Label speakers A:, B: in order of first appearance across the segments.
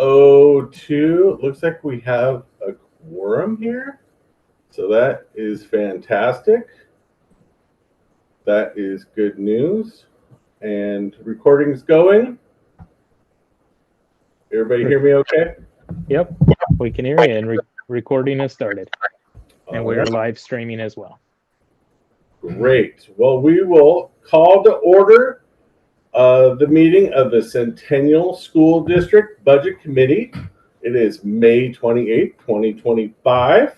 A: 6:02. Looks like we have a quorum here. So that is fantastic. That is good news. And recording's going. Everybody hear me okay?
B: Yep, we can hear you, and recording has started. And we are live streaming as well.
A: Great. Well, we will call to order the meeting of the Centennial School District Budget Committee. It is May 28th, 2025.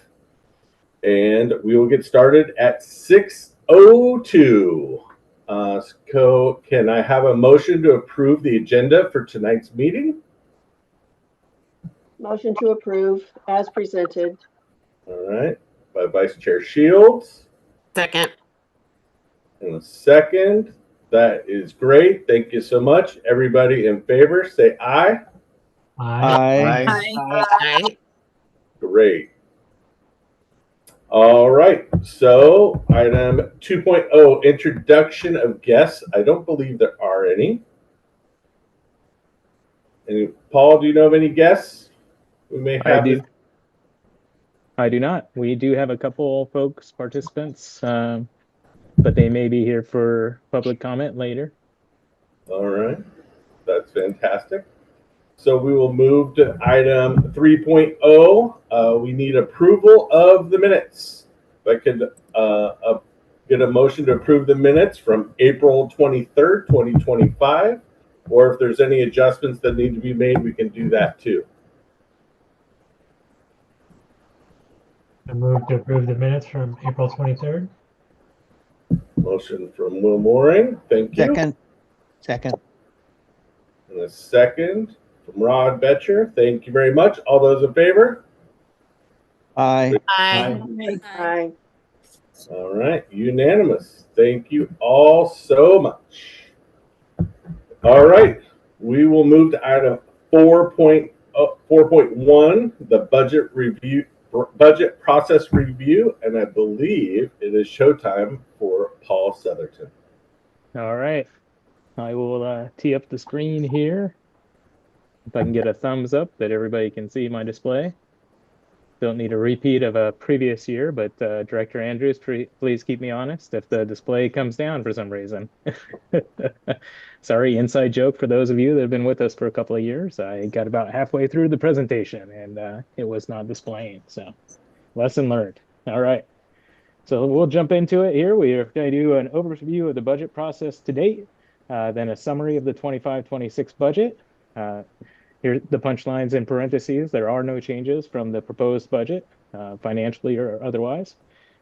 A: And we will get started at 6:02. So can I have a motion to approve the agenda for tonight's meeting?
C: Motion to approve as presented.
A: All right, by Vice Chair Shields.
D: Second.
A: And a second. That is great. Thank you so much. Everybody in favor, say aye.
E: Aye.
D: Aye.
A: Great. All right. So item 2.0, introduction of guests. I don't believe there are any. Paul, do you know of any guests we may have?
B: I do not. We do have a couple folks, participants, but they may be here for public comment later.
A: All right. That's fantastic. So we will move to item 3.0. We need approval of the minutes. If I could get a motion to approve the minutes from April 23rd, 2025, or if there's any adjustments that need to be made, we can do that too.
E: I move to approve the minutes from April 23rd.
A: Motion from Will Mooring. Thank you.
F: Second.
A: And a second from Rod Betcher. Thank you very much. All those in favor?
F: Aye.
C: Aye.
A: All right. Unanimous. Thank you all so much. All right. We will move to item 4.1, the budget process review, and I believe it is showtime for Paul Southerton.
B: All right. I will tee up the screen here. If I can get a thumbs up that everybody can see my display. Don't need a repeat of a previous year, but Director Andrews, please keep me honest if the display comes down for some reason. Sorry, inside joke for those of you that have been with us for a couple of years. I got about halfway through the presentation and it was not displaying, so lesson learned. All right, so we'll jump into it here. We are going to do an overview of the budget process to date, then a summary of the 25-26 budget. Here, the punchlines in parentheses. There are no changes from the proposed budget, financially or otherwise.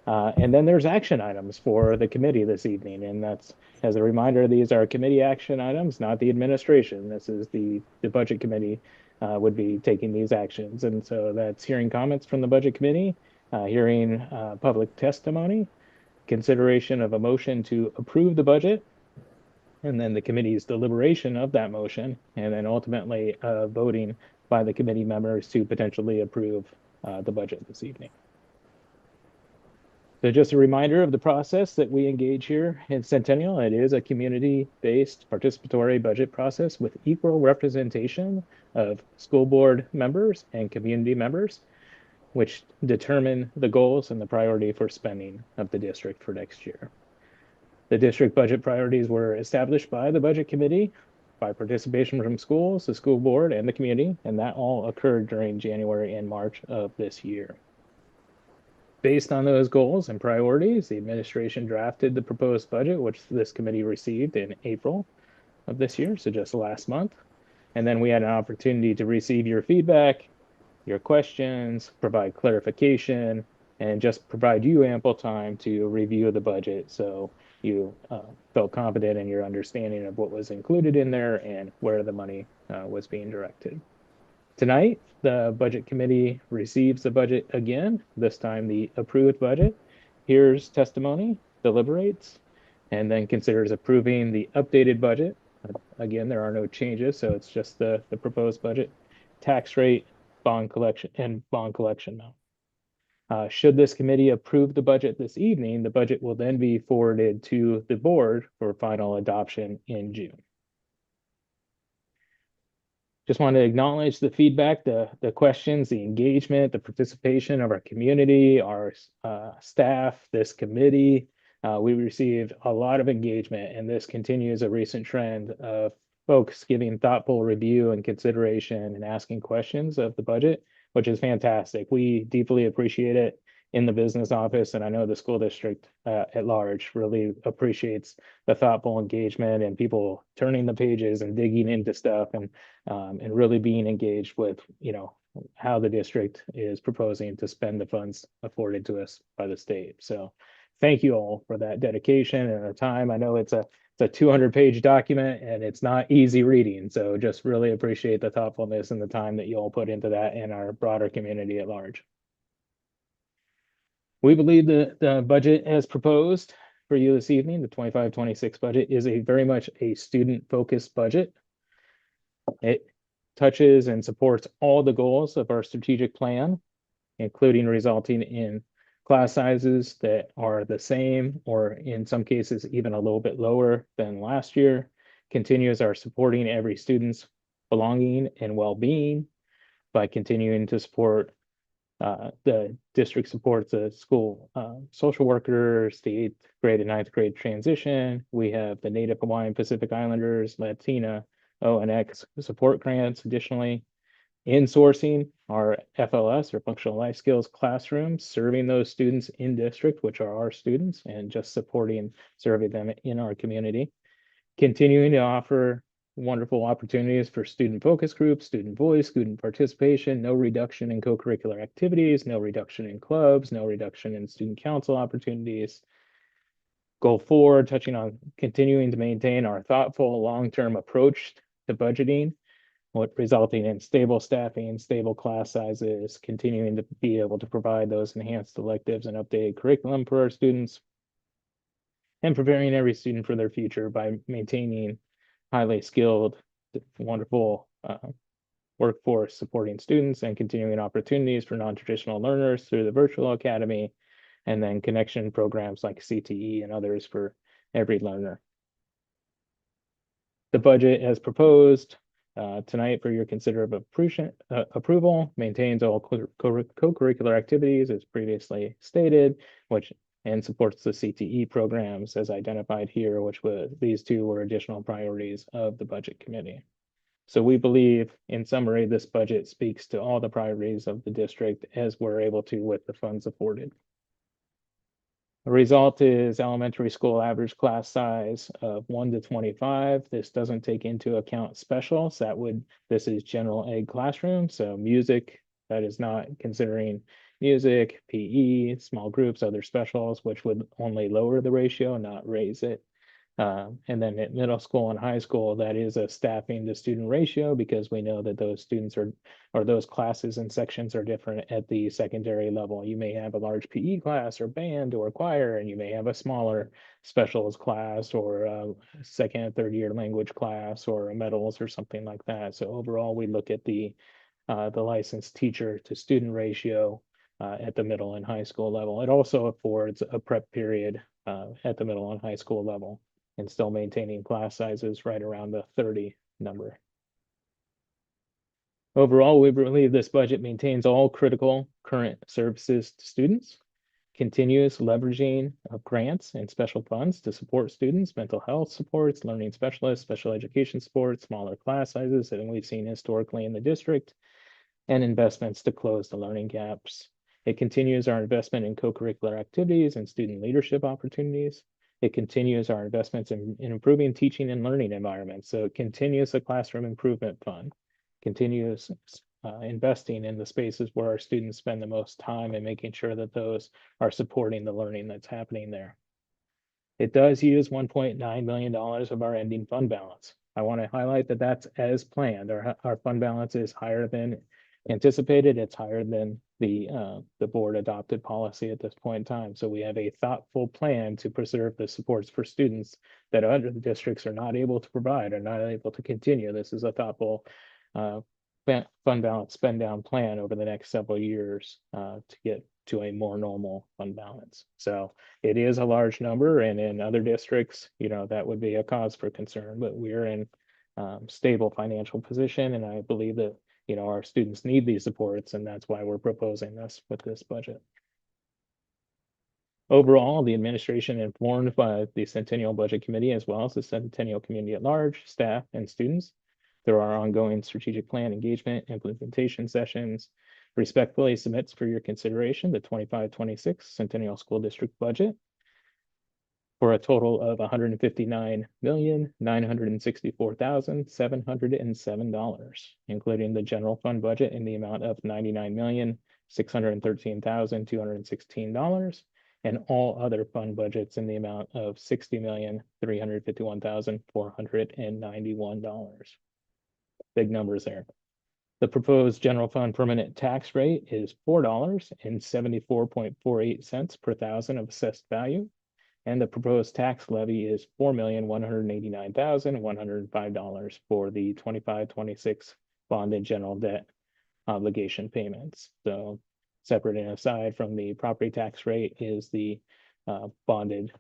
B: And then there's action items for the committee this evening. And that's, as a reminder, these are committee action items, not the administration. This is the budget committee would be taking these actions. And so that's hearing comments from the budget committee, hearing public testimony, consideration of a motion to approve the budget, and then the committee's deliberation of that motion, and then ultimately voting by the committee members to potentially approve the budget this evening. So just a reminder of the process that we engage here in Centennial. It is a community-based participatory budget process with equal representation of school board members and community members, which determine the goals and the priority for spending of the district for next year. The district budget priorities were established by the budget committee by participation from schools, the school board, and the community, and that all occurred during January and March of this year. Based on those goals and priorities, the administration drafted the proposed budget, which this committee received in April of this year, so just last month. And then we had an opportunity to receive your feedback, your questions, provide clarification, and just provide you ample time to review the budget so you felt confident in your understanding of what was included in there and where the money was being directed. Tonight, the budget committee receives the budget again, this time the approved budget, hears testimony, deliberates, and then considers approving the updated budget. Again, there are no changes, so it's just the proposed budget, tax rate, bond collection amount. Should this committee approve the budget this evening, the budget will then be forwarded to the board for final adoption in June. Just want to acknowledge the feedback, the questions, the engagement, the participation of our community, our staff, this committee. We received a lot of engagement, and this continues a recent trend of folks giving thoughtful review and consideration and asking questions of the budget, which is fantastic. We deeply appreciate it in the business office, and I know the school district at large really appreciates the thoughtful engagement and people turning the pages and digging into stuff and really being engaged with, how the district is proposing to spend the funds afforded to us by the state. So thank you all for that dedication and the time. I know it's a 200-page document and it's not easy reading. So just really appreciate the thoughtfulness and the time that you all put into that and our broader community at large. We believe the budget as proposed for you this evening, the 25-26 budget, is a very much a student-focused budget. It touches and supports all the goals of our strategic plan, including resulting in class sizes that are the same, or in some cases, even a little bit lower than last year, continues our supporting every student's belonging and well-being by continuing to support the district supports the school social workers, the 8th grade and 9th grade transition. We have the Native Hawaiian Pacific Islanders, Latina, O and X support grants. Additionally, insourcing our FLS or functional life skills classrooms, serving those students in district, which are our students, and just supporting, serving them in our community. Continuing to offer wonderful opportunities for student focus groups, student voice, student participation, no reduction in co-curricular activities, no reduction in clubs, no reduction in student council opportunities. Goal 4, touching on continuing to maintain our thoughtful long-term approach to budgeting, resulting in stable staffing, stable class sizes, continuing to be able to provide those enhanced electives and updated curriculum for our students, and preparing every student for their future by maintaining highly skilled, wonderful workforce supporting students and continuing opportunities for non-traditional learners through the virtual academy, and then connection programs like CTE and others for every learner. The budget as proposed tonight for your considered approval maintains all co-curricular activities as previously stated, and supports the CTE programs as identified here, these two were additional priorities of the budget committee. So we believe, in summary, this budget speaks to all the priorities of the district as we're able to with the funds afforded. The result is elementary school average class size of 1 to 25. This doesn't take into account specials. This is general ed classroom. So music, that is not considering music, PE, small groups, other specials, which would only lower the ratio, not raise it. And then at middle school and high school, that is a staffing to student ratio, because we know that those students or those classes and sections are different at the secondary level. You may have a large PE class or band or choir, and you may have a smaller specials class or a second and third year language class or a medals or something like that. So overall, we look at the licensed teacher to student ratio at the middle and high school level. It also affords a prep period at the middle and high school level, and still maintaining class sizes right around the 30 number. Overall, we believe this budget maintains all critical current services to students, continuous leveraging of grants and special funds to support students, mental health supports, learning specialists, special education supports, smaller class sizes than we've seen historically in the district, and investments to close the learning gaps. It continues our investment in co-curricular activities and student leadership opportunities. It continues our investments in improving teaching and learning environments. So it continues the classroom improvement fund, continues investing in the spaces where our students spend the most time and making sure that those are supporting the learning that's happening there. It does use $1.9 million of our ending fund balance. I want to highlight that that's as planned. Our fund balance is higher than anticipated. It's higher than the board adopted policy at this point in time. So we have a thoughtful plan to preserve the supports for students that other districts are not able to provide, or not able to continue. This is a thoughtful fund balance spend down plan over the next several years to get to a more normal fund balance. So it is a large number, and in other districts, that would be a cause for concern, but we're in stable financial position. And I believe that, our students need these supports, and that's why we're proposing this with this budget. Overall, the administration, informed by the Centennial Budget Committee, as well as the Centennial community at large, staff, and students, through our ongoing strategic plan engagement implementation sessions, respectfully submits for your consideration the 25-26 Centennial School District budget for a total of $159,964,707, including the general fund budget in the amount of $99,613,216, and all other fund budgets in the amount of $60,351,491. Big numbers there. The proposed general fund permanent tax rate is $4.7448 per thousand of assessed value, and the proposed tax levy is $4,189,105 for the 25-26 bonded general debt obligation payments. So separate and aside from the property tax rate is the bonded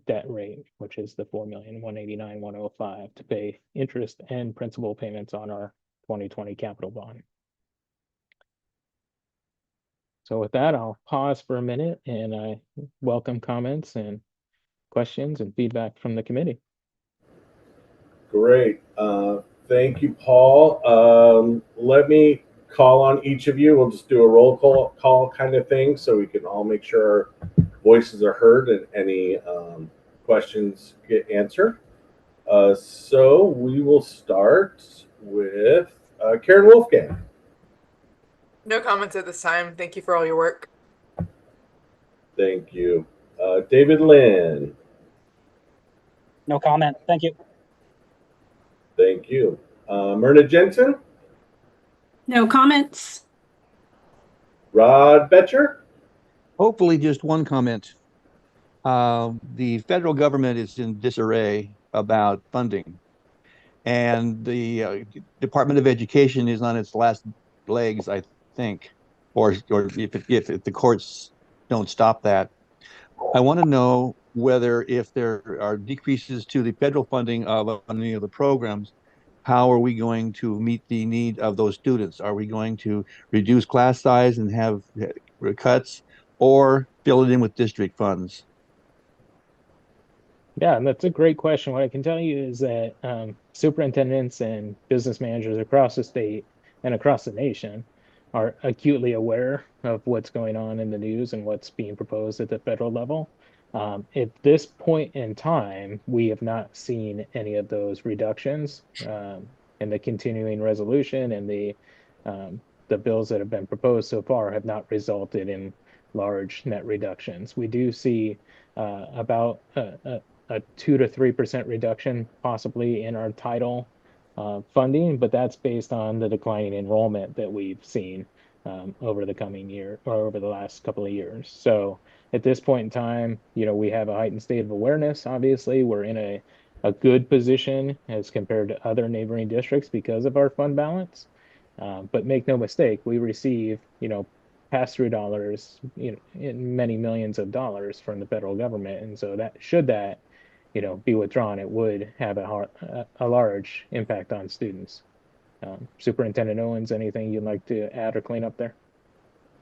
B: debt rate, which is the $4,189,105 to pay interest and principal payments on our 2020 capital bond. So with that, I'll pause for a minute, and I welcome comments and questions and feedback from the committee.
A: Great. Thank you, Paul. Let me call on each of you. We'll just do a roll call kind of thing so we can all make sure our voices are heard and any questions get answered. So we will start with Karen Wolfgang.
D: No comments at this time. Thank you for all your work.
A: Thank you. David Lynn.
G: No comment. Thank you.
A: Thank you. Myrna Jensen.
H: No comments.
A: Rod Betcher.
F: Hopefully just one comment. The federal government is in disarray about funding, and the Department of Education is on its last legs, I think, or if the courts don't stop that. I want to know whether, if there are decreases to the federal funding of any of the programs, how are we going to meet the need of those students? Are we going to reduce class size and have cuts, or fill it in with district funds?
B: Yeah, that's a great question. What I can tell you is that superintendents and business managers across the state and across the nation are acutely aware of what's going on in the news and what's being proposed at the federal level. At this point in time, we have not seen any of those reductions in the continuing resolution, and the bills that have been proposed so far have not resulted in large net reductions. We do see about a 2 to 3% reduction possibly in our title funding, but that's based on the declining enrollment that we've seen over the coming year, or over the last couple of years. So at this point in time, we have a heightened state of awareness. Obviously, we're in a good position as compared to other neighboring districts because of our fund balance. But make no mistake, we receive, pass-through dollars, in many millions of dollars from the federal government. And so that should that, be withdrawn, it would have a large impact on students. Superintendent Owens, anything you'd like to add or clean up there?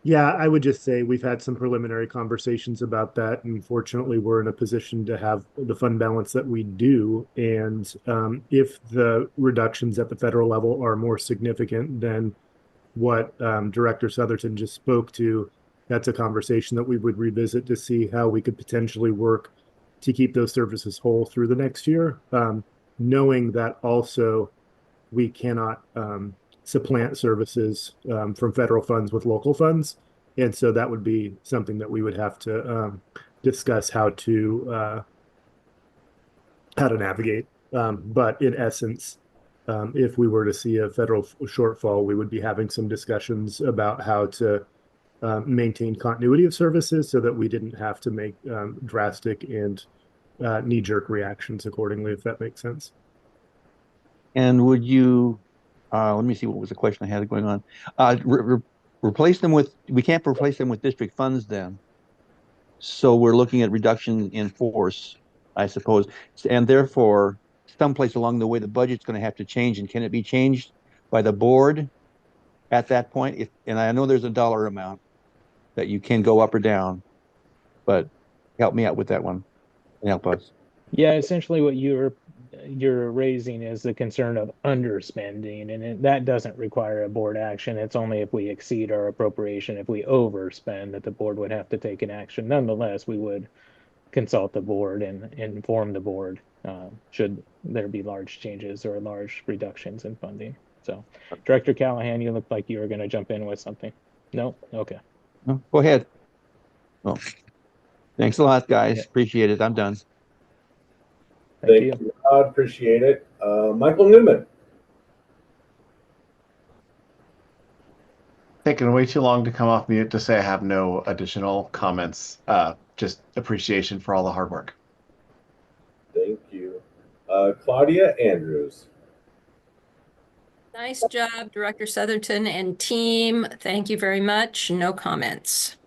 I: Yeah, I would just say we've had some preliminary conversations about that, and fortunately, we're in a position to have the fund balance that we do. And if the reductions at the federal level are more significant than what Director Southerton just spoke to, that's a conversation that we would revisit to see how we could potentially work to keep those services whole through the next year, knowing that also we cannot supplant services from federal funds with local funds. And so that would be something that we would have to discuss how to navigate. But in essence, if we were to see a federal shortfall, we would be having some discussions about how to maintain continuity of services so that we didn't have to make drastic and knee-jerk reactions accordingly, if that makes sense.
F: And would you, let me see, what was the question I had going on? Replace them with, we can't replace them with district funds then. So we're looking at reduction in force, I suppose. And therefore, someplace along the way, the budget's going to have to change, and can it be changed by the board at that point? And I know there's a dollar amount that you can go up or down, but help me out with that one and help us.
B: Yeah, essentially what you're raising is the concern of underspending, and that doesn't require a board action. It's only if we exceed our appropriation, if we overspend, that the board would have to take an action. Nonetheless, we would consult the board and inform the board should there be large changes or large reductions in funding. So, Director Callahan, you look like you were going to jump in with something. No? Okay.
F: No, go ahead. Oh, thanks a lot, guys.
B: Yeah.
F: Appreciate it. I'm done.
B: Thank you.
A: you, Rod. Appreciate it. Michael Newman.
J: Taking way too long to come off mute to say I have no additional comments. Just appreciation for all the hard work.
A: Thank you. Claudia Andrews.
H: Nice job, Director Southerton and team. Thank you very much. No comments.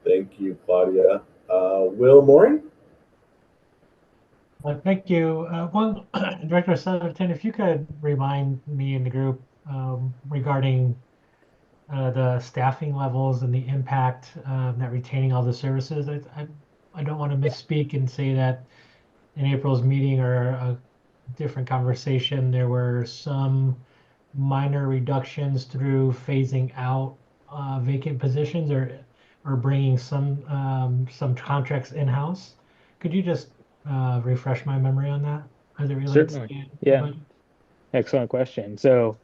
A: Thank you, Claudia. Will Mooring.
E: Thank you. One, Director Southerton, if you could remind me and the group regarding the staffing levels and the impact that retaining all the services. I don't want to misspeak and say that in April's meeting or a different conversation, there were some minor reductions through phasing out vacant positions or bringing some contracts in-house. Could you just refresh my memory on that as it relates
B: Certainly.
E: to
B: Yeah. Excellent question. So,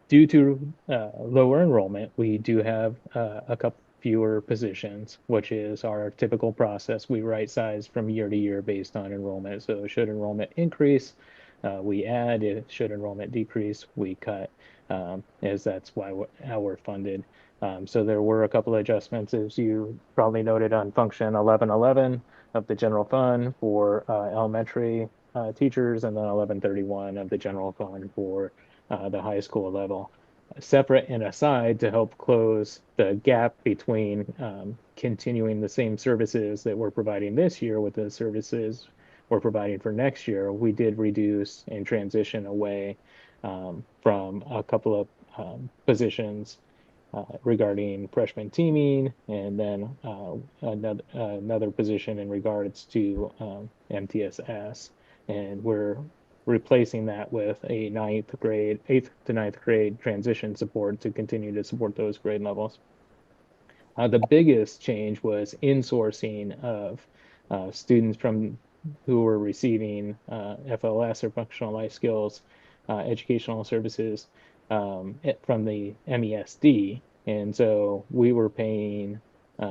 B: due to lower enrollment, we do have a couple fewer positions, which is our typical process. We right size from year to year based on enrollment. So, should enrollment increase, we add. Should enrollment decrease, we cut, as that's how we're funded. So there were a couple of adjustments, as you probably noted on function 1111 of the general fund for elementary teachers, and then 1131 of the general fund for the high school level. Separate and aside to help close the gap between continuing the same services that we're providing this year with the services we're providing for next year, we did reduce and transition away from a couple of positions regarding freshman teaming, and then another position in regards to MTSS. And we're replacing that with a 8th to 9th grade transition support to continue to support those grade levels. The biggest change was insourcing of students who were receiving FLS or functional life skills educational services from the MESD. And so we were paying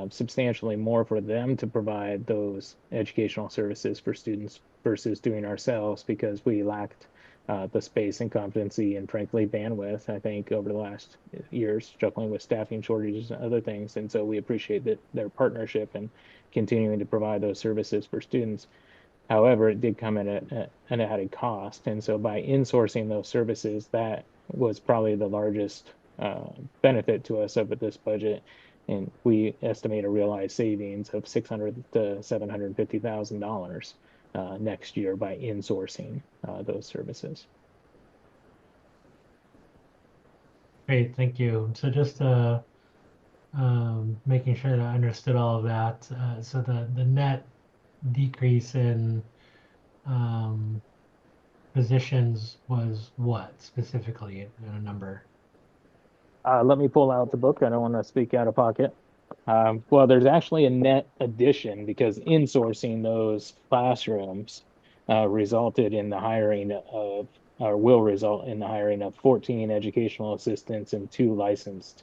B: substantially more for them to provide those educational services for students versus doing ourselves, because we lacked the space and competency and frankly bandwidth, I think, over the last years, struggling with staffing shortages and other things. And so we appreciate their partnership and continuing to provide those services for students. However, it did come at an added cost. And so by insourcing those services, that was probably the largest benefit to us over this budget. And we estimate a realized savings of $600,000 to $750,000 next year by insourcing those services.
E: Great, thank you. So just making sure that I understood all of that. So the net decrease in positions was what specifically in a number?
B: Let me pull out the book. I don't want to speak out of pocket. Well, there's actually a net addition, because insourcing those classrooms resulted in the hiring of, or will result in the hiring of 14 educational assistants and 2 licensed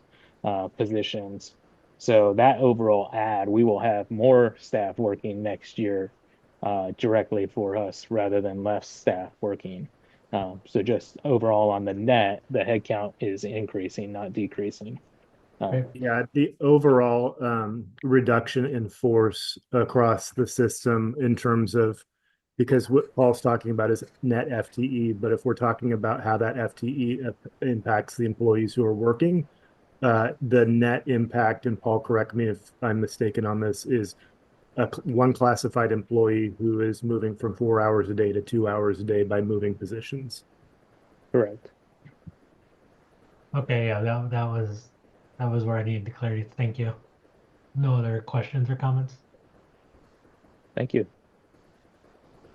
B: positions. So that overall add, we will have more staff working next year directly for us rather than less staff working. So just overall on the net, the headcount is increasing, not decreasing.
I: Yeah, the overall reduction in force across the system in terms of, because what Paul's talking about is net FTE, but if we're talking about how that FTE impacts the employees who are working, the net impact, and Paul, correct me if I'm mistaken on this, is one classified employee who is moving from 4 hours a day to 2 hours a day by moving positions.
B: Correct.
E: Okay, yeah, that was where I needed clarity. Thank you. No other questions or comments?
B: Thank you.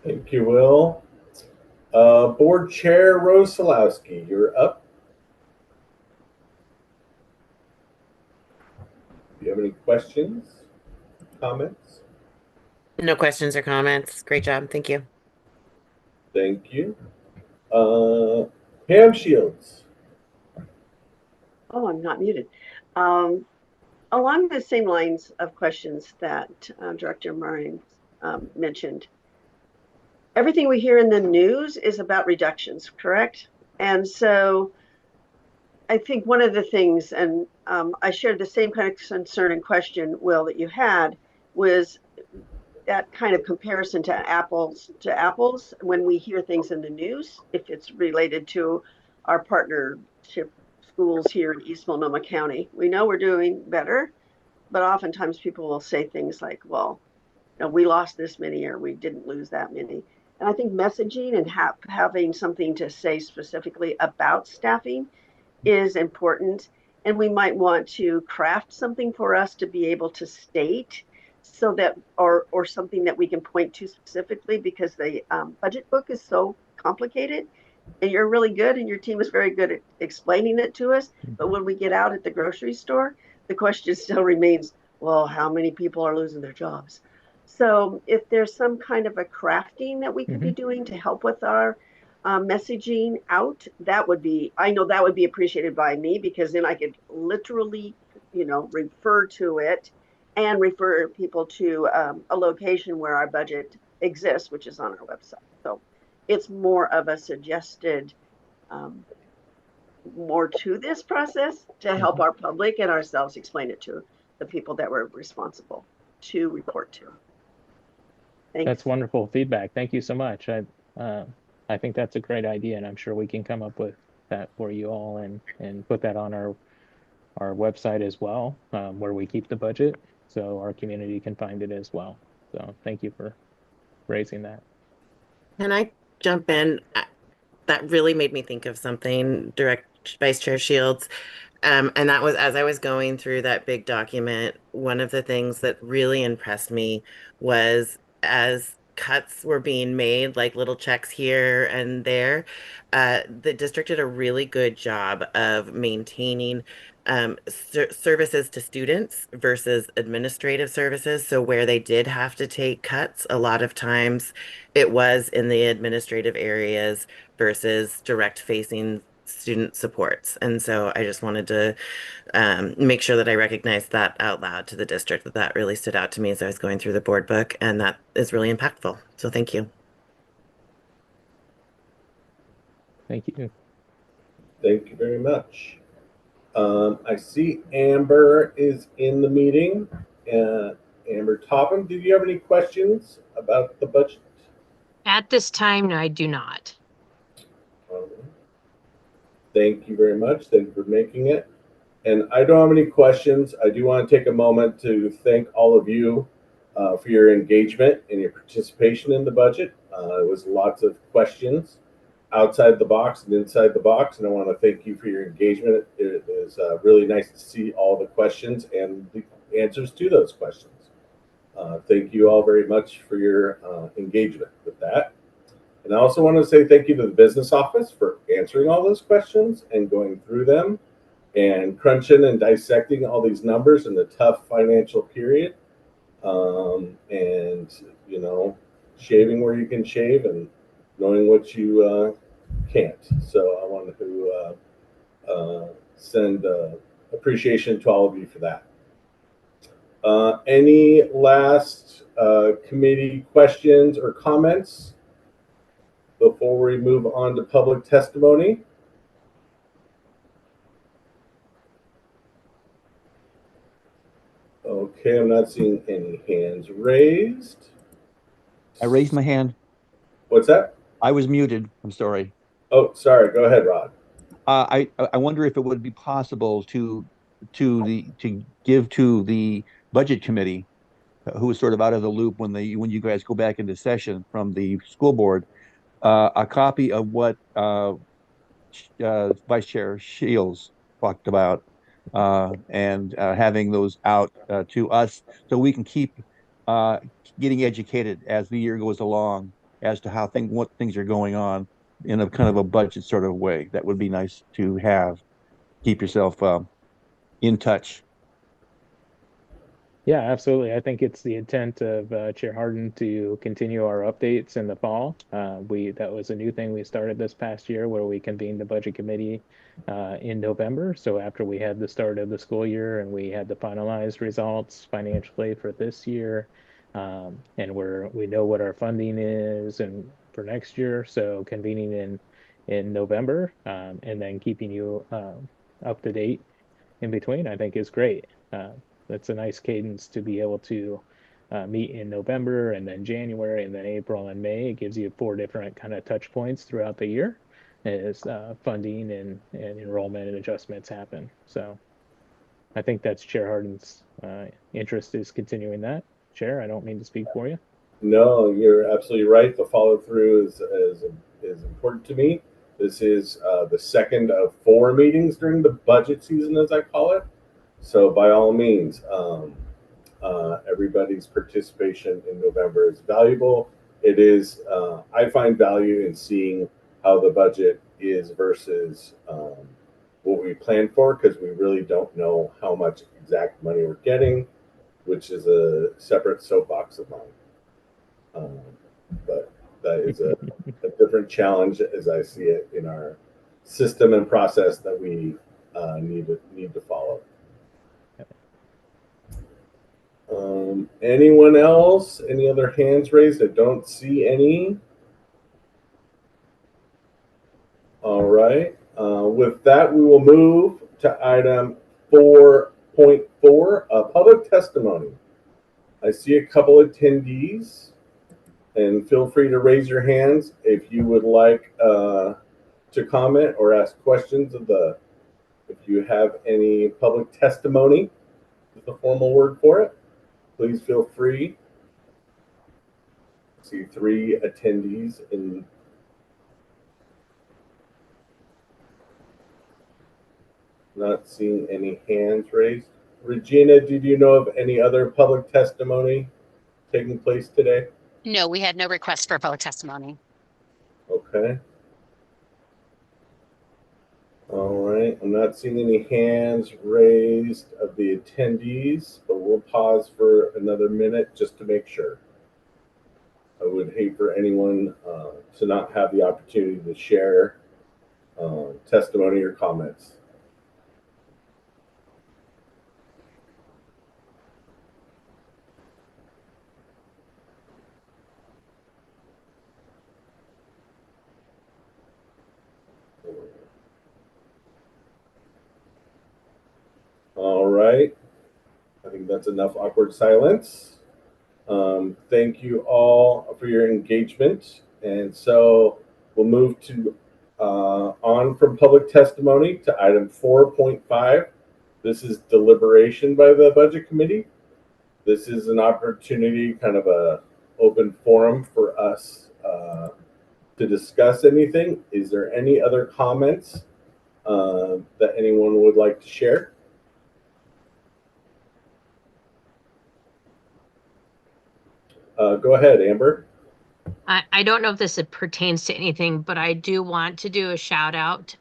A: Thank you, Will. Board Chair Rose Solowski, you're up. Do you have any questions, comments?
K: No questions or comments. Great job. Thank you.
A: Thank you. Pam Shields.
C: Oh, I'm not muted. Along the same lines of questions that Director Murray mentioned, everything we hear in the news is about reductions, correct? And so I think one of the things, and I shared the same kind of concern and question, Will, that you had, was that kind of comparison to apples when we hear things in the news, if it's related to our partnership schools here in East Multnomah County. We know we're doing better, but oftentimes people will say things like, well, you know, we lost this many or we didn't lose that many. And I think messaging and having something to say specifically about staffing is important. And we might want to craft something for us to be able to state so that, or something that we can point to specifically, because the budget book is so complicated and you're really good and your team is very good at explaining it to us. But when we get out at the grocery store, the question still remains, well, how many people are losing their jobs? So if there's some kind of a crafting that we can be doing to help with our messaging out, that would be, I know that would be appreciated by me, because then I could literally, you know, refer to it and refer people to a location where our budget exists, which is on our website. So it's more of a suggested more to this process to help our public and ourselves explain it to the people that we're responsible to report to. Thanks.
B: That's wonderful feedback. Thank you so much. I think that's a great idea, and I'm sure we can come up with that for you all and put that on our website as well, where we keep the budget, so our community can find it as well. So thank you for raising that.
K: Can I jump in? That really made me think of something, Direct Vice Chair Shields. And that was, as I was going through that big document, one of the things that really impressed me was, as cuts were being made, like little checks here and there, the district did a really good job of maintaining services to students versus administrative services. So where they did have to take cuts, a lot of times it was in the administrative areas versus direct facing student supports. And so I just wanted to make sure that I recognized that out loud to the district, that really stood out to me as I was going through the board book, and that is really impactful. So thank you.
B: Thank you.
A: Thank you very much. I see Amber is in the meeting. Amber Topham, did you have any questions about the budget?
L: At this time, no, I do not.
A: Thank you very much. Thank you for making it. And I don't have any questions. I do want to take a moment to thank all of you for your engagement and your participation in the budget. It was lots of questions outside the box and inside the box, and I want to thank you for your engagement. It is really nice to see all the questions and the answers to those questions. Thank you all very much for your engagement with that. And I also want to say thank you to the business office for answering all those questions and going through them and crunching and dissecting all these numbers in the tough financial period. And, you know, shaving where you can shave and knowing what you can't. So I wanted to send appreciation to all of you for that. Any last committee questions or comments before we move on to public testimony? Okay, I'm not seeing any hands raised.
F: I raised my hand.
A: What's that?
F: I was muted. I'm sorry.
A: Oh, sorry. Go ahead, Rod.
F: I wonder if it would be possible to give to the budget committee who is sort of out of the loop when you guys go back into session from the school board, a copy of what Vice Chair Shields talked about, and having those out to us so we can keep getting educated as the year goes along as to what things are going on in a kind of a budget sort of way. That would be nice to have. Keep yourself in touch.
B: Yeah, absolutely. I think it's the intent of Chair Harden to continue our updates in the fall. That was a new thing we started this past year where we convened the budget committee in November. So after we had the start of the school year and we had the finalized results financially for this year, and we know what our funding is and for next year. So convening in November, and then keeping you up to date in between, I think is great. That's a nice cadence to be able to meet in November and then January and then April and May. It gives you 4 different kind of touch points throughout the year as funding and enrollment and adjustments happen. So I think that's Chair Harden's interest is continuing that. Chair, I don't mean to speak for you.
A: No, you're absolutely right. The follow through is important to me. This is the second of 4 meetings during the budget season, as I call it. So by all means, everybody's participation in November is valuable. It is, I find value in seeing how the budget is versus what we plan for, because we really don't know how much exact money we're getting, which is a separate soapbox of mine. But that is a different challenge as I see it in our system and process that we need to follow. Anyone else? Any other hands raised? I don't see any. All right. With that, we will move to item 4.4, public testimony. I see a couple attendees, and feel free to raise your hands if you would like to comment or ask questions of if you have any public testimony, is the formal word for it. Please feel free. I see 3 attendees in. Not seeing any hands raised. Regina, did you know of any other public testimony taking place today?
M: No, we had no request for public testimony.
A: Okay. All right. I'm not seeing any hands raised of the attendees, but we'll pause for another minute just to make sure. I would hate for anyone to not have the opportunity to share testimony or comments. All right. I think that's enough awkward silence. Thank you all for your engagement. And so we'll move to on from public testimony to item 4.5. This is deliberation by the budget committee. This is an opportunity, kind of a open forum for us to discuss anything. Is there any other comments that anyone would like to share? Go ahead, Amber.
L: I don't know if this pertains to anything, but I do want to do a shout out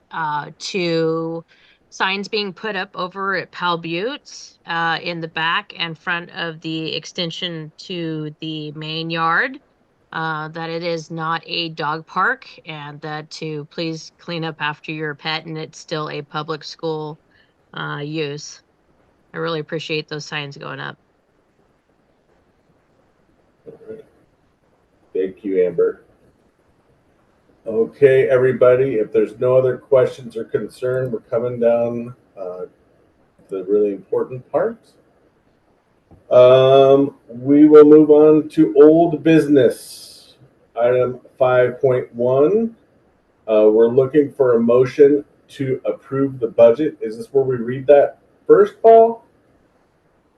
L: to signs being put up over at Pal Buttes in the back and front of the extension to the main yard, that it is not a dog park and that to please clean up after your pet and it's still a public school use. I really appreciate those signs going up.
A: All right. Thank you, Amber. Okay, everybody, if there's no other questions or concern, we're coming down the really important part. We will move on to old business. Item 5.1. We're looking for a motion to approve the budget. Is this where we read that first, Paul?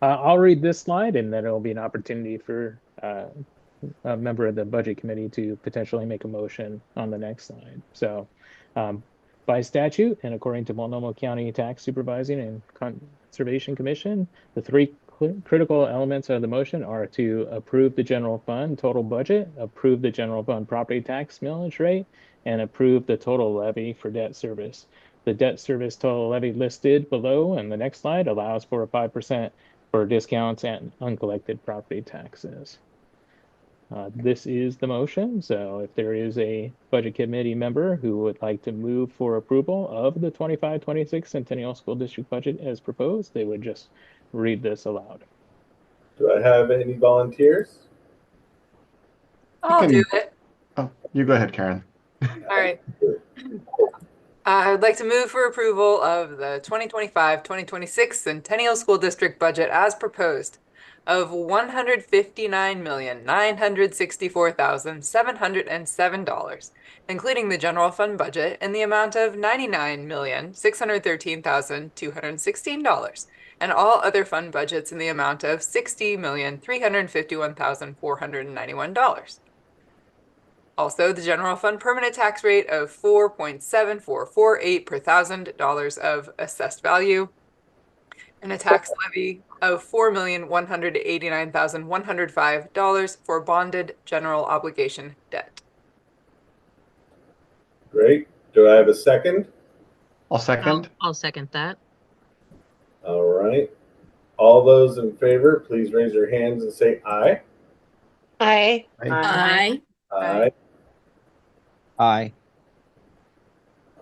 B: I'll read this slide, and then it'll be an opportunity for a member of the budget committee to potentially make a motion on the next slide. So by statute and according to Multnomah County Tax Supervising and Conservation Commission, the three critical elements of the motion are to approve the general fund total budget, approve the general fund property tax millage rate, and approve the total levy for debt service. The debt service total levy listed below in the next slide allows for a 5% for discounts and uncollected property taxes. This is the motion. So if there is a budget committee member who would like to move for approval of the 25-26 Centennial School District budget as proposed, they would just read this aloud.
A: Do I have any volunteers?
D: I'll do it.
J: Oh, you go ahead, Karen.
D: All right. I would like to move for approval of the 2025-2026 Centennial School District budget as proposed of $159,964,707, including the general fund budget in the amount of $99,613,216, and all other fund budgets in the amount of $60,351,491. Also, the general fund permanent tax rate of 4.7448 per $1,000 of assessed value, and a tax levy of $4,189,105 for bonded general obligation debt.
A: Great. Do I have a second?
J: I'll second.
L: I'll second that.
A: All right. All those in favor, please raise your hands and say aye.
M: Aye.
H: Aye.
A: Aye.
F: Aye.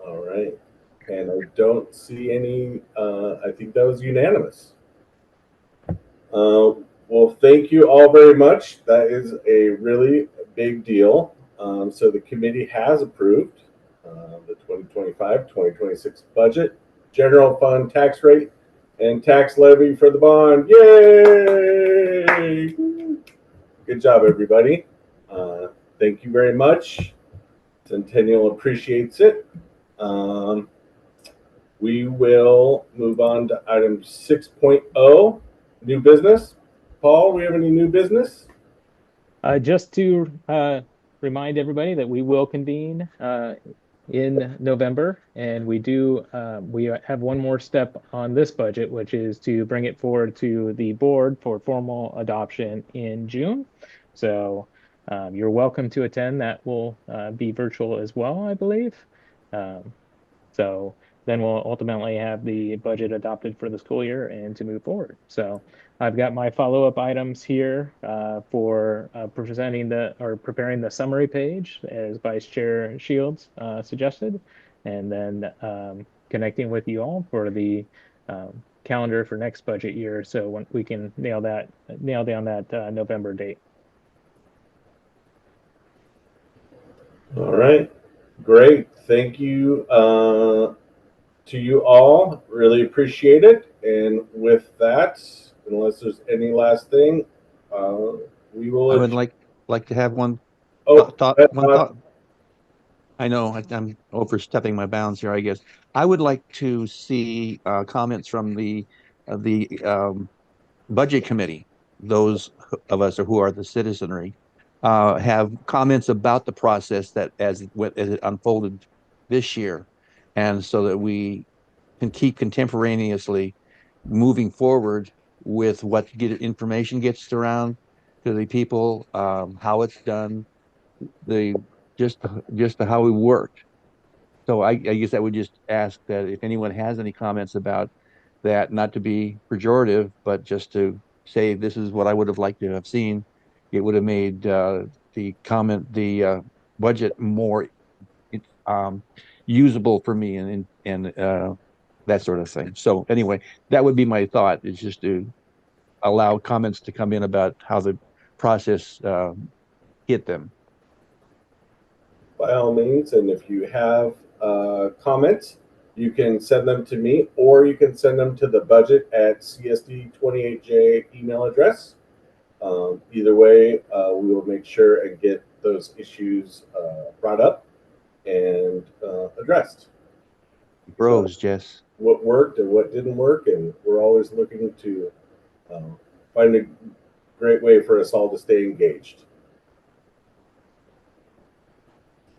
A: All right. And I don't see any, I think that was unanimous. Well, thank you all very much. That is a really big deal. So the committee has approved the 2025-2026 budget, general fund tax rate, and tax levy for the bond. Yay! Good job, everybody. Thank you very much. Centennial appreciates it. We will move on to item 6.0, new business. Paul, we have any new business?
B: Just to remind everybody that we will convene in November, and we have one more step on this budget, which is to bring it forward to the board for formal adoption in June. So you're welcome to attend. That will be virtual as well, I believe. So then we'll ultimately have the budget adopted for the school year and to move forward. So I've got my follow-up items here for preparing the summary page as Vice Chair Shields suggested, and then connecting with you all for the calendar for next budget year, so when we can nail down that November date.
A: All right, great. Thank you to you all. Really appreciate it. And with that, unless there's any last thing, we will.
F: I would like to have one thought. I know I'm overstepping my bounds here, I guess. I would like to see comments from the budget committee, those of us who are the citizenry, have comments about the process that as it unfolded this year, and so that we can keep contemporaneously moving forward with what information gets around to the people, how it's done, just how we worked. So I guess I would just ask that if anyone has any comments about that, not to be pejorative, but just to say this is what I would have liked to have seen. It would have made the budget more usable for me and that sort of thing. So anyway, that would be my thought, is just to allow comments to come in about how the process hit them.
A: By all means, and if you have comments, you can send them to me, or you can send them to the budget@csd28j email address. Either way, we will make sure and get those issues brought up and addressed.
F: Bros, Jess.
A: What worked and what didn't work, and we're always looking to Find a great way for us all to stay engaged.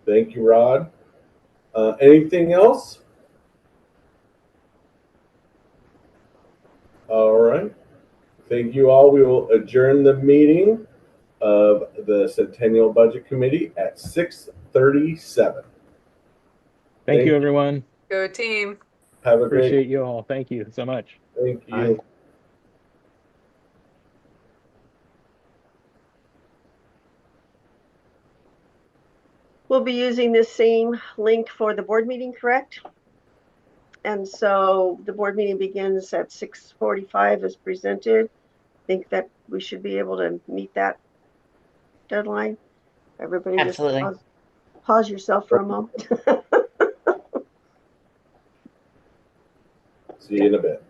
A: Thank you, Rod. Anything else? All right. Thank you all. We will adjourn the meeting of the Centennial Budget Committee at 6:37.
B: Thank you, everyone.
D: Go team.
A: Have a great.
B: Appreciate you all. Thank you so much.
A: Thank you.
F: Bye.
C: We'll be using this same link for the board meeting, correct? And so the board meeting begins at 6:45 as presented. Think that we should be able to meet that deadline. Everybody
M: Absolutely.
C: just pause yourself for a moment.
A: See you in a bit.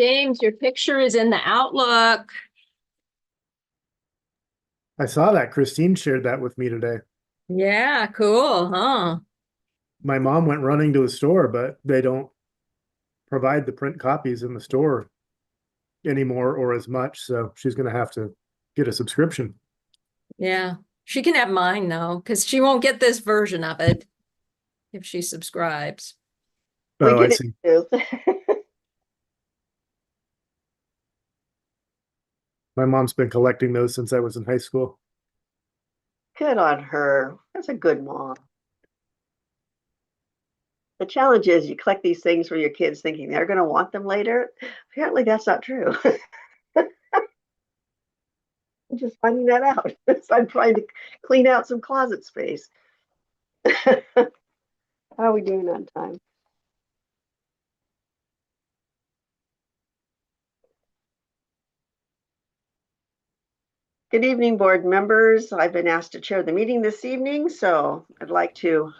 H: James, your picture is in the Outlook.
I: I saw that. Christine shared that with me today.
H: Yeah, cool, huh?
I: My mom went running to the store, but they don't provide the print copies in the store anymore or as much. So she's going to have to get a subscription.
H: Yeah, she can have mine though, because she won't get this version of it if she subscribes.
I: Oh, I
C: get
I: see.
C: it too.
I: My mom's been collecting those since I was in high school.
C: Good on her. That's a good mom. The challenge is you collect these things for your kids thinking they're going to want them later. Apparently that's not true. I'm just finding that out. So I'm trying to clean out some closet space. How are we doing on time? Good evening, board members. I've been asked to chair the meeting this evening, so I'd like to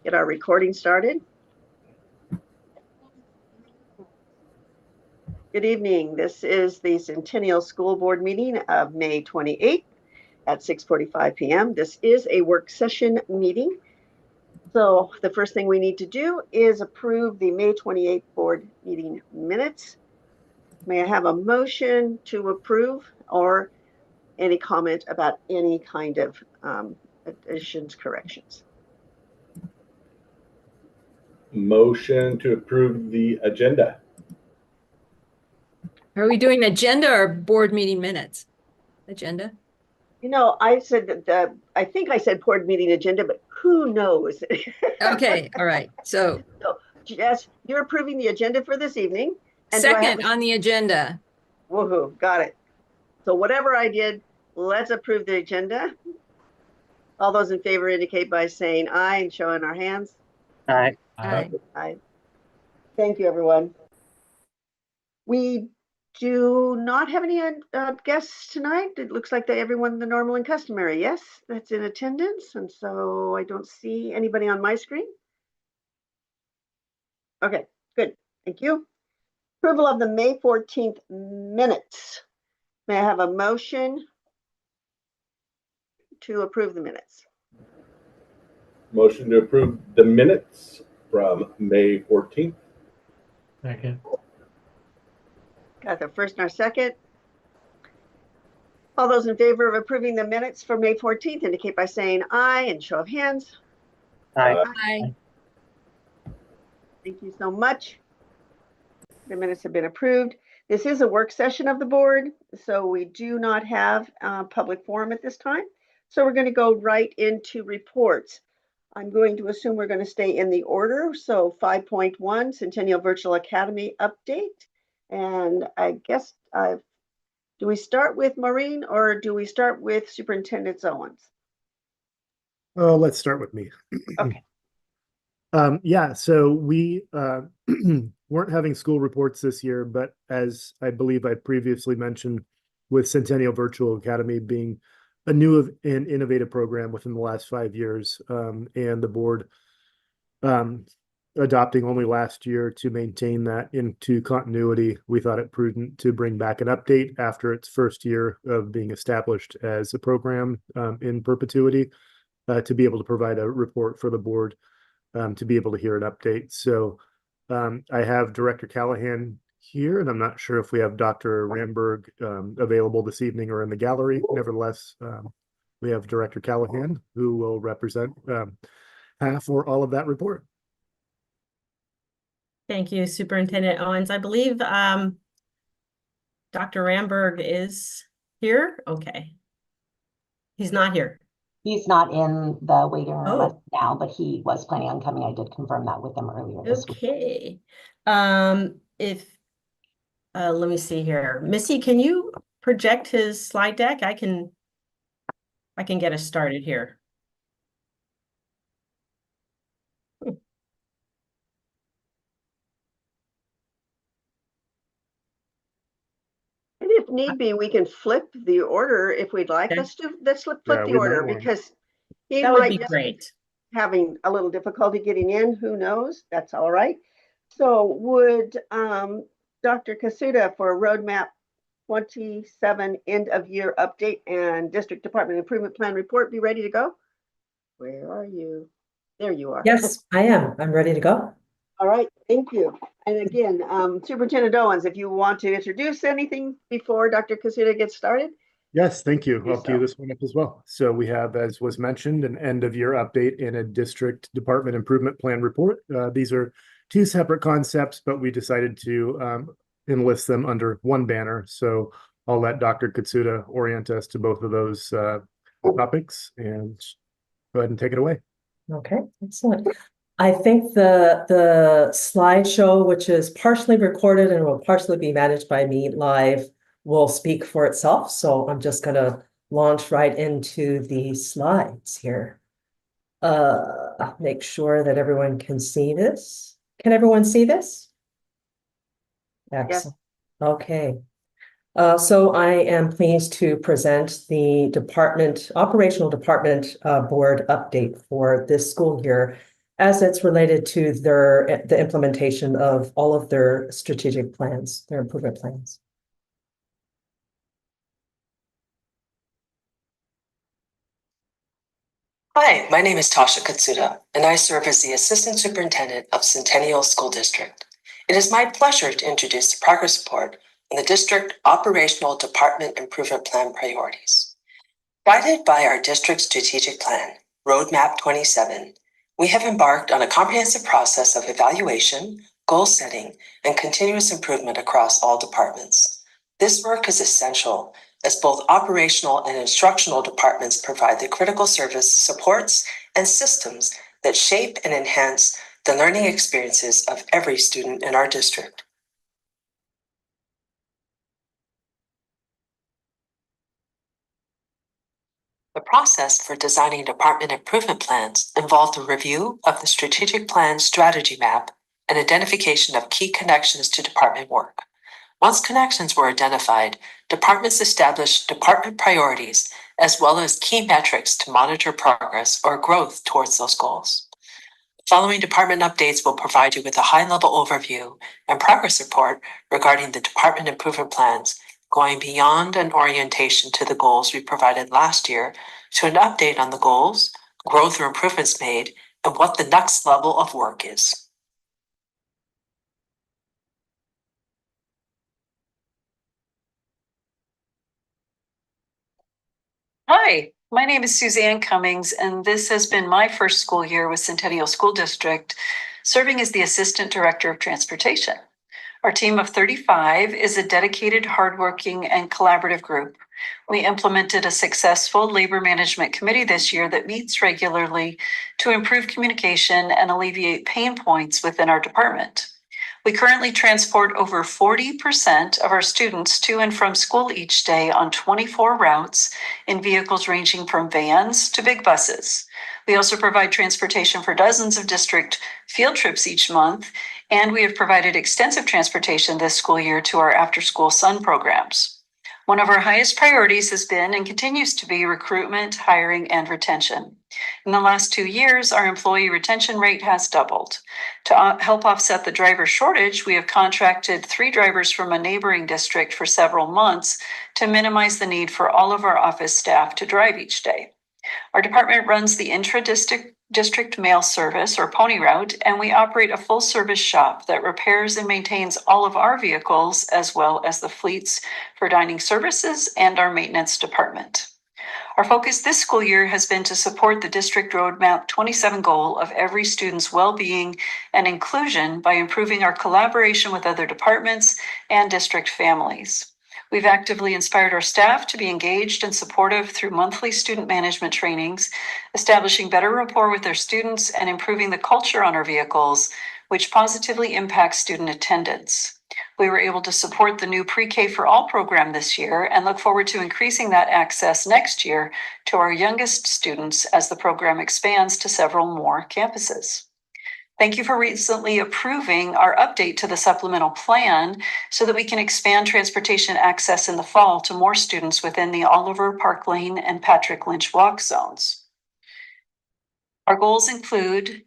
C: get our recording started. Good evening. This is the Centennial School Board meeting of May 28th at 6:45 p.m. This is a work session meeting. So the first thing we need to do is approve the May 28th board meeting minutes. May I have a motion to approve or any comment about any kind of additions, corrections?
A: Motion to approve the agenda.
H: Are we doing agenda or board meeting minutes? Agenda?
C: You know, I said that I think I said board meeting agenda, but who knows?
H: Okay, all right. So
C: Jess, you're approving the agenda for this evening. And
H: second on the agenda.
C: Woohoo, got it. So whatever I did, let's approve the agenda. All those in favor indicate by saying aye and showing our hands.
G: Aye.
H: Aye.
C: Aye. Thank you, everyone. We do not have any guests tonight. It looks like everyone the normal and customary. Yes, that's in attendance. And so I don't see anybody on my screen. Okay, good. Thank you. Approval of the May 14th minutes. May I have a motion to approve the minutes?
A: Motion to approve the minutes from May 14th.
E: Second.
C: Got the first and our second. All those in favor of approving the minutes for May 14th indicate by saying aye and show of hands.
G: Aye.
H: Aye.
C: Thank you so much. The minutes have been approved. This is a work session of the board, so we do not have a public forum at this time. So we're going to go right into reports. I'm going to assume we're going to stay in the order. So 5.1, Centennial Virtual Academy update. And I guess, do we start with Maureen or do we start with Superintendent Owens?
I: Oh, let's start with me.
C: Okay.
I: Yeah, so we weren't having school reports this year, but as I believe I previously mentioned, with Centennial Virtual Academy being a new and innovative program within the last 5 years, and the board adopting only last year to maintain that into continuity, we thought it prudent to bring back an update after its first year of being established as a program in perpetuity, to be able to provide a report for the board, to be able to hear an update. So I have Director Callahan here, and I'm not sure if we have Dr. Ramberg available this evening or in the gallery. Nevertheless, we have Director Callahan who will represent half or all of that report.
N: Thank you, Superintendent Owens. I believe Dr. Ramberg is here. Okay. He's not here.
O: He's not in the waiting room now, but he was planning on coming. I did confirm that with him earlier this week.
N: Okay. Let me see here. Missy, can you project his slide deck? I can get us started here.
C: And if need be, we can flip the order if we'd like.
N: Okay.
C: Let's flip the order because he
N: that would
C: might
N: be
C: just
N: great.
C: be having a little difficulty getting in. Who knows? That's all right. So would Dr. Kasuda for Roadmap 27 end of year update and District Department Improvement Plan report. Be ready to go. Where are you? There you are.
N: Yes, I am. I'm ready to go.
C: All right, thank you. And again, Superintendent Owens, if you want to introduce anything before Dr. Kasuda gets started.
I: Yes, thank you. I'll cue this one up as well. So we have, as was mentioned, an end of year update and a district department improvement plan report. These are two separate concepts, but we decided to enlist them under one banner. So I'll let Dr. Katsuda orient us to both of those topics and go ahead and take it away.
N: Okay, excellent. I think the slideshow, which is partially recorded and will partially be managed by me live, will speak for itself. So I'm just gonna launch right into the slides here. Make sure that everyone can see this. Can everyone see this? Excellent. Yes. Okay. So I am pleased to present the operational department board update for this school year as it's related to the implementation of all of their strategic plans, their improvement plans.
P: Hi, my name is Tasha Katsuda, and I serve as the Assistant Superintendent of Centennial School District. It is my pleasure to introduce the progress report on the District Operational Department Improvement Plan priorities. Guided by our district strategic plan, Roadmap 27, we have embarked on a comprehensive process of evaluation, goal setting, and continuous improvement across all departments. This work is essential as both operational and instructional departments provide the critical service supports and systems that shape and enhance the learning experiences of every student in our district. The process for designing department improvement plans involved a review of the strategic plan strategy map and identification of key connections to department work. Once connections were identified, departments established department priorities as well as key metrics to monitor progress or growth towards those goals. Following department updates will provide you with a high-level overview and progress report regarding the department improvement plans, going beyond an orientation to the goals we provided last year to an update on the goals, growth or improvements made, and what the next level of work is. Hi, my name is Suzanne Cummings, and this has been my first school year with Centennial School District, serving as the Assistant Director of Transportation. Our team of 35 is a dedicated, hardworking, and collaborative group. We implemented a successful labor management committee this year that meets regularly to improve communication and alleviate pain points within our department. We currently transport over 40% of our students to and from school each day on 24 routes in vehicles ranging from vans to big buses. We also provide transportation for dozens of district field trips each month, and we have provided extensive transportation this school year to our after-school SUN programs. One of our highest priorities has been and continues to be recruitment, hiring, and retention. In the last 2 years, our employee retention rate has doubled. To help offset the driver shortage, we have contracted 3 drivers from a neighboring district for several months to minimize the need for all of our office staff to drive each day. Our department runs the intra-district mail service, or Pony Route, and we operate a full-service shop that repairs and maintains all of our vehicles, as well as the fleets for dining services and our maintenance department. Our focus this school year has been to support the District Roadmap 27 goal of every student's well-being and inclusion by improving our collaboration with other departments and district families. We've actively inspired our staff to be engaged and supportive through monthly student management trainings, establishing better rapport with their students and improving the culture on our vehicles, which positively impacts student attendance. We were able to support the new Pre-K for All program this year and look forward to increasing that access next year to our youngest students as the program expands to several more campuses. Thank you for recently approving our update to the supplemental plan so that we can expand transportation access in the fall to more students within the Oliver, Park Lane, and Patrick Lynch walk zones. Our goals include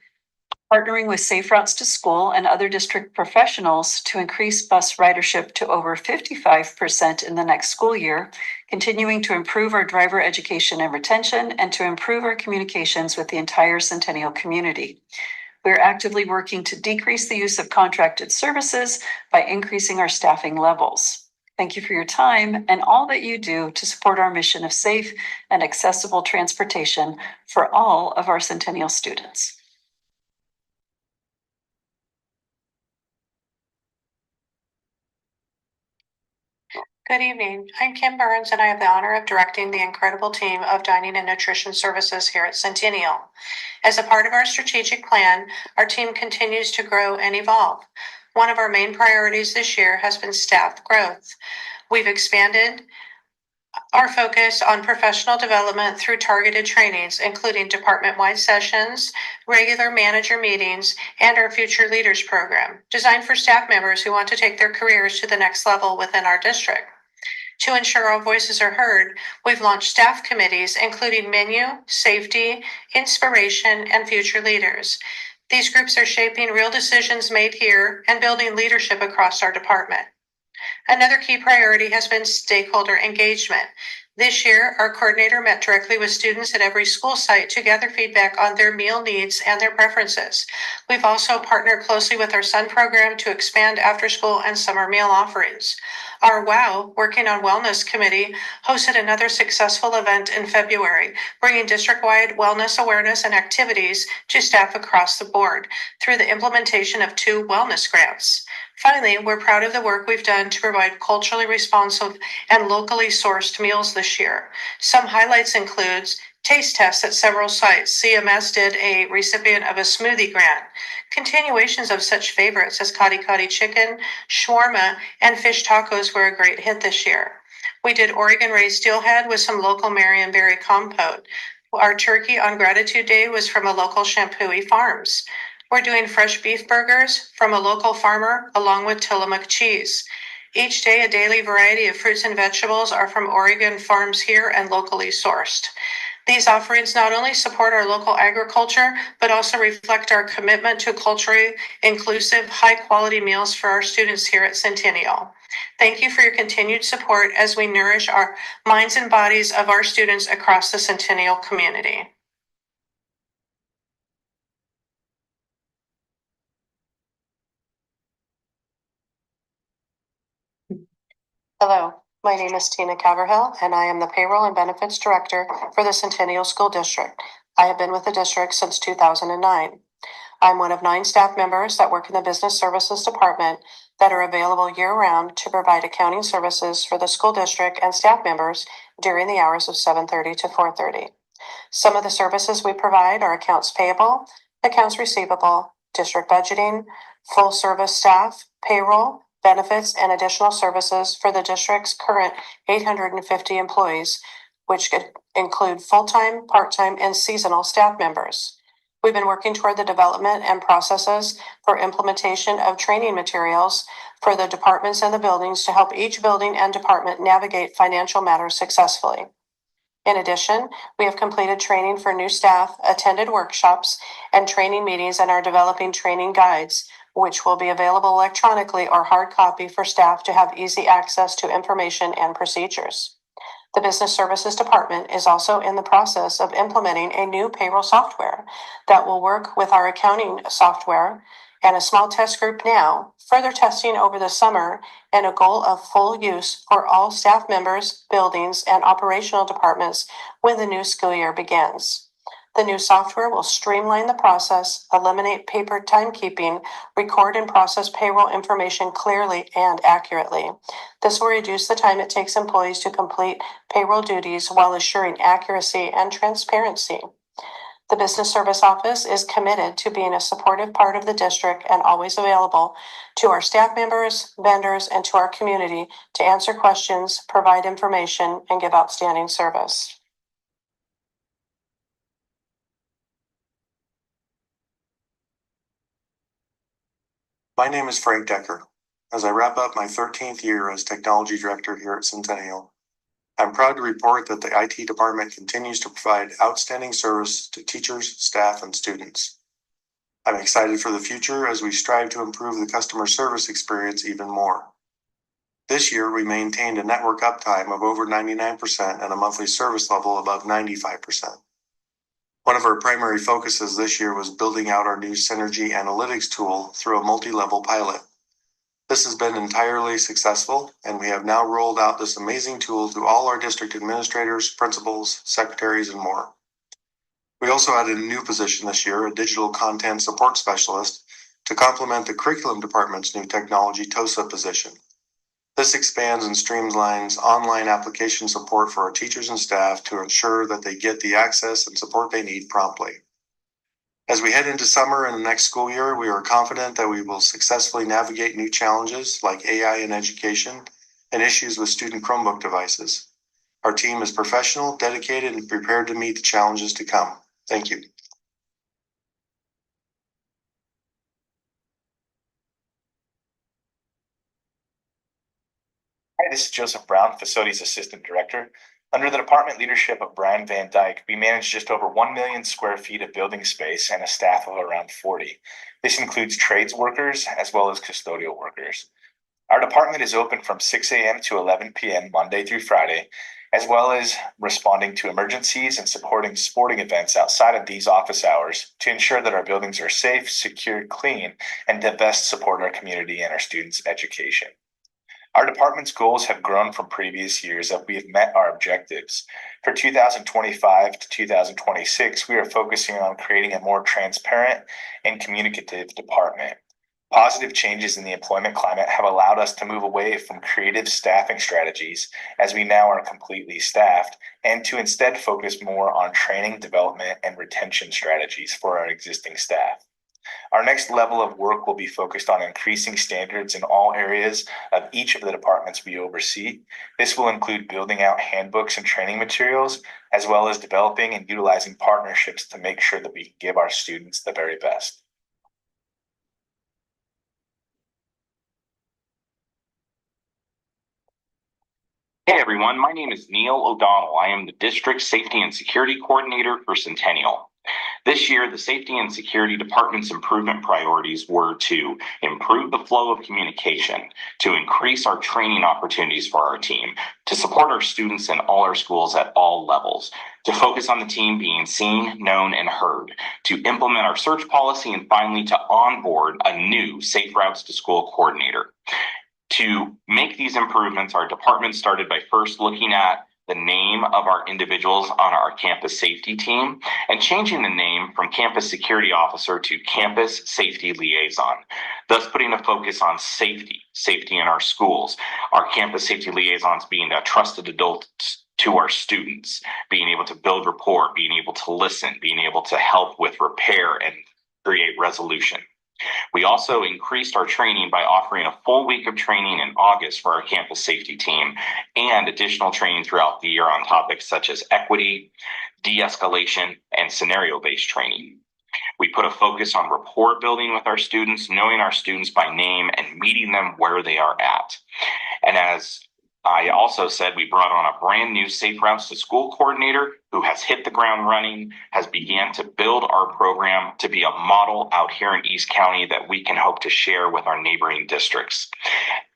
P: partnering with Safe Routes to School and other district professionals to increase bus ridership to over 55% in the next school year, continuing to improve our driver education and retention, and to improve our communications with the entire Centennial community. We're actively working to decrease the use of contracted services by increasing our staffing levels. Thank you for your time and all that you do to support our mission of safe and accessible transportation for all of our Centennial students.
M: Good evening. I'm Kim Burns, and I have the honor of directing the incredible team of dining and nutrition services here at Centennial. As a part of our strategic plan, our team continues to grow and evolve. One of our main priorities this year has been staff growth. We've expanded our focus on professional development through targeted trainings, including department-wide sessions, regular manager meetings, and our Future Leaders program, designed for staff members who want to take their careers to the next level within our district. To ensure all voices are heard, we've launched staff committees, including menu, safety, inspiration, and future leaders. These groups are shaping real decisions made here and building leadership across our department. Another key priority has been stakeholder engagement. This year, our coordinator met directly with students at every school site to gather feedback on their meal needs and their preferences. We've also partnered closely with our SUN program to expand after-school and summer meal offerings. Our WOW, Working on Wellness Committee, hosted another successful event in February, bringing district-wide wellness awareness and activities to staff across the board through the implementation of 2 wellness grants. Finally, we're proud of the work we've done to provide culturally responsive and locally sourced meals this year. Some highlights includes taste tests at several sites. CMS did a recipient of a smoothie grant. Continuations of such favorites as kati kati chicken, shawarma, and fish tacos were a great hit this year. We did Oregon raised steelhead with some local Marionberry compote. Our turkey on Gratitude Day was from a local Shampooey Farms. We're doing fresh beef burgers from a local farmer along with Tillamook cheese. Each day, a daily variety of fruits and vegetables are from Oregon farms here and locally sourced. These offerings not only support our local agriculture, but also reflect our commitment to culturally inclusive, high-quality meals for our students here at Centennial. Thank you for your continued support as we nourish our minds and bodies of our students across the Centennial community. Hello, my name is Tina Caverhill, and I am the Payroll and Benefits Director for the Centennial School District. I have been with the district since 2009. I'm one of 9 staff members that work in the Business Services Department that are available year-round to provide accounting services for the school district and staff members during the hours of 7:30 to 4:30. Some of the services we provide are accounts payable, accounts receivable, district budgeting, full service staff, payroll, benefits, and additional services for the district's current 850 employees, which could include full-time, part-time, and seasonal staff members. We've been working toward the development and processes for implementation of training materials for the departments and the buildings to help each building and department navigate financial matters successfully. In addition, we have completed training for new staff, attended workshops, and training meetings, and are developing training guides, which will be available electronically or hard copy for staff to have easy access to information and procedures. The Business Services Department is also in the process of implementing a new payroll software that will work with our accounting software and a small test group now, further testing over the summer, and a goal of full use for all staff members, buildings, and operational departments when the new school year begins. The new software will streamline the process, eliminate paper timekeeping, record and process payroll information clearly and accurately. This will reduce the time it takes employees to complete payroll duties while assuring accuracy and transparency. The Business Service Office is committed to being a supportive part of the district and always available to our staff members, vendors, and to our community to answer questions, provide information, and give outstanding service.
Q: My name is Frank Decker. As I wrap up my 13th year as Technology Director here at Centennial, I'm proud to report that the IT department continues to provide outstanding service to teachers, staff, and students. I'm excited for the future as we strive to improve the customer service experience even more. This year, we maintained a network uptime of over 99% and a monthly service level above 95%. One of our primary focuses this year was building out our new Synergy Analytics tool through a multi-level pilot. This has been entirely successful, and we have now rolled out this amazing tool to all our district administrators, principals, secretaries, and more. We also added a new position this year, a digital content support specialist, to complement the curriculum department's new technology TOSA position. This expands and streamlines online application support for our teachers and staff to ensure that they get the access and support they need promptly. As we head into summer and the next school year, we are confident that we will successfully navigate new challenges like AI in education and issues with student Chromebook devices. Our team is professional, dedicated, and prepared to meet the challenges to come. Thank you.
R: Hi, this is Joseph Brown, Facilities Assistant Director. Under the department leadership of Brian Van Dyke, we manage just over 1 million square feet of building space and a staff of around 40. This includes trades workers as well as custodial workers. Our department is open from 6 a.m. to 11 p.m. Monday through Friday, as well as responding to emergencies and supporting sporting events outside of these office hours to ensure that our buildings are safe, secure, clean, and to best support our community and our students' education. Our department's goals have grown from previous years as we have met our objectives. For 2025 to 2026, we are focusing on creating a more transparent and communicative department. Positive changes in the employment climate have allowed us to move away from creative staffing strategies, as we now are completely staffed, and to instead focus more on training, development, and retention strategies for our existing staff. Our next level of work will be focused on increasing standards in all areas of each of the departments we oversee. This will include building out handbooks and training materials, as well as developing and utilizing partnerships to make sure that we can give our students the very best.
S: Hey everyone, my name is Neil O'Donnell. I am the District Safety and Security Coordinator for Centennial. This year, the Safety and Security Department's improvement priorities were to improve the flow of communication, to increase our training opportunities for our team, to support our students in all our schools at all levels, to focus on the team being seen, known, and heard, to implement our search policy, and finally to onboard a new Safe Routes to School coordinator. To make these improvements, our department started by first looking at the name of our individuals on our campus safety team and changing the name from Campus Security Officer to Campus Safety Liaison, thus putting a focus on safety in our schools. Our Campus Safety Liaisons being a trusted adult to our students, being able to build rapport, being able to listen, being able to help with repair and create resolution. We also increased our training by offering a full week of training in August for our campus safety team and additional training throughout the year on topics such as equity, de-escalation, and scenario-based training. We put a focus on rapport building with our students, knowing our students by name and meeting them where they are at. And as I also said, we brought on a brand new Safe Routes to School coordinator who has hit the ground running, has began to build our program to be a model out here in East County that we can hope to share with our neighboring districts.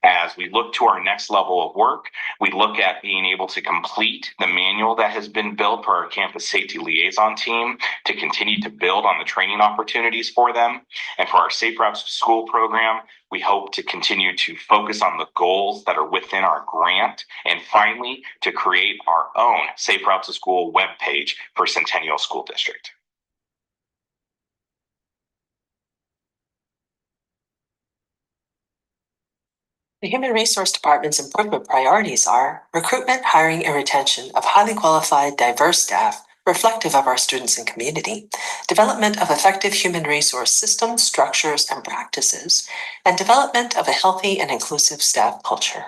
S: As we look to our next level of work, we look at being able to complete the manual that has been built for our campus safety liaison team to continue to build on the training opportunities for them. And for our Safe Routes to School program, we hope to continue to focus on the goals that are within our grant, and finally, to create our own Safe Routes to School webpage for Centennial School District.
T: The Human Resource Department's improvement priorities are recruitment, hiring, and retention of highly qualified, diverse staff reflective of our students and community, development of effective human resource systems, structures, and practices, and development of a healthy and inclusive staff culture.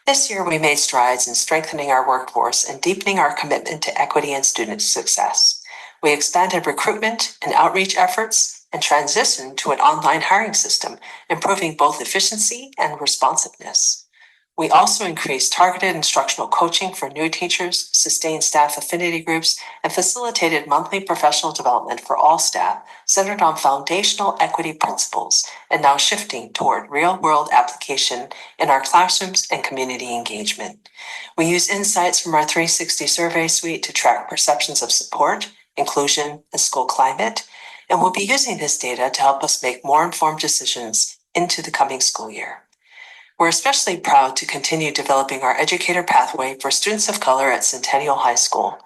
T: This year, we made strides in strengthening our workforce and deepening our commitment to equity and student success. We expanded recruitment and outreach efforts and transitioned to an online hiring system, improving both efficiency and responsiveness. We also increased targeted instructional coaching for new teachers, sustained staff affinity groups, and facilitated monthly professional development for all staff centered on foundational equity principles and now shifting toward real-world application in our classrooms and community engagement. We use insights from our 360 survey suite to track perceptions of support, inclusion, and school climate, and we'll be using this data to help us make more informed decisions into the coming school year. We're especially proud to continue developing our educator pathway for students of color at Centennial High School.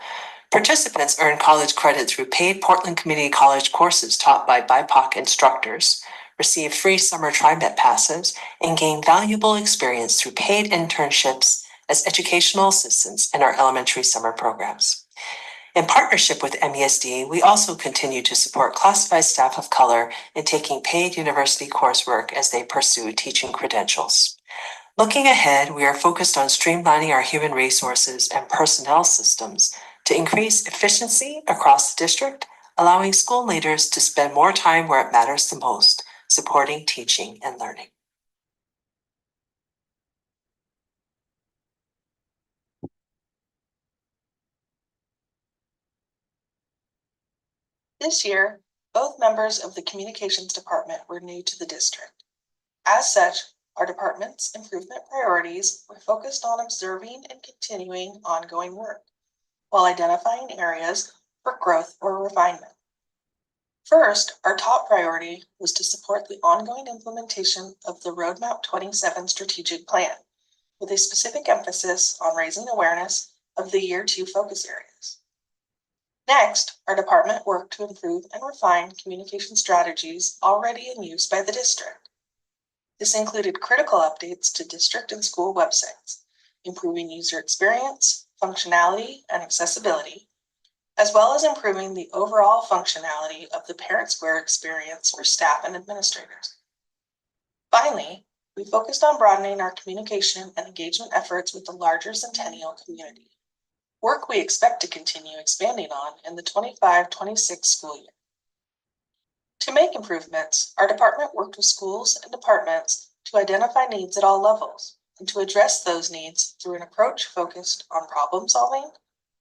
T: Participants earn college credit through paid Portland Community College courses taught by BIPOC instructors, receive free summer TriMet passes, and gain valuable experience through paid internships as educational assistants in our elementary summer programs. In partnership with MESD, we also continue to support classified staff of color in taking paid university coursework as they pursue teaching credentials. Looking ahead, we are focused on streamlining our human resources and personnel systems to increase efficiency across the district, allowing school leaders to spend more time where it matters the most, supporting teaching and learning.
U: This year, both members of the communications department were new to the district. As such, our department's improvement priorities were focused on observing and continuing ongoing work, while identifying areas for growth or refinement. First, our top priority was to support the ongoing implementation of the Roadmap 27 strategic plan, with a specific emphasis on raising awareness of the Year 2 focus areas. Next, our department worked to improve and refine communication strategies already in use by the district. This included critical updates to district and school websites, improving user experience, functionality, and accessibility, as well as improving the overall functionality of the Parent Square experience for staff and administrators. Finally, we focused on broadening our communication and engagement efforts with the larger Centennial community, work we expect to continue expanding on in the 25-26 school year. To make improvements, our department worked with schools and departments to identify needs at all levels and to address those needs through an approach focused on problem solving,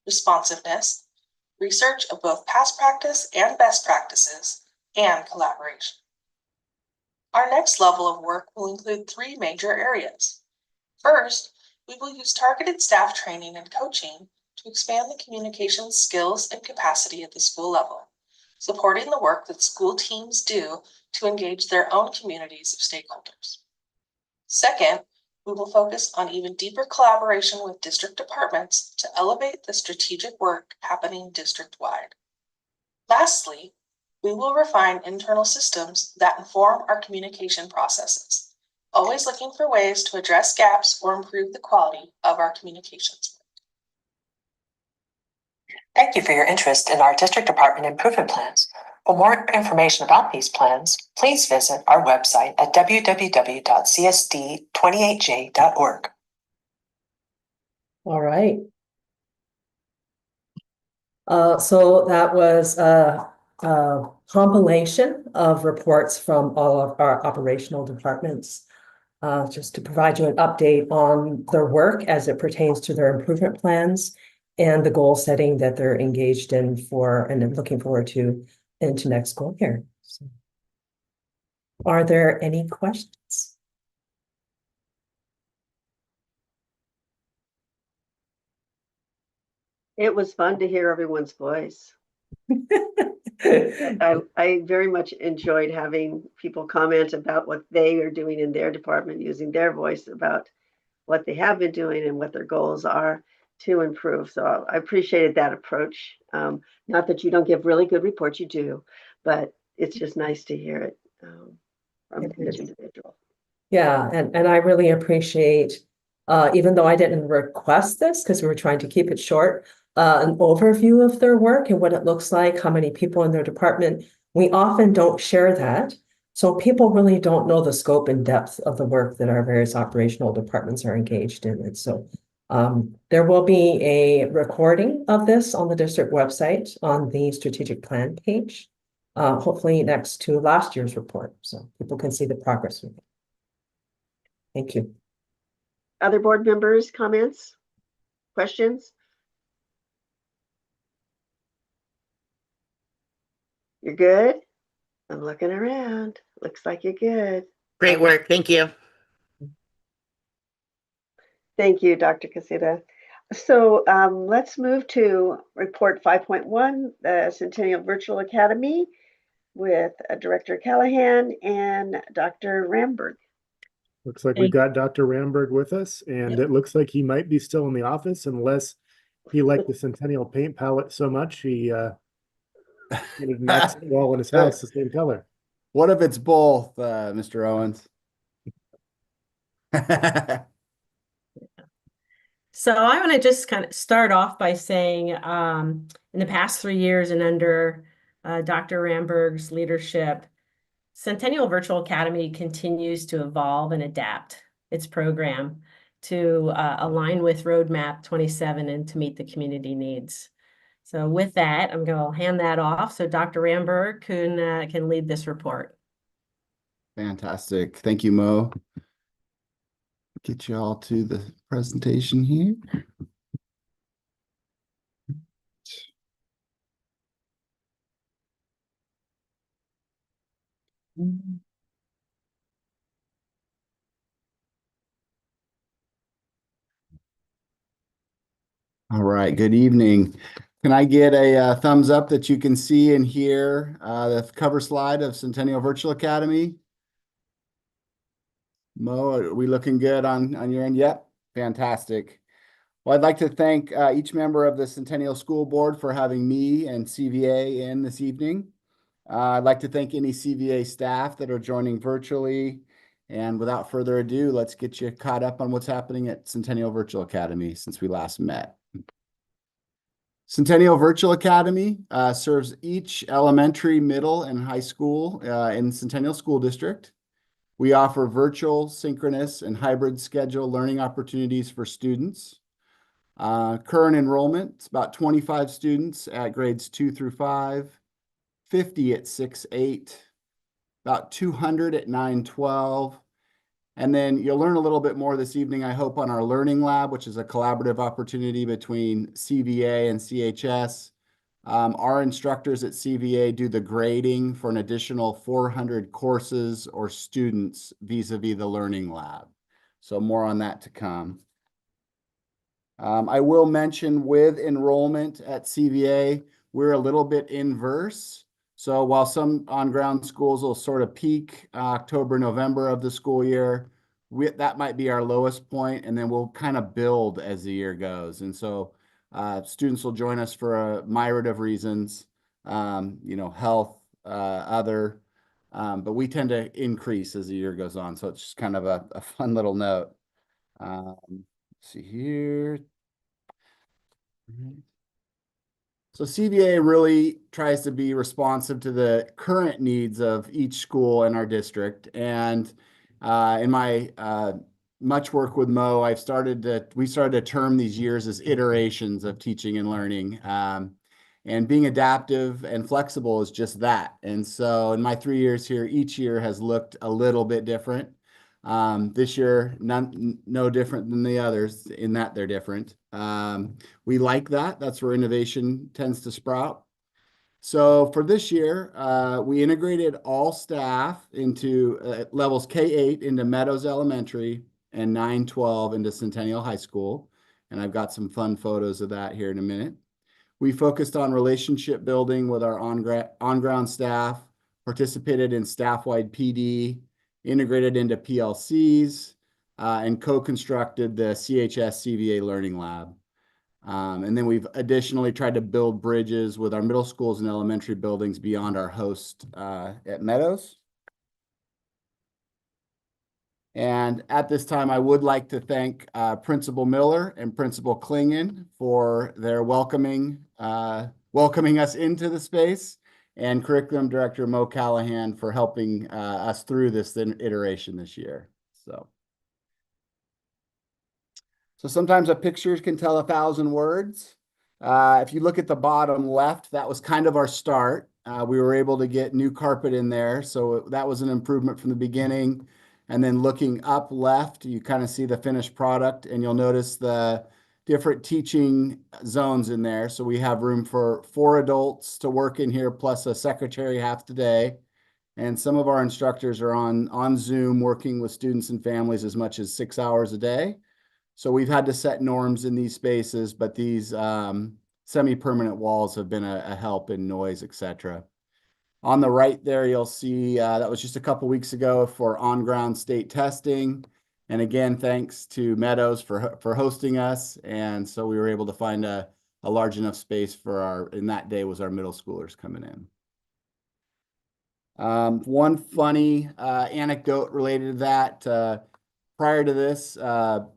U: responsiveness, research of both past practice and best practices, and collaboration. Our next level of work will include 3 major areas. First, we will use targeted staff training and coaching to expand the communication skills and capacity at the school level, supporting the work that school teams do to engage their own communities of stakeholders. Second, we will focus on even deeper collaboration with district departments to elevate the strategic work happening district-wide. Lastly, we will refine internal systems that inform our communication processes, always looking for ways to address gaps or improve the quality of our communications.
T: Thank you for your interest in our district department improvement plans. For more information about these plans, please visit our website at www.csd28j.org.
N: All right. So that was a compilation of reports from all of our operational departments, just to provide you an update on their work as it pertains to their improvement plans and the goal setting that they're engaged in for and looking forward to into next school year. So, are there any questions?
C: It was fun to hear everyone's voice. I very much enjoyed having people comment about what they are doing in their department, using their voice about what they have been doing and what their goals are to improve. So I appreciated that approach. Not that you don't give really good reports, you do, but it's just nice to hear it from each individual.
N: Yeah, and I really appreciate, even though I didn't request this because we were trying to keep it short, an overview of their work and what it looks like, how many people in their department. We often don't share that. So people really don't know the scope and depth of the work that our various operational departments are engaged in. And so there will be a recording of this on the district website on the strategic plan page, hopefully next to last year's report, so people can see the progress we made. Thank you.
C: Other board members, comments, questions? You're good? I'm looking around. Looks like you're good.
K: Great work. Thank you.
C: Thank you, Dr. Casita. So let's move to report 5.1, the Centennial Virtual Academy with Director Callahan and Dr. Ramberg.
I: Looks like we've got Dr. Ramberg with us, and it looks like he might be still in the office unless he liked the Centennial paint palette so much he painted an accent wall in his house the same color.
V: What if it's both, Mr. Owens?
N: So I want to just kind of start off by saying in the past 3 years and under Dr. Ramberg's leadership, Centennial Virtual Academy continues to evolve and adapt its program to align with Roadmap 27 and to meet the community needs. So with that, I'm going to hand that off so Dr. Ramberg can lead this report.
V: Fantastic. Thank you, Mo. Get you all to the presentation here. All right, good evening. Can I get a thumbs up that you can see and hear the cover slide of Centennial Virtual Academy? Mo, are we looking good on your end? Yep, fantastic. Well, I'd like to thank each member of the Centennial School Board for having me and CVA in this evening. I'd like to thank any CVA staff that are joining virtually. And without further ado, let's get you caught up on what's happening at Centennial Virtual Academy since we last met. Centennial Virtual Academy serves each elementary, middle, and high school in Centennial School District. We offer virtual, synchronous, and hybrid schedule learning opportunities for students. Current enrollment, it's about 25 students at grades 2 through 5, 50 at 6-8, about 200 at 9-12. And then you'll learn a little bit more this evening, I hope, on our Learning Lab, which is a collaborative opportunity between CVA and CHS. Our instructors at CVA do the grading for an additional 400 courses or students vis-a-vis the Learning Lab. So more on that to come. I will mention with enrollment at CVA, we're a little bit inverse. So while some on-ground schools will sort of peak October, November of the school year, that might be our lowest point, and then we'll kind of build as the year goes. And so students will join us for a myriad of reasons, health, other, but we tend to increase as the year goes on. So it's just kind of a fun little note. Let's see here. So CVA really tries to be responsive to the current needs of each school in our district. And in my much work with Mo, we started to term these years as iterations of teaching and learning. And being adaptive and flexible is just that. And so in my 3 years here, each year has looked a little bit different. This year, no different than the others in that they're different. We like that. That's where innovation tends to sprout. So for this year, we integrated all staff into levels K-8 into Meadows Elementary and 9-12 into Centennial High School. And I've got some fun photos of that here in a minute. We focused on relationship building with our on-ground staff, participated in staff-wide PD, integrated into PLCs, and co-constructed the CHS CVA Learning Lab. And then we've additionally tried to build bridges with our middle schools and elementary buildings beyond our host at Meadows. And at this time, I would like to thank Principal Miller and Principal Klingon for their welcoming us into the space, and Curriculum Director Mo Callahan for helping us through this iteration this year. So sometimes a picture can tell 1,000 words. If you look at the bottom left, that was kind of our start. We were able to get new carpet in there, so that was an improvement from the beginning. And then looking up left, you kind of see the finished product, and you'll notice the different teaching zones in there. So we have room for 4 adults to work in here, plus a secretary half the day. And some of our instructors are on Zoom working with students and families as much as 6 hours a day. So we've had to set norms in these spaces, but these semi-permanent walls have been a help in noise, etc. On the right there, you'll see that was just a couple weeks ago for on-ground state testing. And again, thanks to Meadows for hosting us. And so we were able to find a large enough space for in that day was our middle schoolers coming in. One funny anecdote related to that, prior to this,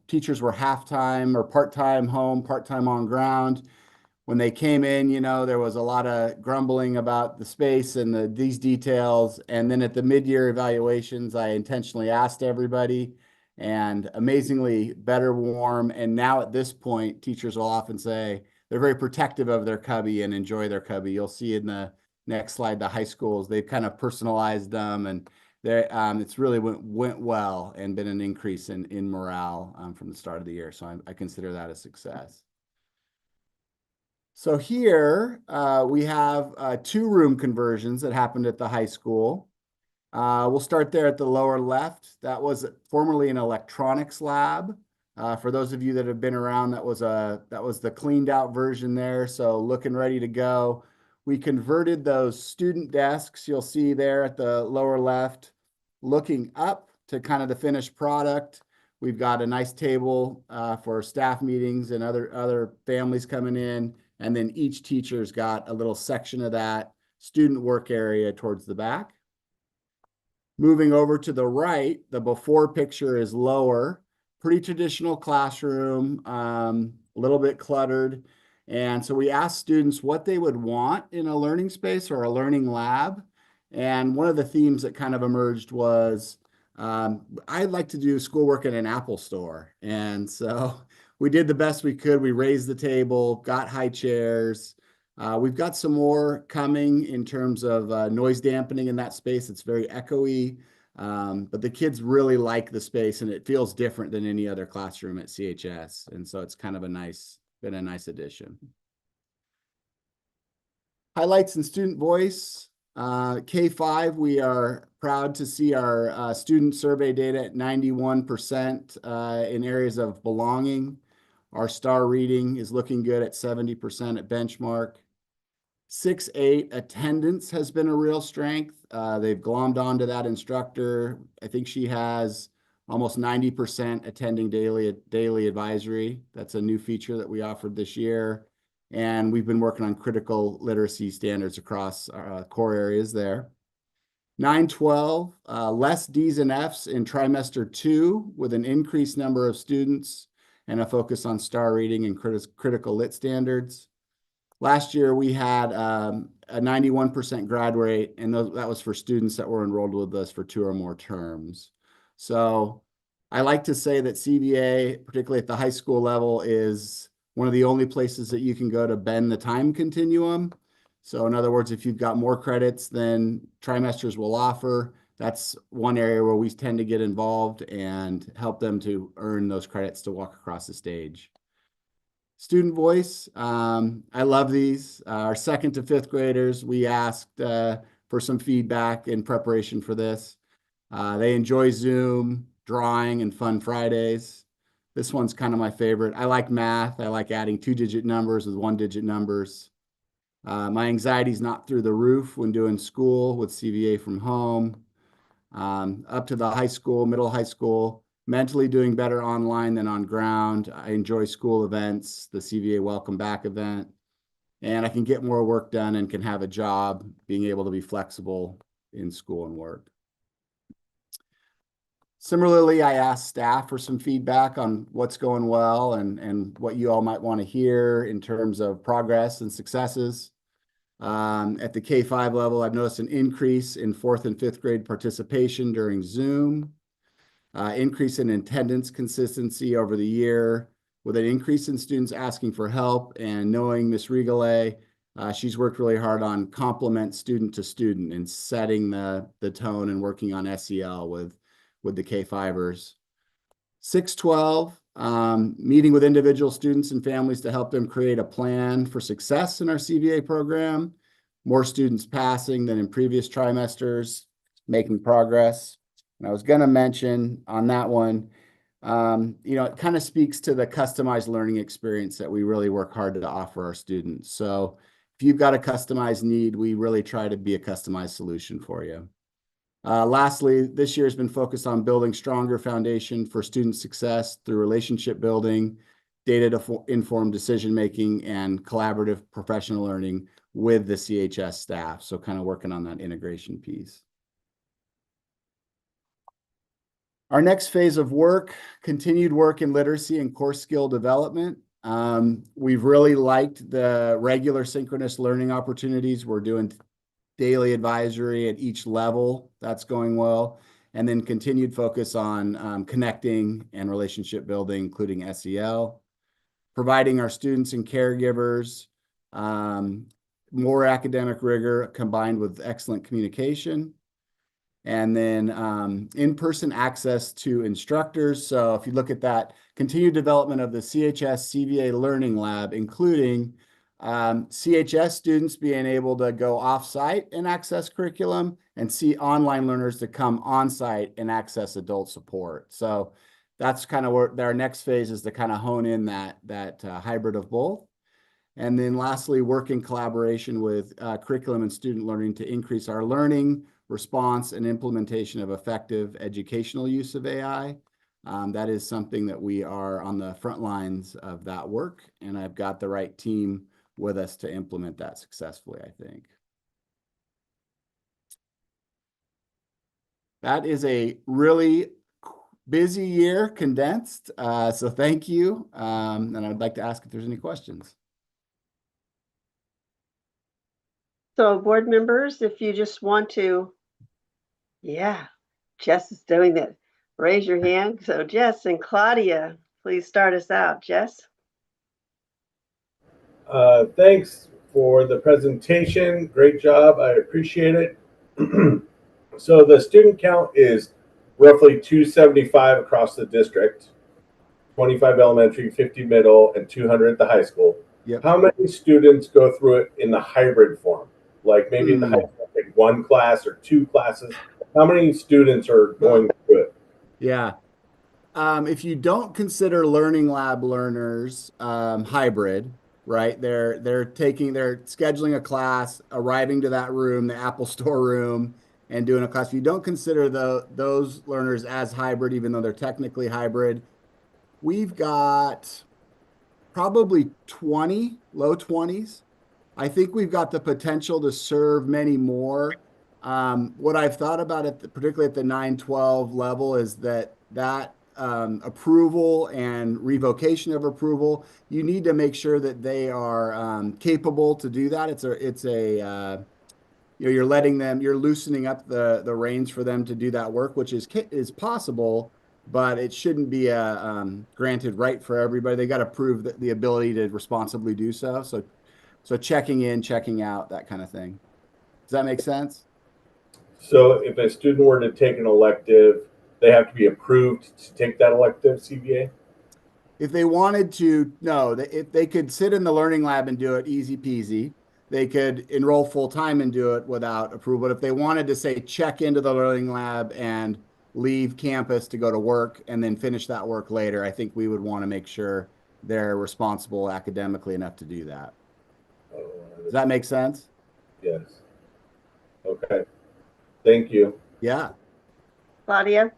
V: teachers were half-time or part-time home, part-time on ground. When they came in, you know, there was a lot of grumbling about the space and these details. And then at the mid-year evaluations, I intentionally asked everybody, and amazingly better warm. And now at this point, teachers will often say they're very protective of their cubby and enjoy their cubby. You'll see in the next slide, the high schools, they've kind of personalized them, and it's really went well and been an increase in morale from the start of the year. So I consider that a success. So here we have 2 room conversions that happened at the high school. We'll start there at the lower left. That was formerly an electronics lab. For those of you that have been around, that was the cleaned out version there. So looking ready to go. We converted those student desks, you'll see there at the lower left, looking up to kind of the finished product. We've got a nice table for staff meetings and other families coming in. And then each teacher's got a little section of that student work area towards the back. Moving over to the right, the before picture is lower. Pretty traditional classroom, a little bit cluttered. And so we asked students what they would want in a learning space or a learning lab. And one of the themes that kind of emerged was, I'd like to do schoolwork in an Apple store. And so we did the best we could. We raised the table, got high chairs. We've got some more coming in terms of noise dampening in that space. It's very echoey, but the kids really like the space, and it feels different than any other classroom at CHS. And so it's kind of been a nice addition. Highlights in student voice. K-5, we are proud to see our student survey data at 91% in areas of belonging. Our star reading is looking good at 70% at benchmark. 6-8 attendance has been a real strength. They've glommed onto that instructor. I think she has almost 90% attending daily advisory. That's a new feature that we offered this year. And we've been working on critical literacy standards across our core areas there. 9-12, less D's and F's in trimester 2 with an increased number of students and a focus on star reading and critical lit standards. Last year, we had a 91% grad rate, and that was for students that were enrolled with us for 2 or more terms. So I like to say that CVA, particularly at the high school level, is one of the only places that you can go to bend the time continuum. So in other words, if you've got more credits than trimesters will offer, that's one area where we tend to get involved and help them to earn those credits to walk across the stage. Student voice, I love these. Our 2nd to 5th graders, we asked for some feedback in preparation for this. They enjoy Zoom, drawing, and fun Fridays. This one's kind of my favorite. I like math. I like adding 2-digit numbers with 1-digit numbers. My anxiety's not through the roof when doing school with CVA from home. Up to the high school, middle high school, mentally doing better online than on ground. I enjoy school events, the CVA Welcome Back event, and I can get more work done and can have a job, being able to be flexible in school and work. Similarly, I asked staff for some feedback on what's going well and what you all might want to hear in terms of progress and successes. At the K-5 level, I've noticed an increase in 4th and 5th grade participation during Zoom, increase in attendance consistency over the year, with an increase in students asking for help, and knowing Ms. Regale, she's worked really hard on complement student to student and setting the tone and working on SEL with with the K-5ers. 612, meeting with individual students and families to help them create a plan for success in our CVA program. More students passing than in previous trimesters, making progress. And I was going to mention on that one, it kind of speaks to the customized learning experience that we really work hard to offer our students. So if you've got a customized need, we really try to be a customized solution for you. Lastly, this year has been focused on building stronger foundation for student success through relationship building, data-informed decision-making, and collaborative professional learning with the CHS staff. So kind of working on that integration piece. Our next phase of work, continued work in literacy and core skill development. We've really liked the regular synchronous learning opportunities. We're doing daily advisory at each level. That's going well. And then continued focus on connecting and relationship building, including SEL. Providing our students and caregivers more academic rigor combined with excellent communication. And then in-person access to instructors. So if you look at that, continued development of the CHS CVA Learning Lab, including CHS students being able to go off-site and access curriculum, and see online learners to come on-site and access adult support. So that's kind of where our next phase is, to kind of hone in that hybrid of both. And then lastly, work in collaboration with curriculum and student learning to increase our learning, response, and implementation of effective educational use of AI. That is something that we are on the front lines of that work, and I've got the right team with us to implement that successfully, I think. That is a really busy year condensed, so thank you. And I'd like to ask if there's any questions.
C: So board members, if you just want to, yeah, Jess is doing that. Raise your hand. So Jess and Claudia, please start us out. Jess?
A: Thanks for the presentation. Great job. I appreciate it. So the student count is roughly 275 across the district, 25 elementary, 50 middle, and 200 at the high school.
V: Yep.
A: How many students go through it in the hybrid form? Like maybe in the high school, like one class or two classes. How many students are going through it?
V: Yeah. If you don't consider Learning Lab learners hybrid, right? They're scheduling a class, arriving to that room, the Apple Store room, and doing a class. If you don't consider those learners as hybrid, even though they're technically hybrid, we've got probably 20, low 20s. I think we've got the potential to serve many more. What I've thought about it, particularly at the 9-12 level, is that approval and revocation of approval, you need to make sure that they are capable to do that. You're loosening up the reins for them to do that work, which is possible, but it shouldn't be a granted right for everybody. They got to prove the ability to responsibly do so. So checking in, checking out, that kind of thing. Does that make sense?
A: So if a student were to take an elective, they have to be approved to take that elective CVA?
V: If they wanted to, no. If they could sit in the Learning Lab and do it easy peasy, they could enroll full-time and do it without approval. But if they wanted to, say, check into the Learning Lab and leave campus to go to work and then finish that work later, I think we would want to make sure they're responsible academically enough to do that. Does that make sense?
A: Yes. Okay. Thank you.
V: Yeah.
C: Claudia?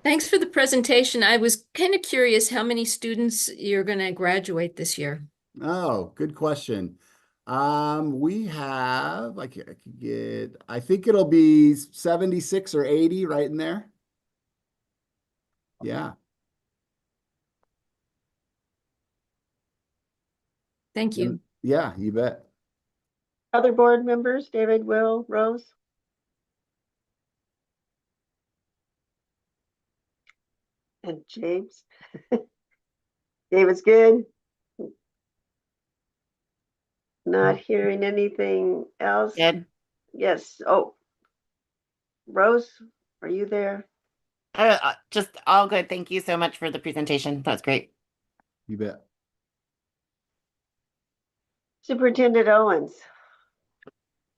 H: Thanks for the presentation. I was kind of curious how many students you're going to graduate this year.
V: Oh, good question. We have, I think it'll be 76 or 80 right in there. Yeah.
H: Thank you.
V: Yeah, you bet.
C: Other board members, David, Will, Rose? And James? David's good? Not hearing anything else?
L: Good.
C: Yes. Oh, Rose, are you there?
J: Just all good. Thank you so much for the presentation. That's great.
V: You bet.
C: Superintendent Owens.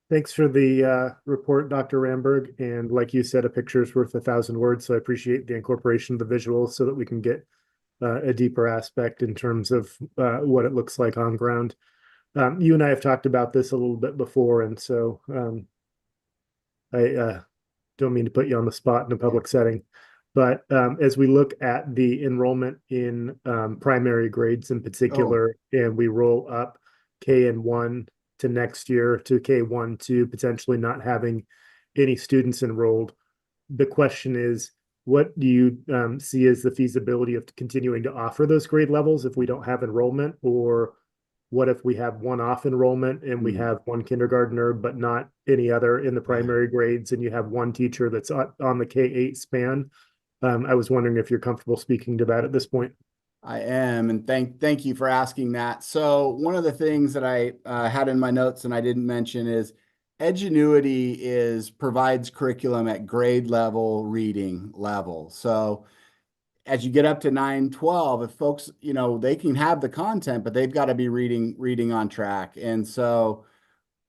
I: Thanks for the report, Dr. Ramberg. And like you said, a picture is worth 1,000 words. So I appreciate the incorporation of the visuals so that we can get a deeper aspect in terms of what it looks like on ground. You and I have talked about this a little bit before, and so I don't mean to put you on the spot in a public setting. But as we look at the enrollment in primary grades in particular, and we roll up K and 1 to next year to K1, 2, potentially not having any students enrolled, the question is, what do you see as the feasibility of continuing to offer those grade levels if we don't have enrollment? Or what if we have one off enrollment and we have one kindergartner, but not any other in the primary grades, and you have one teacher that's on the K-8 span? I was wondering if you're comfortable speaking to that at this point.
V: I am, and thank you for asking that. So one of the things that I had in my notes and I didn't mention is Edgenuity provides curriculum at grade level, reading level. So as you get up to 9-12, if folks, they can have the content, but they've got to be reading on track. And so,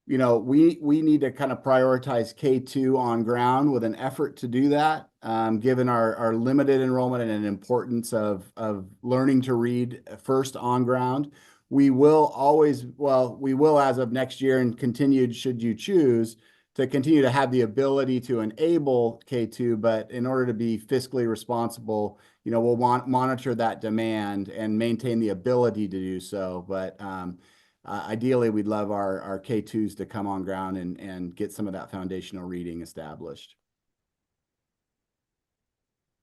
V: we need to kind of prioritize K2 on ground with an effort to do that, given our limited enrollment and an importance of learning to read first on ground. We will as of next year and continued, should you choose, to continue to have the ability to enable K2, but in order to be fiscally responsible, we'll monitor that demand and maintain the ability to do so. But ideally, we'd love our K2s to come on ground and get some of that foundational reading established.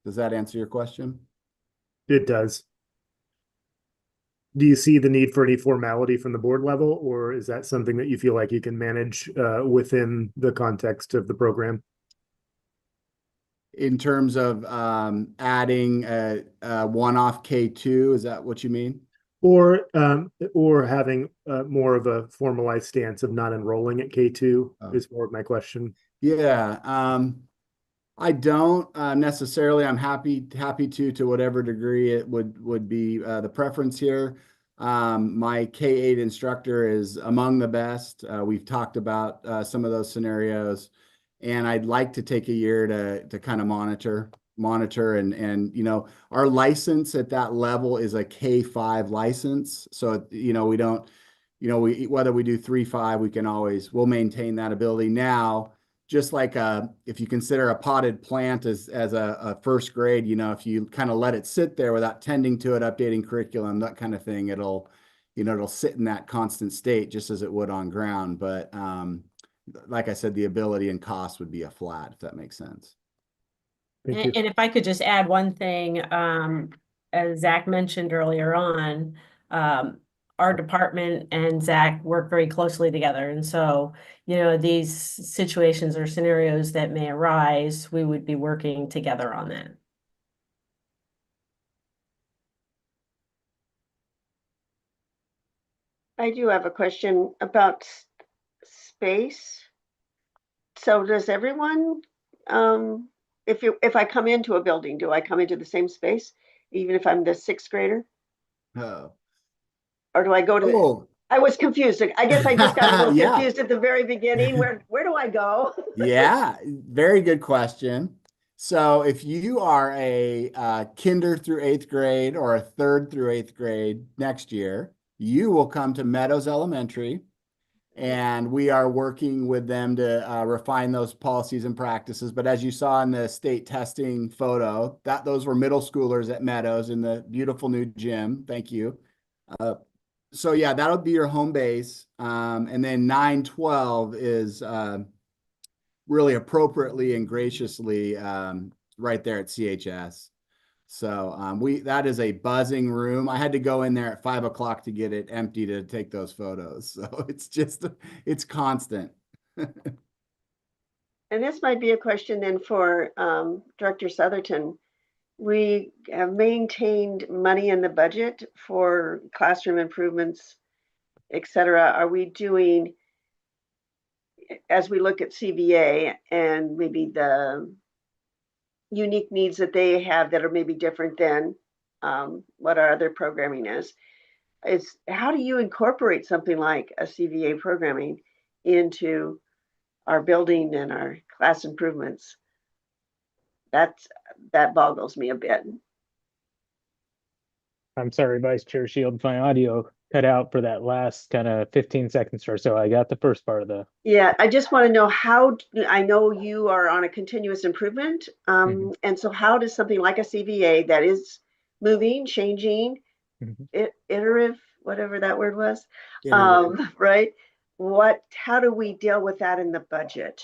V: Does that answer your question?
I: It does. Do you see the need for any formality from the board level, or is that something that you feel like you can manage within the context of the program?
V: In terms of adding a one-off K2, is that what you mean?
I: Or having more of a formalized stance of not enrolling at K2 is more of my question.
V: Yeah, I don't necessarily. I'm happy to whatever degree it would be the preference here. My K-8 instructor is among the best. We've talked about some of those scenarios, and I'd like to take a year to kind of monitor and our license at that level is a K5 license. So we don't, whether we do 3-5, we'll maintain that ability. Now, just like if you consider a potted plant as a first grade, if you kind of let it sit there without tending to it, updating curriculum, that kind of thing, it'll sit in that constant state just as it would on ground. But like I said, the ability and cost would be a flat, if that makes sense.
N: And if I could just add one thing, as Zach mentioned earlier on, our department and Zach work very closely together. And so, these situations or scenarios that may arise, we would be working together on that.
C: I do have a question about space. So does everyone, if I come into a building, do I come into the same space, even if I'm the sixth grader?
V: Oh.
C: Or do I go to I was confused. I guess I just got a little confused at the very beginning. Where do I go?
V: Yeah, very good question. So if you are a kinder through 8th grade or a 3rd through 8th grade next year, you will come to Meadows Elementary, and we are working with them to refine those policies and practices. But as you saw in the state testing photo, those were middle schoolers at Meadows in the beautiful new gym. Thank you. So yeah, that'll be your home base. And then 9-12 is really appropriately and graciously right there at CHS. So that is a buzzing room. I had to go in there at 5 o'clock to get it empty to take those photos. So it's constant.
C: And this might be a question then for Director Southerton. We have maintained money in the budget for classroom improvements, et cetera. Are we doing as we look at CVA and maybe the unique needs that they have that are maybe different than what our other programming is how do you incorporate something like a CVA programming into our building and our class improvements? That boggles me a bit.
B: I'm sorry, Vice Chair Shield, my audio cut out for that last kind of 15 seconds or so. I got the first part of the.
C: Yeah, I just want to know how, I know you are on a continuous improvement. And so how does something like a CVA that is moving, changing, iterative, whatever that word was, right? How do we deal with that in the budget?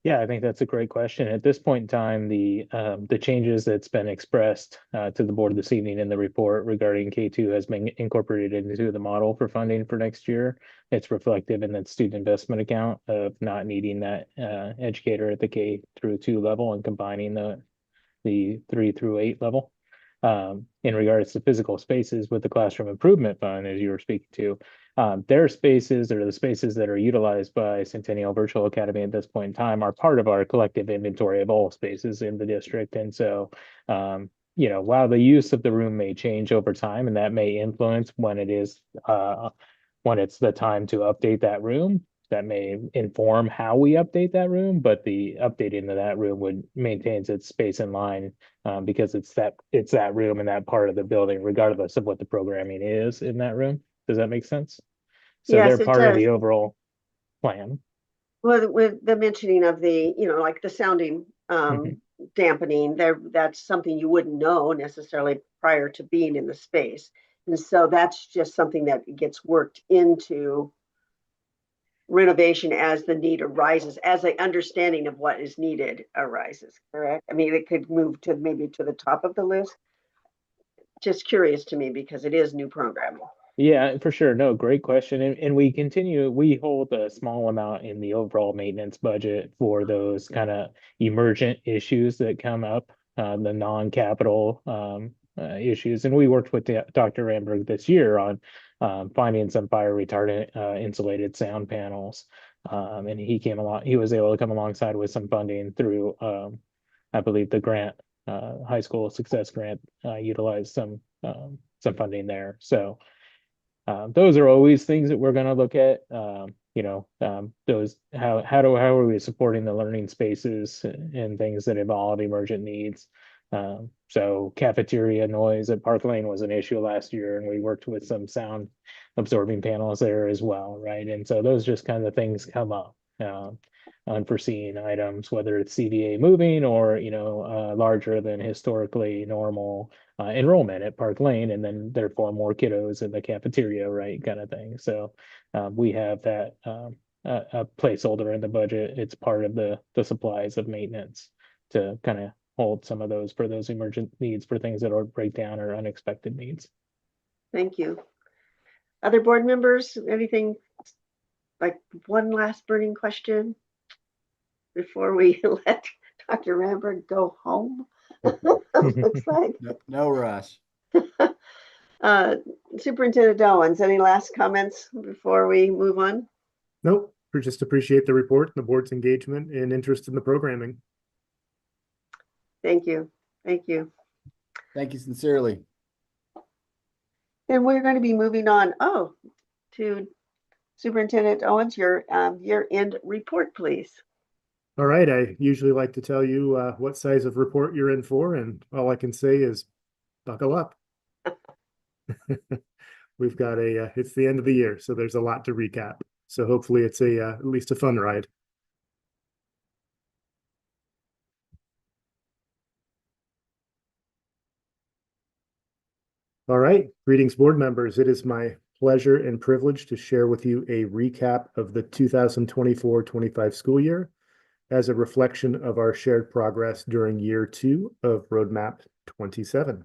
B: Yeah, I think that's a great question. At this point in time, the changes that's been expressed to the board this evening in the report regarding K2 has been incorporated into the model for funding for next year. It's reflective in that student investment account of not needing that educator at the K through 2 level and combining the 3 through 8 level. In regards to physical spaces with the classroom improvement fund, as you were speaking to, their spaces or the spaces that are utilized by Centennial Virtual Academy at this point in time are part of our collective inventory of all spaces in the district. And so, while the use of the room may change over time, and that may influence when it's the time to update that room, that may inform how we update that room, but the update into that room maintains its space in line because it's that room and that part of the building, regardless of what the programming is in that room. Does that make sense? So
C: yes,
B: they're part of the overall plan.
C: Well, with the mentioning of the, like the sounding dampening, that's something you wouldn't know necessarily prior to being in the space. And so that's just something that gets worked into renovation as the need arises, as the understanding of what is needed arises, correct? I mean, it could move to maybe to the top of the list. Just curious to me because it is new programming.
B: Yeah, for sure. No, great question. And we hold a small amount in the overall maintenance budget for those kind of emergent issues that come up, the non-capital issues. And we worked with Dr. Ramberg this year on finding some fire retardant insulated sound panels. And he was able to come alongside with some funding through, I believe the grant, high school success grant, utilized some funding there. So those are always things that we're going to look at. Those how are we supporting the learning spaces and things that involve emergent needs. So cafeteria noise at Park Lane was an issue last year, and we worked with some sound absorbing panels there as well, right? And so those just kind of things come up. Unforeseen items, whether it's CVA moving or larger than historically normal enrollment at Park Lane, and then therefore more kiddos in the cafeteria, right, kind of thing. So we have that a placeholder in the budget. It's part of the supplies of maintenance to kind of hold some of those for those emergent needs for things that are breakdown or unexpected needs.
C: Thank you. Other board members, anything, like one last burning question before we let Dr. Ramberg go home? Looks like.
V: No rush.
C: Superintendent Owens, any last comments before we move on?
I: Nope. We just appreciate the report and the board's engagement and interest in the programming.
C: Thank you. Thank you.
V: Thank you sincerely.
C: And we're going to be moving on to Superintendent Owens, your year-end report, please.
I: All right. I usually like to tell you what size of report you're in for, and all I can say is buckle up. We've got it's the end of the year, so there's a lot to recap. So hopefully it's at least a fun ride. All right. Greetings, board members. It is my pleasure and privilege to share with you a recap of the 2024-25 school year as a reflection of our shared progress during year 2 of Roadmap 27.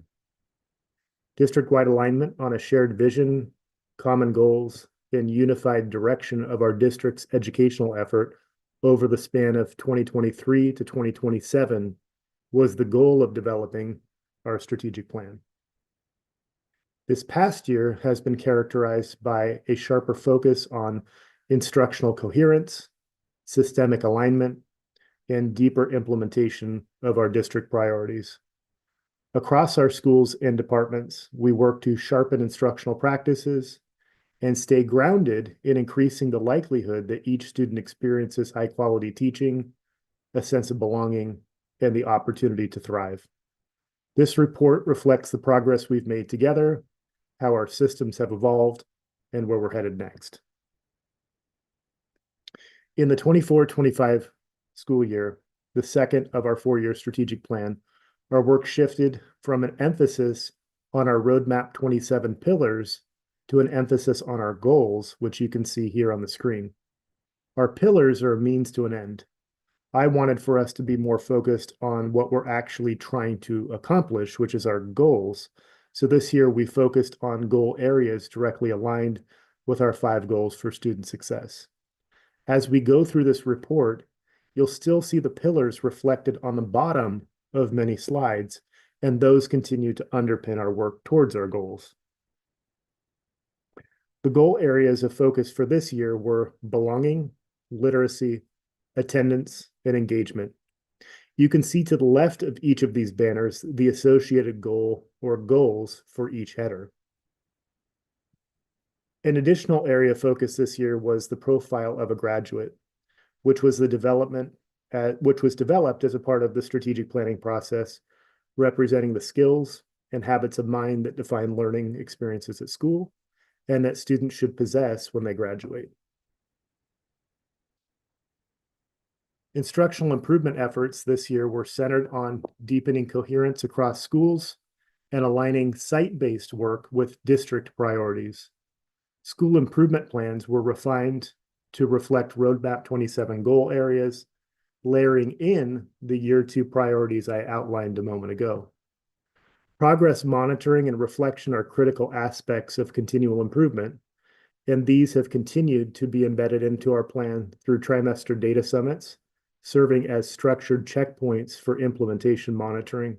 I: District-wide alignment on a shared vision, common goals, and unified direction of our district's educational effort over the span of 2023 to 2027 was the goal of developing our strategic plan. This past year has been characterized by a sharper focus on instructional coherence, systemic alignment, and deeper implementation of our district priorities. Across our schools and departments, we work to sharpen instructional practices and stay grounded in increasing the likelihood that each student experiences high-quality teaching, a sense of belonging, and the opportunity to thrive. This report reflects the progress we've made together, how our systems have evolved, and where we're headed next. In the 24-25 school year, the second of our four-year strategic plan, our work shifted from an emphasis on our Roadmap 27 pillars to an emphasis on our goals, which you can see here on the screen. Our pillars are a means to an end. I wanted for us to be more focused on what we're actually trying to accomplish, which is our goals. So this year we focused on goal areas directly aligned with our 5 goals for student success. As we go through this report, you'll still see the pillars reflected on the bottom of many slides, and those continue to underpin our work towards our goals. The goal areas of focus for this year were belonging, literacy, attendance, and engagement. You can see to the left of each of these banners the associated goal or goals for each header. An additional area of focus this year was the profile of a graduate, which was developed as a part of the strategic planning process, representing the skills and habits of mind that define learning experiences at school and that students should possess when they graduate. Instructional improvement efforts this year were centered on deepening coherence across schools and aligning site-based work with district priorities. School improvement plans were refined to reflect Roadmap 27 goal areas, layering in the Year 2 priorities I outlined a moment ago. Progress monitoring and reflection are critical aspects of continual improvement, and these have continued to be embedded into our plan through trimester data summits, serving as structured checkpoints for implementation monitoring.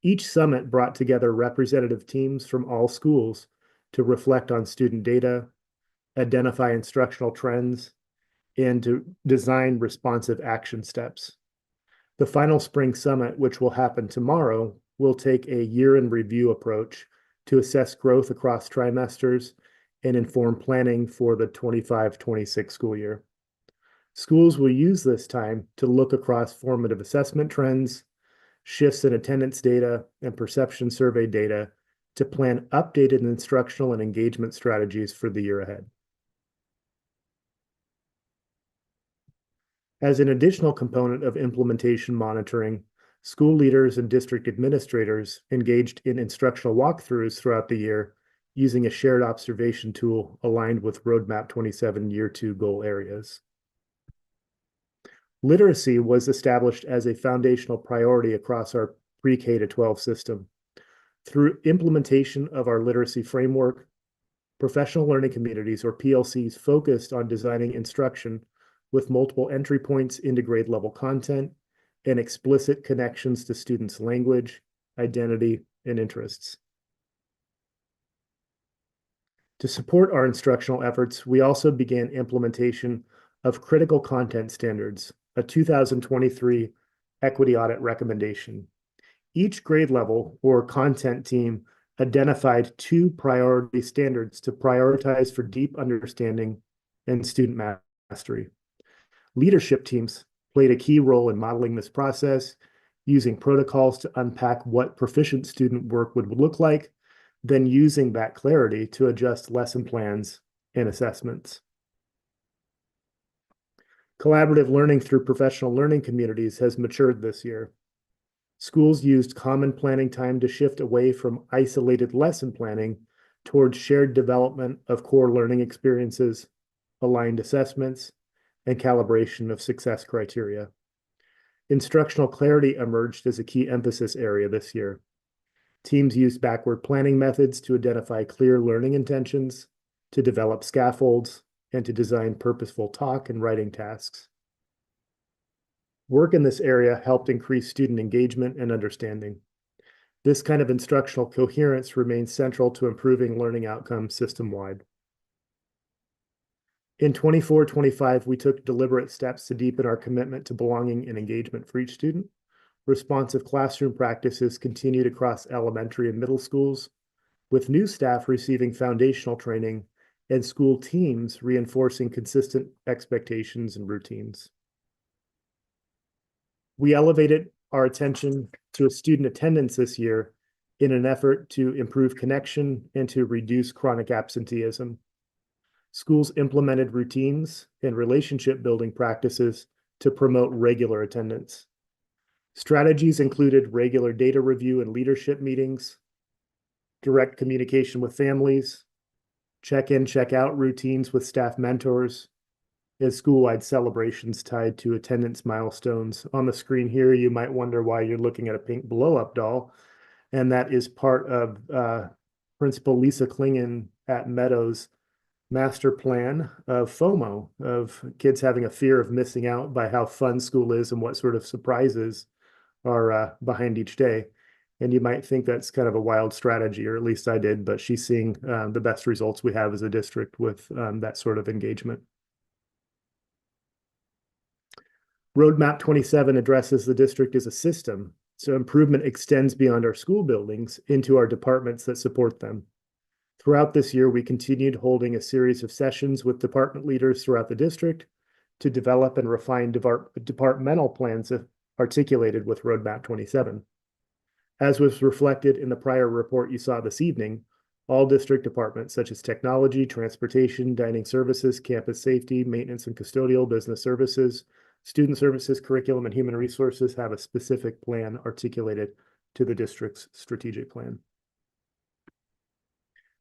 I: Each summit brought together representative teams from all schools to reflect on student data, identify instructional trends, and to design responsive action steps. The final spring summit, which will happen tomorrow, will take a year in review approach to assess growth across trimesters and inform planning for the 25-26 school year. Schools will use this time to look across formative assessment trends, shifts in attendance data, and perception survey data to plan updated instructional and engagement strategies for the year ahead. As an additional component of implementation monitoring, school leaders and district administrators engaged in instructional walkthroughs throughout the year using a shared observation tool aligned with Roadmap 27 Year 2 goal areas. Literacy was established as a foundational priority across our pre-K to 12 system. Through implementation of our literacy framework, professional learning communities, or PLCs, focused on designing instruction with multiple entry points into grade level content and explicit connections to students' language, identity, and interests. To support our instructional efforts, we also began implementation of critical content standards, a 2023 equity audit recommendation. Each grade level or content team identified 2 priority standards to prioritize for deep understanding and student mastery. Leadership teams played a key role in modeling this process, using protocols to unpack what proficient student work would look like, then using that clarity to adjust lesson plans and assessments. Collaborative learning through professional learning communities has matured this year. Schools used common planning time to shift away from isolated lesson planning towards shared development of core learning experiences, aligned assessments, and calibration of success criteria. Instructional clarity emerged as a key emphasis area this year. Teams used backward planning methods to identify clear learning intentions, to develop scaffolds, and to design purposeful talk and writing tasks. Work in this area helped increase student engagement and understanding. This kind of instructional coherence remains central to improving learning outcomes system-wide. In 24-25, we took deliberate steps to deepen our commitment to belonging and engagement for each student. Responsive classroom practices continued across elementary and middle schools, with new staff receiving foundational training and school teams reinforcing consistent expectations and routines. We elevated our attention to student attendance this year in an effort to improve connection and to reduce chronic absenteeism. Schools implemented routines and relationship building practices to promote regular attendance. Strategies included regular data review and leadership meetings, direct communication with families, check-in, check-out routines with staff mentors, and school-wide celebrations tied to attendance milestones. On the screen here, you might wonder why you're looking at a pink blow-up doll, and that is part of Principal Lisa Klingen at Meadows' master plan of FOMO, of kids having a fear of missing out by how fun school is and what sort of surprises are behind each day. And you might think that's kind of a wild strategy, or at least I did, but she's seeing the best results we have as a district with that sort of engagement. Roadmap 27 addresses the district as a system, so improvement extends beyond our school buildings into our departments that support them. Throughout this year, we continued holding a series of sessions with department leaders throughout the district to develop and refine departmental plans articulated with Roadmap 27. As was reflected in the prior report you saw this evening, all district departments such as technology, transportation, dining services, campus safety, maintenance and custodial, business services, student services, curriculum, and human resources have a specific plan articulated to the district's strategic plan.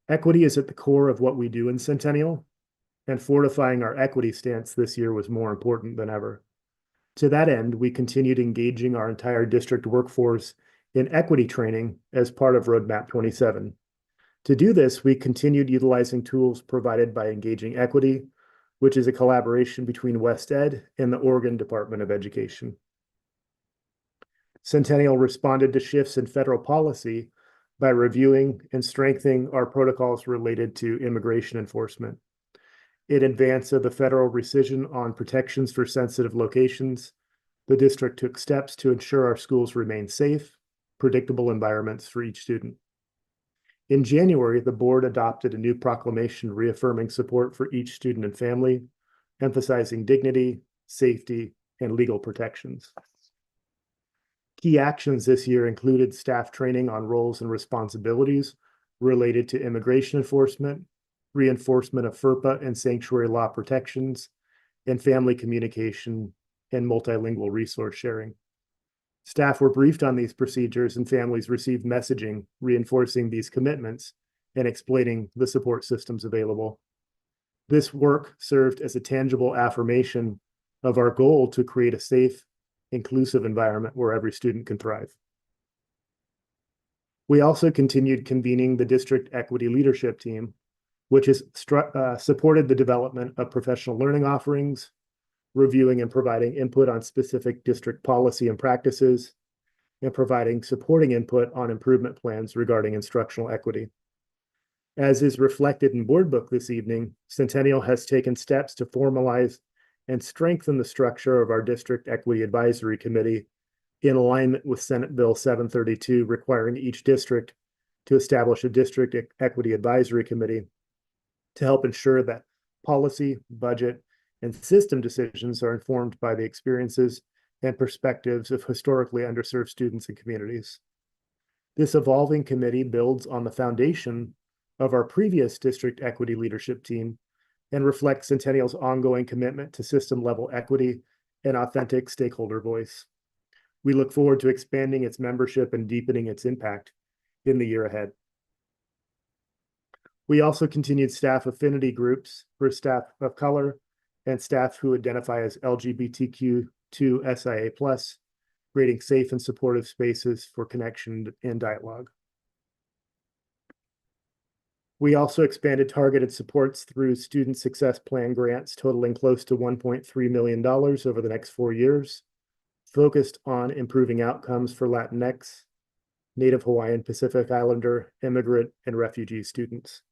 I: Equity is at the core of what we do in Centennial, and fortifying our equity stance this year was more important than ever. To that end, we continued engaging our entire district workforce in equity training as part of Roadmap 27. To do this, we continued utilizing tools provided by Engaging Equity, which is a collaboration between West Ed and the Oregon Department of Education. Centennial responded to shifts in federal policy by reviewing and strengthening our protocols related to immigration enforcement. In advance of the federal rescission on protections for sensitive locations, the district took steps to ensure our schools remain safe, predictable environments for each student. In January, the board adopted a new proclamation reaffirming support for each student and family, emphasizing dignity, safety, and legal protections. Key actions this year included staff training on roles and responsibilities related to immigration enforcement, reinforcement of FERPA and sanctuary law protections, and family communication and multilingual resource sharing. Staff were briefed on these procedures and families received messaging reinforcing these commitments and explaining the support systems available. This work served as a tangible affirmation of our goal to create a safe, inclusive environment where every student can thrive. We also continued convening the district equity leadership team, which has supported the development of professional learning offerings, reviewing and providing input on specific district policy and practices, and providing supporting input on improvement plans regarding instructional equity. As is reflected in board book this evening, Centennial has taken steps to formalize and strengthen the structure of our District Equity Advisory Committee in alignment with Senate Bill 732, requiring each district to establish a District Equity Advisory Committee to help ensure that policy, budget, and system decisions are informed by the experiences and perspectives of historically underserved students and communities. This evolving committee builds on the foundation of our previous district equity leadership team and reflects Centennial's ongoing commitment to system-level equity and authentic stakeholder voice. We look forward to expanding its membership and deepening its impact in the year ahead. We also continued staff affinity groups for staff of color and staff who identify as LGBTQ2 SIA+, creating safe and supportive spaces for connection and dialogue. We also expanded targeted supports through Student Success Plan grants totaling close to $1.3 million over the next 4 years, focused on improving outcomes for Latinx, Native Hawaiian, Pacific Islander, immigrant, and refugee students.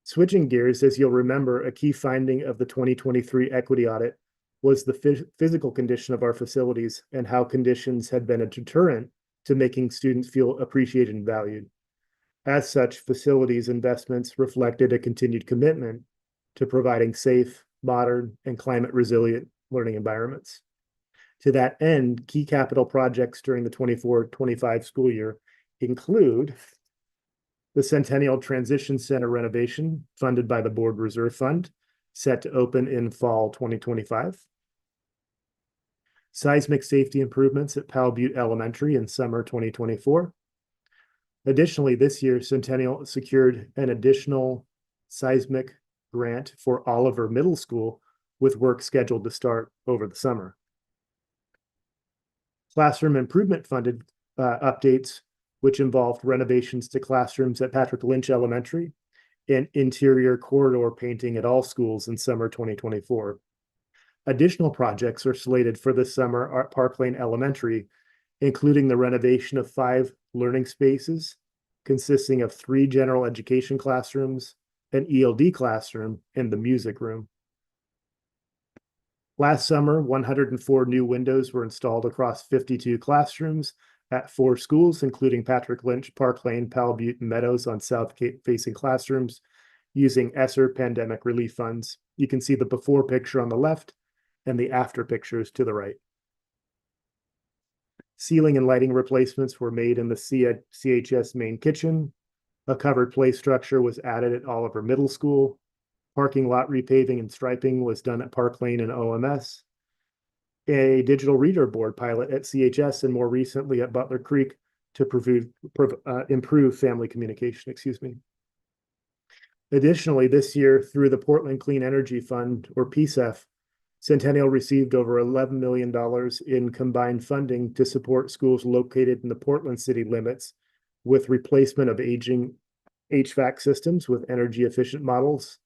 I: Switching gears, as you'll remember, a key finding of the 2023 equity audit was the physical condition of our facilities and how conditions had been a deterrent to making students feel appreciated and valued. As such, facilities investments reflected a continued commitment to providing safe, modern, and climate-resilient learning environments. To that end, key capital projects during the 24-25 school year include the Centennial Transition Center renovation funded by the Board Reserve Fund, set to open in fall 2025. Seismic safety improvements at Powell Butte Elementary in summer 2024. Additionally, this year, Centennial secured an additional seismic grant for Oliver Middle School, with work scheduled to start over the summer. Classroom improvement funded updates, which involved renovations to classrooms at Patrick Lynch Elementary and interior corridor painting at all schools in summer 2024. Additional projects are slated for this summer at Park Lane Elementary, including the renovation of 5 learning spaces, consisting of 3 general education classrooms, an ELD classroom, and the music room. Last summer, 104 new windows were installed across 52 classrooms at 4 schools, including Patrick Lynch, Park Lane, Powell Butte, and Meadows on south-facing classrooms using ESSER pandemic relief funds. You can see the before picture on the left and the after pictures to the right. Ceiling and lighting replacements were made in the CHS main kitchen. A covered play structure was added at Oliver Middle School. Parking lot repaving and striping was done at Park Lane and OMS. A digital reader board pilot at CHS and more recently at Butler Creek to improve family communication, Additionally, this year, through the Portland Clean Energy Fund, or PCEF, Centennial received over $11 million in combined funding to support schools located in the Portland city limits with replacement of aging HVAC systems with energy efficient models,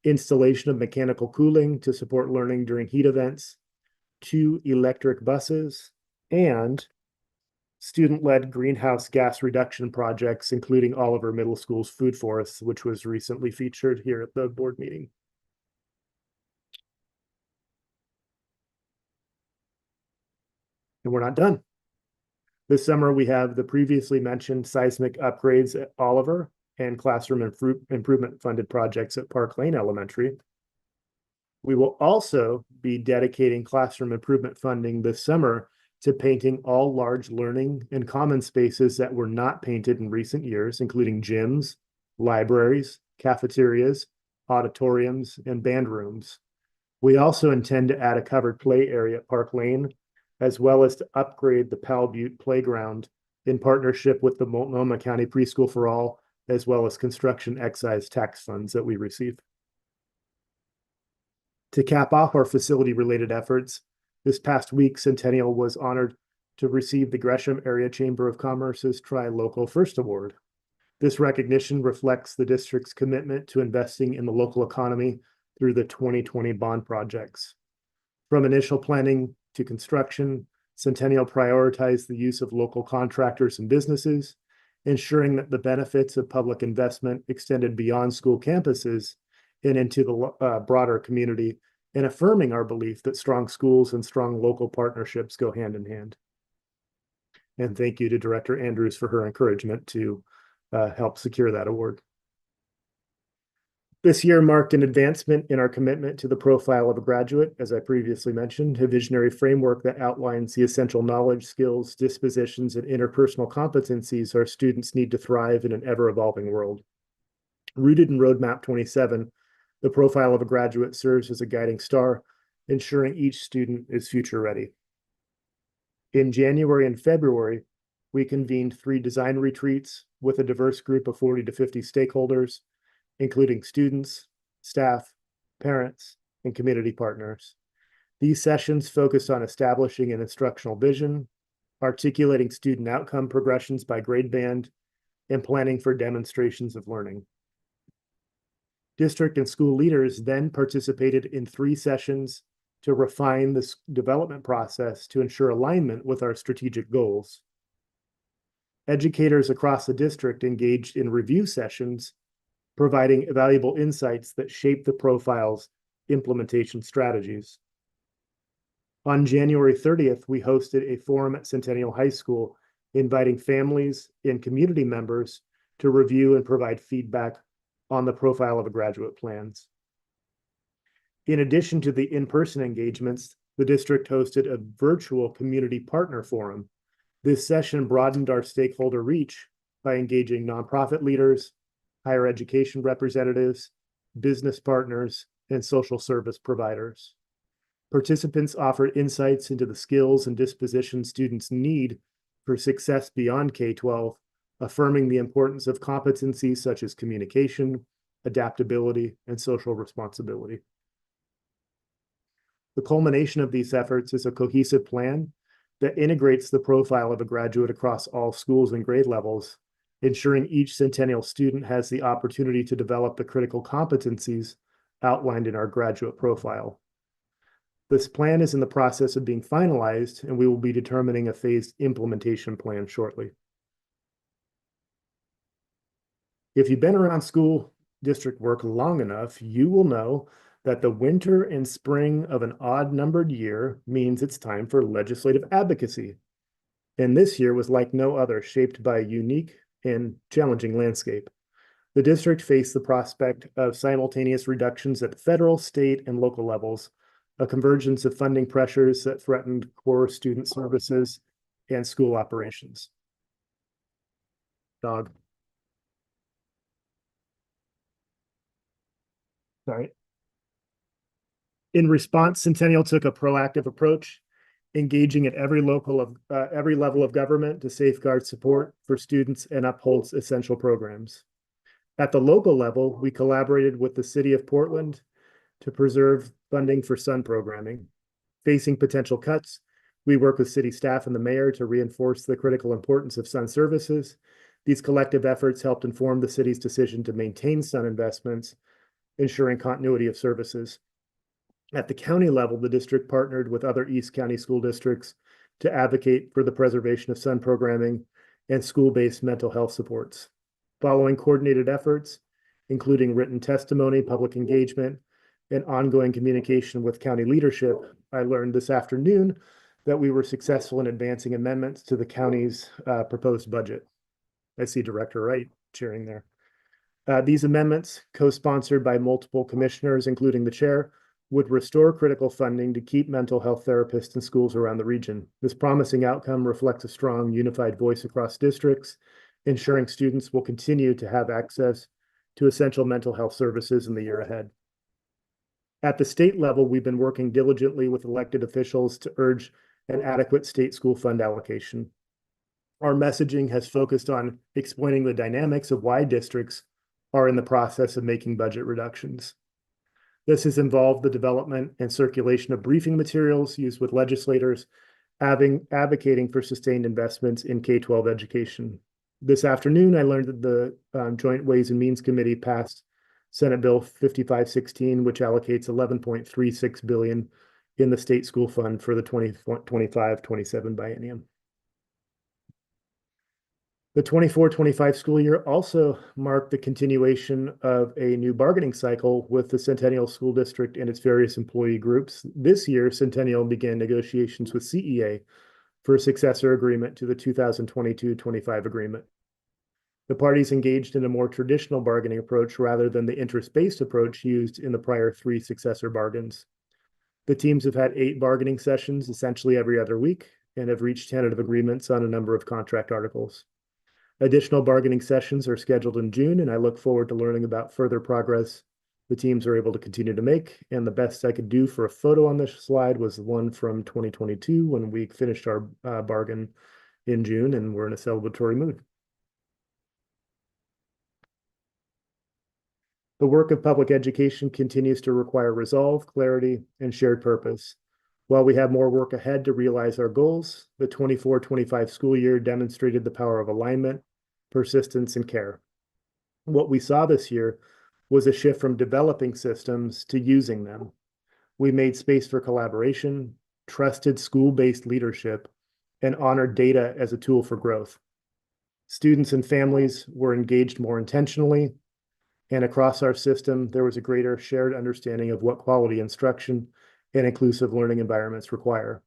I: installation of mechanical cooling to support learning during heat events, 2 electric buses, and student-led greenhouse gas reduction projects, including Oliver Middle School's food forests, which was recently featured here at the board meeting. And we're not done. This summer, we have the previously mentioned seismic upgrades at Oliver and classroom improvement funded projects at Park Lane Elementary. We will also be dedicating classroom improvement funding this summer to painting all large learning and common spaces that were not painted in recent years, including gyms, libraries, cafeterias, auditoriums, and band rooms. We also intend to add a covered play area at Park Lane, as well as to upgrade the Powell Butte playground in partnership with the Multnomah County Preschool for All, as well as construction excise tax funds that we receive. To cap off our facility-related efforts, this past week, Centennial was honored to receive the Gresham Area Chamber of Commerce's Tri-Local First Award. This recognition reflects the district's commitment to investing in the local economy through the 2020 bond projects. From initial planning to construction, Centennial prioritized the use of local contractors and businesses, ensuring that the benefits of public investment extended beyond school campuses and into the broader community, and affirming our belief that strong schools and strong local partnerships go hand in hand. And thank you to Director Andrews for her encouragement to help secure that award. This year marked an advancement in our commitment to the profile of a graduate, as I previously mentioned, a visionary framework that outlines the essential knowledge, skills, dispositions, and interpersonal competencies our students need to thrive in an ever-evolving world. Rooted in Roadmap 27, the profile of a graduate serves as a guiding star, ensuring each student is future ready. In January and February, we convened 3 design retreats with a diverse group of 40 to 50 stakeholders, including students, staff, parents, and community partners. These sessions focused on establishing an instructional vision, articulating student outcome progressions by grade band, and planning for demonstrations of learning. District and school leaders then participated in 3 sessions to refine this development process to ensure alignment with our strategic goals. Educators across the district engaged in review sessions providing valuable insights that shape the profile's implementation strategies. On January 30th, we hosted a forum at Centennial High School, inviting families and community members to review and provide feedback on the profile of a graduate plans. In addition to the in-person engagements, the district hosted a virtual community partner forum. This session broadened our stakeholder reach by engaging nonprofit leaders, higher education representatives, business partners, and social service providers. Participants offered insights into the skills and dispositions students need for success beyond K-12, affirming the importance of competencies such as communication, adaptability, and social responsibility. The culmination of these efforts is a cohesive plan that integrates the profile of a graduate across all schools and grade levels, ensuring each Centennial student has the opportunity to develop the critical competencies outlined in our graduate profile. This plan is in the process of being finalized, and we will be determining a phased implementation plan shortly. If you've been around school district work long enough, you will know that the winter and spring of an odd-numbered year means it's time for legislative advocacy. And this year was like no other, shaped by a unique and challenging landscape. The district faced the prospect of simultaneous reductions at federal, state, and local levels, a convergence of funding pressures that threatened core student services and school operations. Dog. Sorry. In response, Centennial took a proactive approach, engaging at every level of government to safeguard support for students and uphold essential programs. At the local level, we collaborated with the City of Portland to preserve funding for SUN programming. Facing potential cuts, we work with city staff and the mayor to reinforce the critical importance of SUN services. These collective efforts helped inform the city's decision to maintain SUN investments, ensuring continuity of services. At the county level, the district partnered with other East County school districts to advocate for the preservation of SUN programming and school-based mental health supports. Following coordinated efforts, including written testimony, public engagement, and ongoing communication with county leadership, I learned this afternoon that we were successful in advancing amendments to the county's proposed budget. I see Director Wright cheering there. These amendments, co-sponsored by multiple commissioners, including the chair, would restore critical funding to keep mental health therapists in schools around the region. This promising outcome reflects a strong, unified voice across districts, ensuring students will continue to have access to essential mental health services in the year ahead. At the state level, we've been working diligently with elected officials to urge an adequate state school fund allocation. Our messaging has focused on explaining the dynamics of why districts are in the process of making budget reductions. This has involved the development and circulation of briefing materials used with legislators, advocating for sustained investments in K-12 education. This afternoon, I learned that the Joint Ways and Means Committee passed Senate Bill 5516, which allocates $11.36 billion in the state school fund for the 2025-27 biennium. The 24-25 school year also marked the continuation of a new bargaining cycle with the Centennial School District and its various employee groups. This year, Centennial began negotiations with CEA for a successor agreement to the 2022-25 agreement. The parties engaged in a more traditional bargaining approach rather than the interest-based approach used in the prior 3 successor bargains. The teams have had 8 bargaining sessions, essentially every other week, and have reached tentative agreements on a number of contract articles. Additional bargaining sessions are scheduled in June, and I look forward to learning about further progress the teams are able to continue to make. And the best I could do for a photo on this slide was the one from 2022 when we finished our bargain in June, and we're in a celebratory mood. The work of public education continues to require resolve, clarity, and shared purpose. While we have more work ahead to realize our goals, the 24-25 school year demonstrated the power of alignment, persistence, and care. What we saw this year was a shift from developing systems to using them. We made space for collaboration, trusted school-based leadership, and honored data as a tool for growth. Students and families were engaged more intentionally, And across our system, there was a greater shared understanding of what quality instruction and inclusive learning environments require.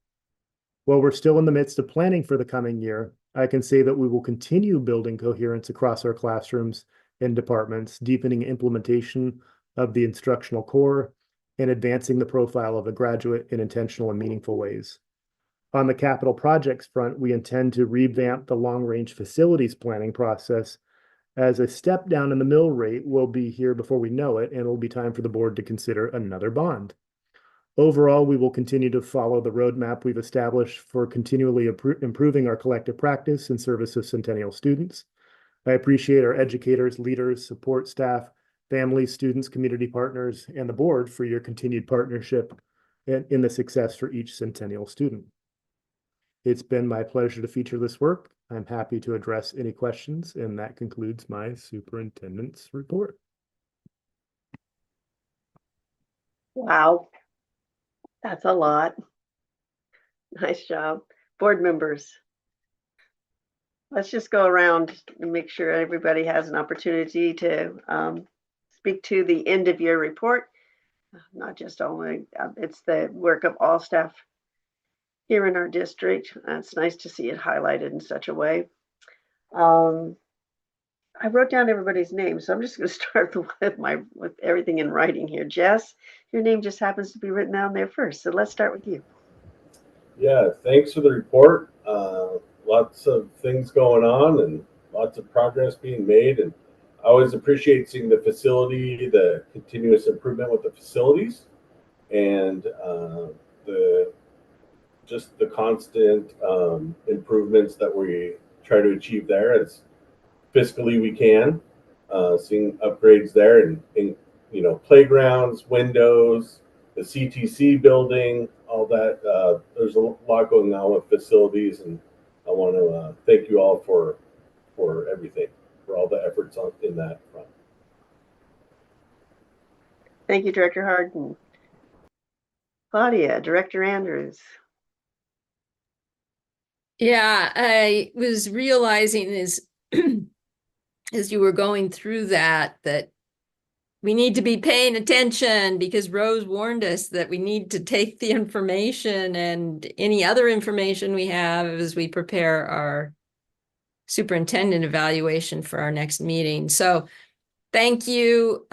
I: While we're still in the midst of planning for the coming year, I can say that we will continue building coherence across our classrooms and departments, deepening implementation of the instructional core and advancing the profile of a graduate in intentional and meaningful ways. On the capital projects front, we intend to revamp the long-range facilities planning process, as a step down in the mill rate will be here before we know it, and it will be time for the board to consider another bond. Overall, we will continue to follow the roadmap we've established for continually improving our collective practice in service of Centennial students. I appreciate our educators, leaders, support staff, families, students, community partners, and the board for your continued partnership in the success for each Centennial student. It's been my pleasure to feature this work. I'm happy to address any questions, and that concludes my superintendent's report.
C: Wow, that's a lot. Nice job. Board members, let's just go around and make sure everybody has an opportunity to speak to the end of year report. Not just only, it's the work of all staff here in our district. It's nice to see it highlighted in such a way. I wrote down everybody's name, so I'm just going to start with everything in writing here. Jess, your name just happens to be written down there first, so let's start with you.
A: Yeah, thanks for the report. Lots of things going on and lots of progress being made. And I always appreciate seeing the facility, the continuous improvement with the facilities, and the constant improvements that we try to achieve there as fiscally we can. Seeing upgrades there and playgrounds, windows, the CTC building, all that. There's a lot going on with facilities, and I want to thank you all for everything, for all the efforts in that front.
C: Thank you, Director Harden. Claudia, Director Andrews.
H: Yeah, I was realizing as you were going through that we need to be paying attention, because Rose warned us that we need to take the information and any other information we have as we prepare our superintendent evaluation for our next meeting. So thank you.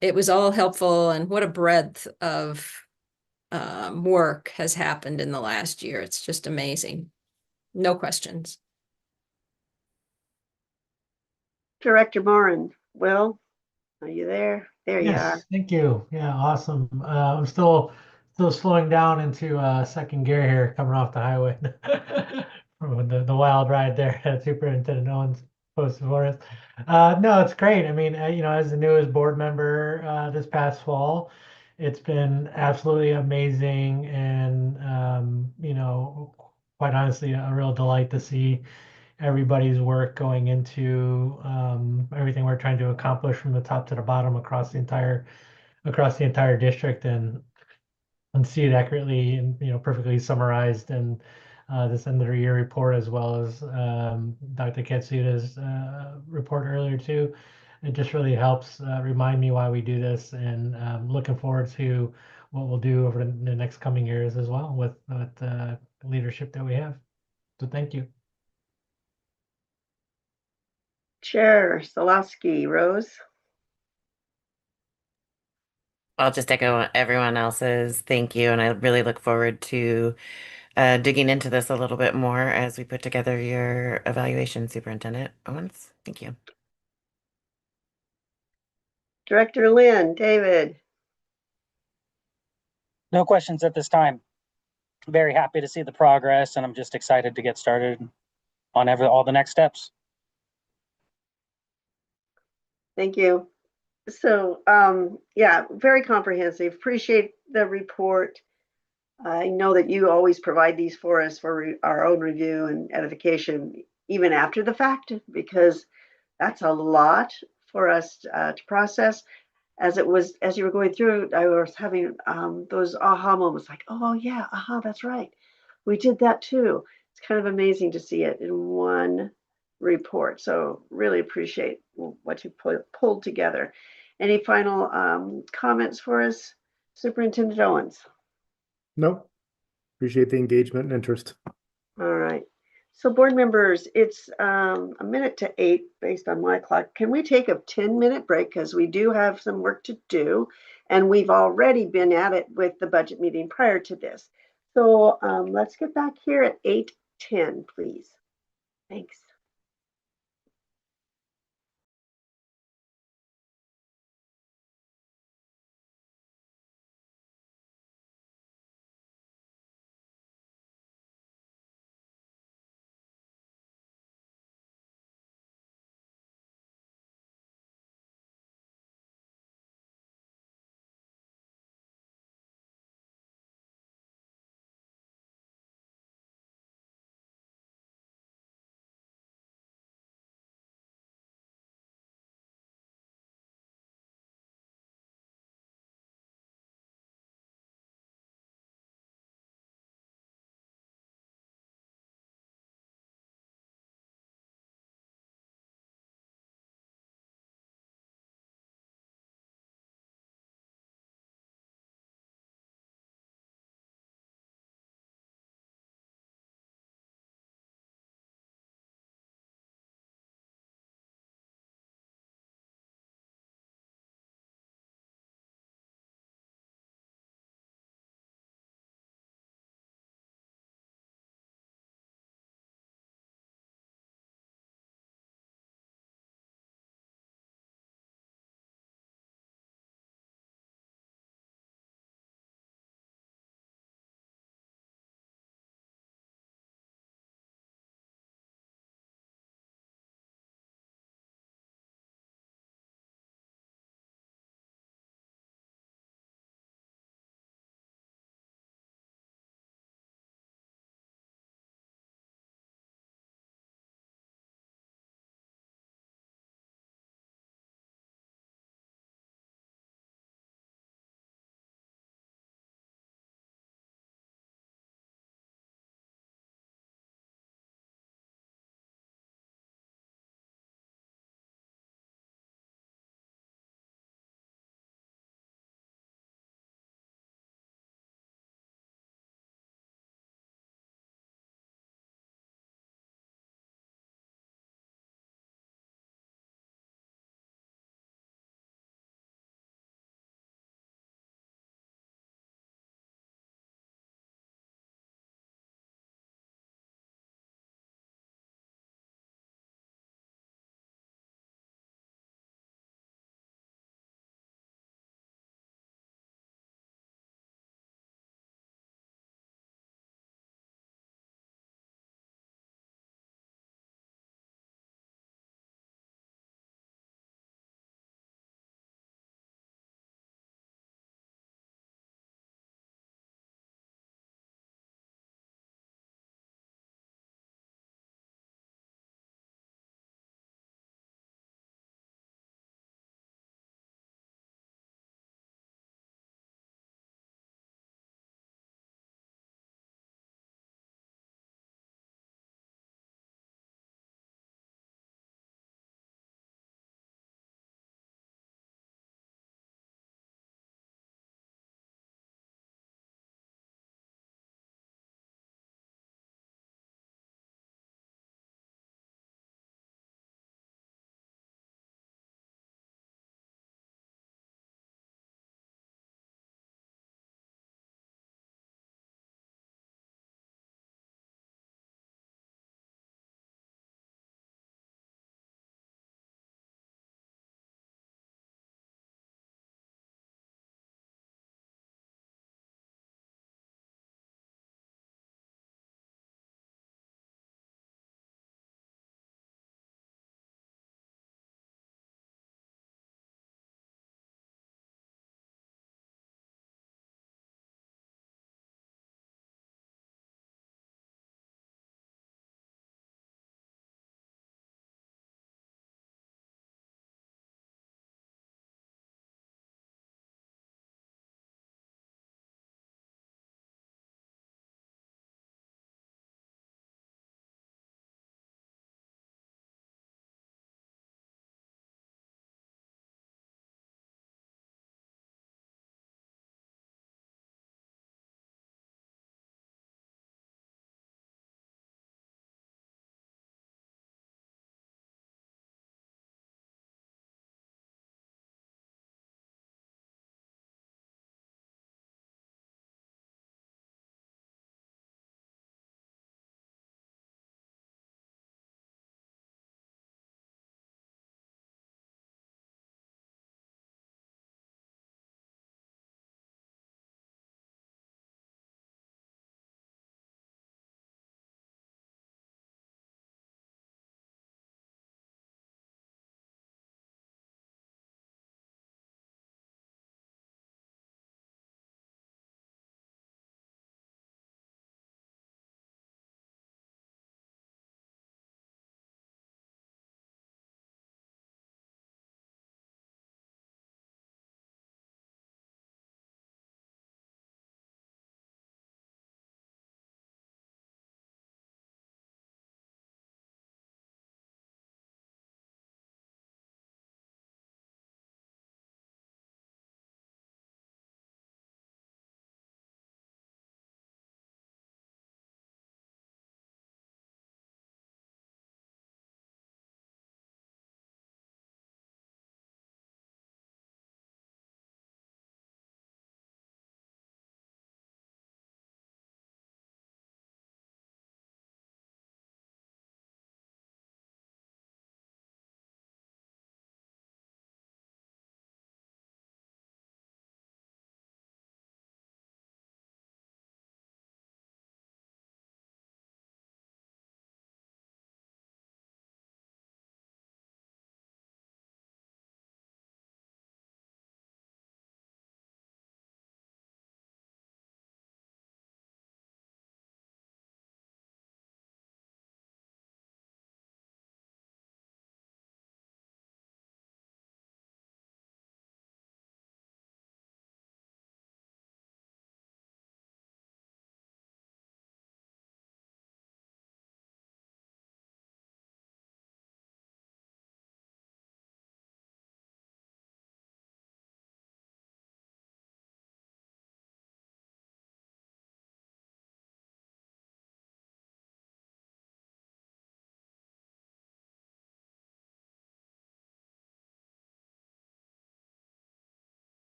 H: It was all helpful, and what a breadth of work has happened in the last year. It's just amazing. No questions.
C: Director Morin, Will, are you there? There you are.
E: Thank you. Yeah, awesome. I'm still slowing down into second gear here, coming off the highway from the wild ride there that Superintendent Owens posted for us. No, it's great. I mean, as the newest board member this past fall, it's been absolutely amazing, and quite honestly, a real delight to see everybody's work going into everything we're trying to accomplish from the top to the bottom across the entire district, and see it accurately and perfectly summarized in this end of the year report, as well as Dr. Katsuda's report earlier too. It just really helps remind me why we do this, and looking forward to what we'll do over the next coming years as well with the leadership that we have. So thank you.
C: Chair Solowski, Rose.
J: I'll just echo everyone else's thank you, and I really look forward to digging into this a little bit more as we put together your evaluation, Superintendent Owens. Thank you.
C: Director Lynn, David.
G: No questions at this time. Very happy to see the progress, and I'm just excited to get started on all the next steps.
C: Thank you. So, yeah, very comprehensive. Appreciate the report. I know that you always provide these for us for our own review and edification, even after the fact, because that's a lot for us to process. As you were going through, I was having those aha moments, like, oh yeah, that's right, we did that too. It's kind of amazing to see it in one report. So really appreciate what you pulled together. Any final comments for us, Superintendent Owens?
I: Nope. Appreciate the engagement and interest.
C: All right. So board members, it's a minute to 8 based on my clock. Can we take a 10-minute break? Because we do have some work to do. And we've already been at it with the budget meeting prior to this. So let's get back here at 8:10, please. Thanks.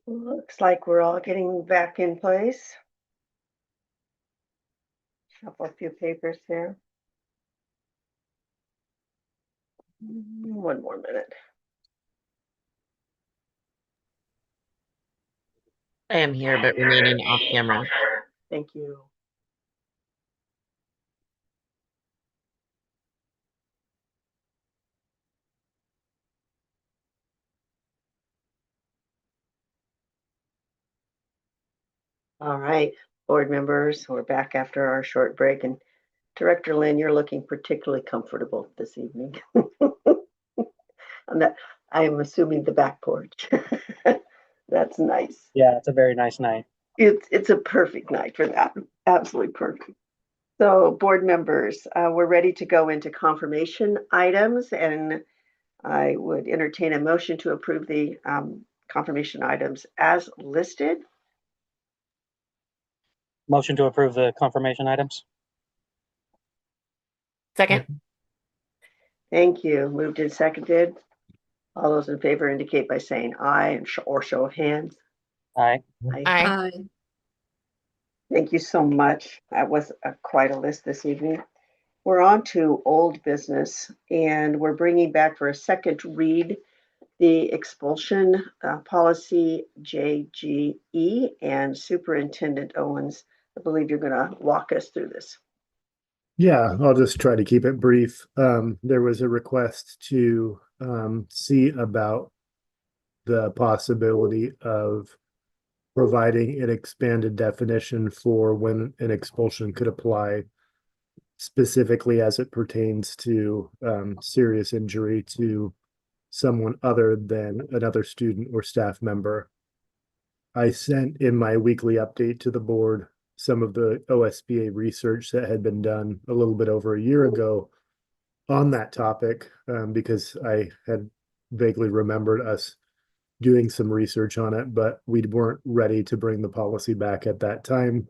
C: Looks like we're all getting back in place. Shuffle a few papers here. One more minute.
J: I am here, but remaining off camera.
C: Thank you. All right, board members, we're back after our short break, and Director Lynn, you're looking particularly comfortable this evening. I am assuming the back porch. That's nice.
G: Yeah, it's a very nice night.
C: It's a perfect night for that. Absolutely perfect. So, board members, we're ready to go into confirmation items, and I would entertain a motion to approve the confirmation items as listed.
G: Motion to approve the confirmation items.
J: Second.
C: Thank you. Moved and seconded. All those in favor indicate by saying aye and or show of hands.
G: Aye.
J: Aye.
C: Thank you so much. That was quite a list this evening. We're on to old business, and we're bringing back for a second read the expulsion policy JGE, and Superintendent Owens, I believe you're going to walk us through this.
I: Yeah, I'll just try to keep it brief. There was a request to see about the possibility of providing an expanded definition for when an expulsion could apply, specifically as it pertains to serious injury to someone other than another student or staff member. I sent in my weekly update to the board some of the OSBA research that had been done a little bit over a year ago on that topic, because I had vaguely remembered us doing some research on it, but we weren't ready to bring the policy back at that time.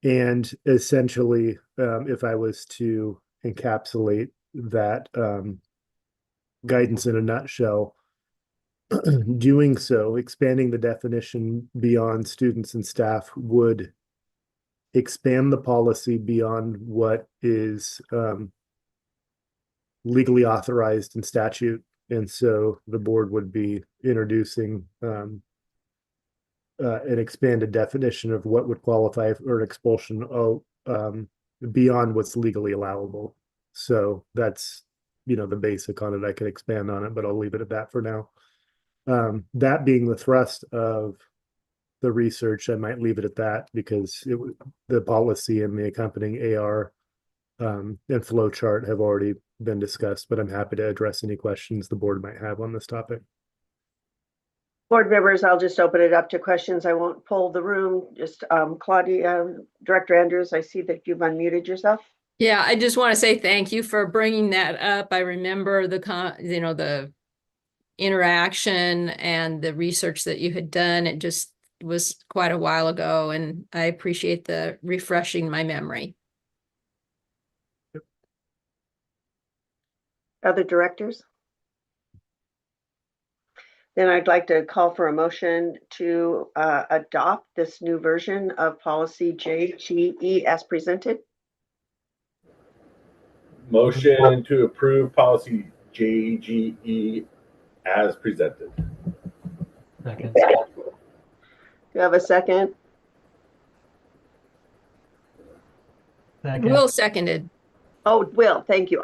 I: And essentially, if I was to encapsulate that guidance in a nutshell, doing so, expanding the definition beyond students and staff would expand the policy beyond what is legally authorized in statute. And so the board would be introducing an expanded definition of what would qualify for an expulsion beyond what's legally allowable. So that's, the basic on it. I can expand on it, but I'll leave it at that for now. That being the thrust of the research, I might leave it at that, because the policy and the accompanying AR and flow chart have already been discussed, but I'm happy to address any questions the board might have on this topic.
C: Board members, I'll just open it up to questions. I won't poll the room. Just Claudia, Director Andrews, I see that you've unmuted yourself.
H: Yeah, I just want to say thank you for bringing that up. I remember the interaction and the research that you had done. It just was quite a while ago, and I appreciate the refreshing my memory.
C: Other directors? Then I'd like to call for a motion to adopt this new version of policy JGE as presented.
A: Motion to approve policy JGE as presented.
E: Second.
C: Do you have a second?
E: Second.
H: Will seconded.
C: Oh, Will, thank you.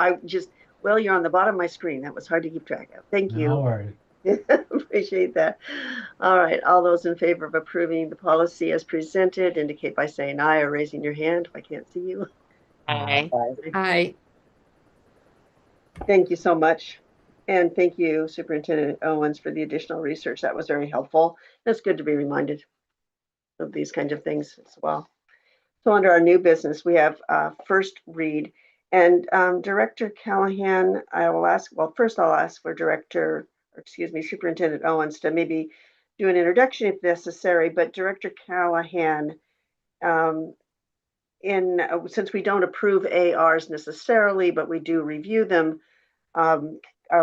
C: Will, you're on the bottom of my screen. That was hard to keep track of. Thank you.
E: No worries.
C: Appreciate that. All right, all those in favor of approving the policy as presented indicate by saying aye or raising your hand if I can't see you.
J: Aye.
H: Aye.
C: Thank you so much. And thank you, Superintendent Owens, for the additional research. That was very helpful. It's good to be reminded of these kinds of things as well. So under our new business, we have first read. And Director Callahan, first I'll ask for Superintendent Owens to maybe do an introduction if necessary. But Director Callahan, since we don't approve ARs necessarily, but we do review them,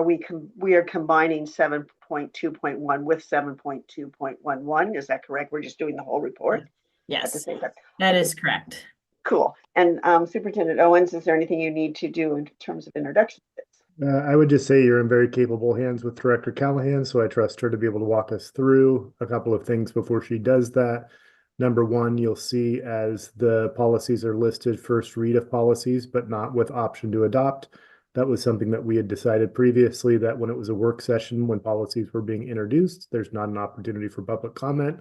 C: we are combining 7.2.1 with 7.2.11. Is that correct? We're just doing the whole report at the
D: Yes,
C: same time.
D: that is correct.
C: Cool. And Superintendent Owens, is there anything you need to do in terms of introduction?
I: I would just say you're in very capable hands with Director Callahan, so I trust her to be able to walk us through a couple of things before she does that. Number one, you'll see as the policies are listed, first read of policies, but not with option to adopt. That was something that we had decided previously, that when it was a work session, when policies were being introduced, there's not an opportunity for public comment.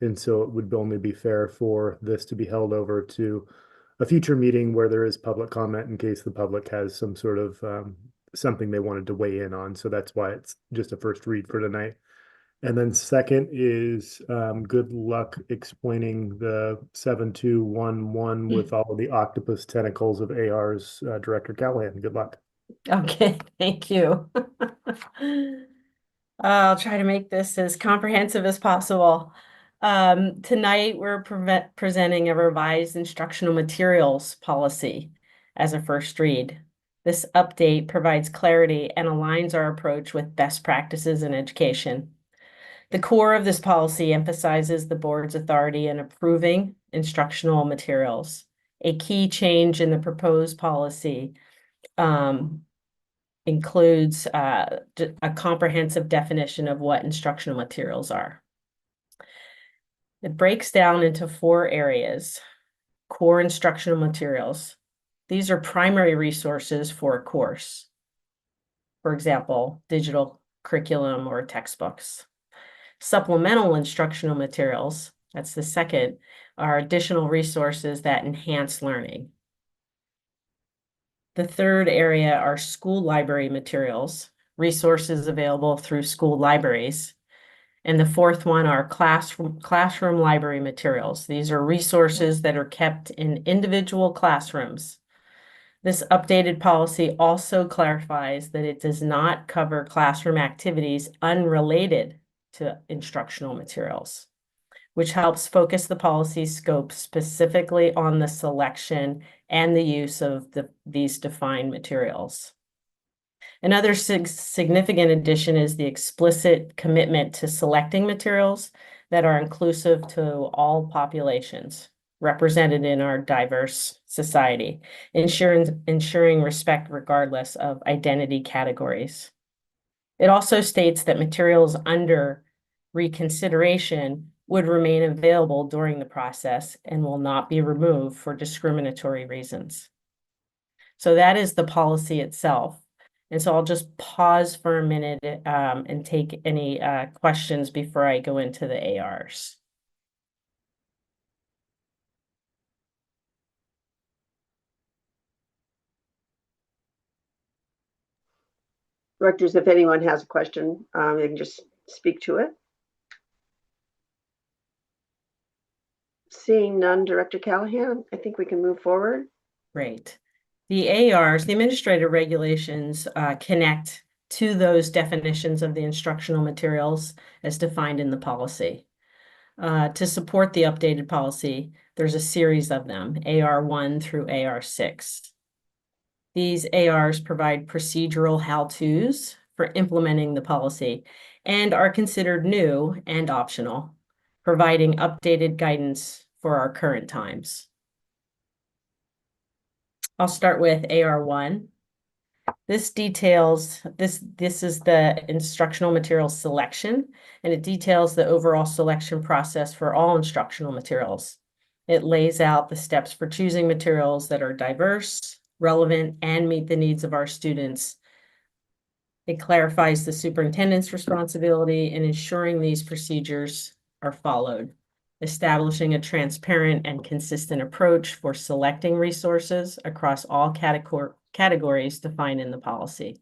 I: And so it would only be fair for this to be held over to a future meeting where there is public comment in case the public has some sort of something they wanted to weigh in on. So that's why it's just a first read for tonight. And then second is good luck explaining the 7211 with all of the octopus tentacles of AR's Director Callahan. Good luck.
D: Okay, thank you. I'll try to make this as comprehensive as possible. Tonight, we're presenting a revised instructional materials policy as a first read. This update provides clarity and aligns our approach with best practices in education. The core of this policy emphasizes the board's authority in approving instructional materials. A key change in the proposed policy includes a comprehensive definition of what instructional materials are. It breaks down into 4 areas. Core instructional materials. These are primary resources for a course. For example, digital curriculum or textbooks. Supplemental instructional materials, that's the second, are additional resources that enhance learning. The third area are school library materials, resources available through school libraries. And the fourth one are classroom library materials. These are resources that are kept in individual classrooms. This updated policy also clarifies that it does not cover classroom activities unrelated to instructional materials, which helps focus the policy scope specifically on the selection and the use of these defined materials. Another significant addition is the explicit commitment to selecting materials that are inclusive to all populations represented in our diverse society, ensuring respect regardless of identity categories. It also states that materials under reconsideration would remain available during the process and will not be removed for discriminatory reasons. So that is the policy itself. And so I'll just pause for a minute and take any questions before I go into the ARs.
C: Directors, if anyone has a question, they can just speak to it. Seeing none, Director Callahan, I think we can move forward.
D: Great. The ARs, the administrative regulations, connect to those definitions of the instructional materials as defined in the policy. To support the updated policy, there's a series of them, AR1 through AR6. These ARs provide procedural how-tos for implementing the policy and are considered new and optional, providing updated guidance for our current times. I'll start with AR1. This is the instructional materials selection, and it details the overall selection process for all instructional materials. It lays out the steps for choosing materials that are diverse, relevant, and meet the needs of our students. It clarifies the superintendent's responsibility in ensuring these procedures are followed, establishing a transparent and consistent approach for selecting resources across all categories defined in the policy.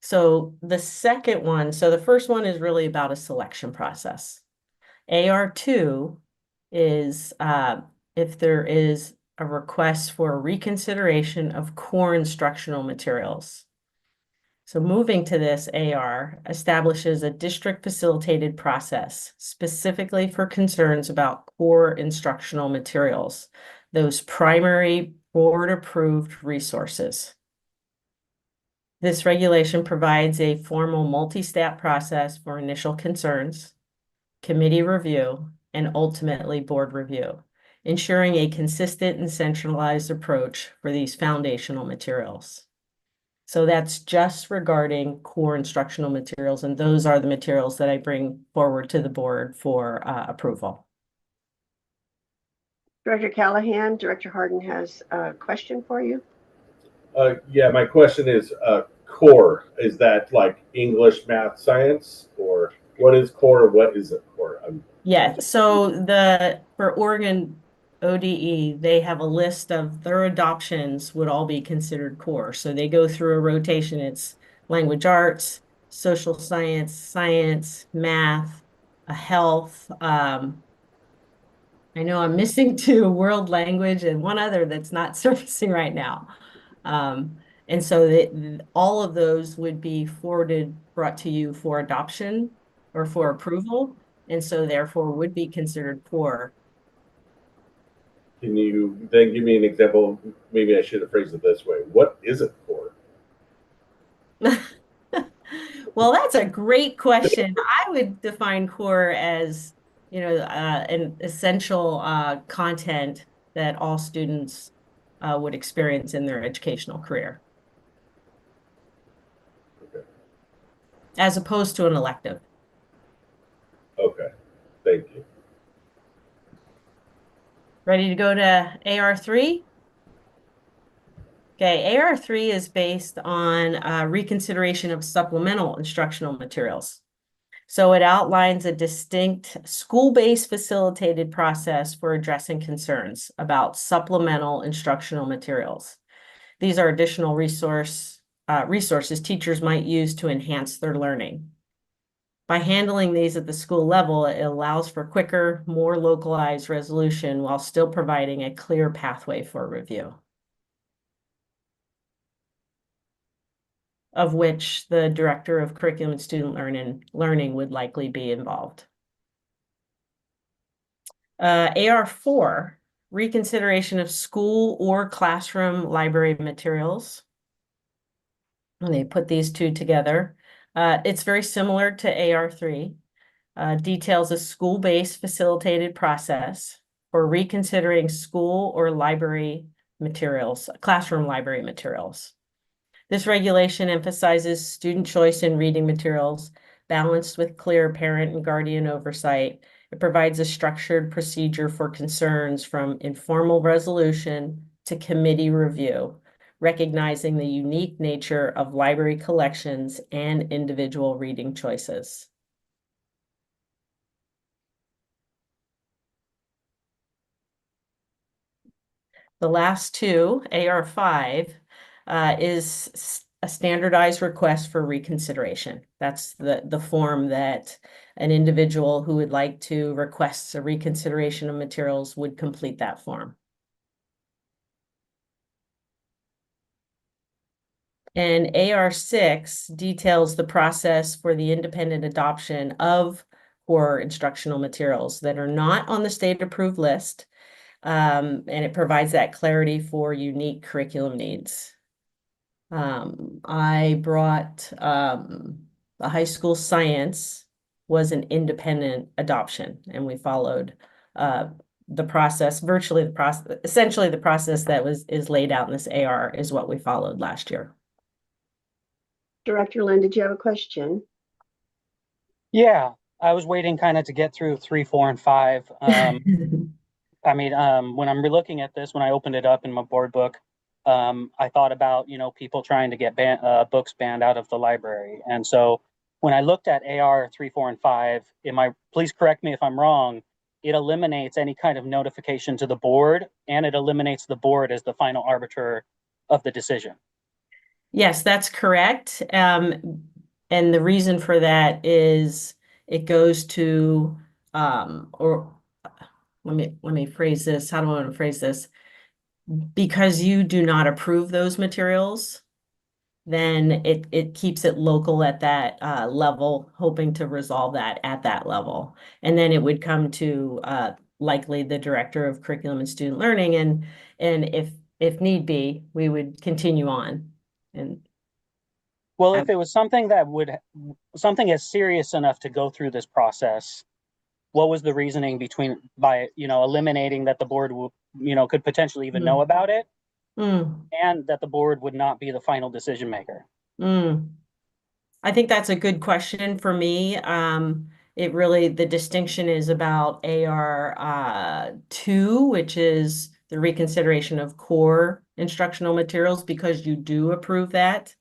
D: So the second one, so the first one is really about a selection process. AR2 is if there is a request for a reconsideration of core instructional materials. So moving to this AR establishes a district facilitated process specifically for concerns about core instructional materials, those primary board-approved resources. This regulation provides a formal multi-step process for initial concerns, committee review, and ultimately board review, ensuring a consistent and centralized approach for these foundational materials. So that's just regarding core instructional materials, and those are the materials that I bring forward to the board for approval.
C: Director Callahan, Director Harden has a question for you.
A: Yeah, my question is core. Is that like English, math, science, or what is core? What isn't core?
D: Yeah, so for Oregon ODE, they have a list of their adoptions would all be considered core. So they go through a rotation. It's language arts, social science, science, math, health. I know I'm missing two, world language, and one other that's not surfacing right now. And so all of those would be brought to you for adoption or for approval, and so therefore would be considered core.
A: Can you then give me an example? Maybe I should have phrased it this way. What isn't core?
D: Well, that's a great question. I would define core as, an essential content that all students would experience in their educational career.
A: Okay.
D: As opposed to an elective.
A: Okay, thank you.
D: Ready to go to AR3? Okay, AR3 is based on reconsideration of supplemental instructional materials. So it outlines a distinct school-based facilitated process for addressing concerns about supplemental instructional materials. These are additional resources teachers might use to enhance their learning. By handling these at the school level, it allows for quicker, more localized resolution while still providing a clear pathway for review, of which the Director of Curriculum and Student Learning would likely be involved. AR4, reconsideration of school or classroom library materials. And they put these two together. It's very similar to AR3. Details a school-based facilitated process for reconsidering school or library materials, classroom library materials. This regulation emphasizes student choice in reading materials, balanced with clear parent and guardian oversight. It provides a structured procedure for concerns from informal resolution to committee review, recognizing the unique nature of library collections and individual reading choices. The last two, AR5, is a standardized request for reconsideration. That's the form that an individual who would like to request a reconsideration of materials would complete that form. And AR6 details the process for the independent adoption of core instructional materials that are not on the state-approved list, and it provides that clarity for unique curriculum needs. I brought the high school science was an independent adoption, and we followed the process, essentially the process that is laid out in this AR is what we followed last year.
C: Director Lynn, did you have a question?
G: Yeah, I was waiting kind of to get through 3, 4, and 5. I mean, when I'm looking at this, when I opened it up in my board book, I thought about, people trying to get books banned out of the library. And so when I looked at AR 3, 4, and 5, please correct me if I'm wrong, it eliminates any kind of notification to the board, and it eliminates the board as the final arbiter of the decision.
D: Yes, that's correct. And the reason for that is it goes to, or let me phrase this. How do I want to phrase this? Because you do not approve those materials, then it keeps it local at that level, hoping to resolve that at that level. And then it would come to likely the Director of Curriculum and Student Learning. And if if need be, we would continue on. And
G: Well, if it was something that something as serious enough to go through this process, what was the reasoning by eliminating that the board could potentially even know about it, and that the board would not be the final decision maker?
D: I think that's a good question for me. The distinction is about AR 2, which is the reconsideration of core instructional materials, because you do approve that.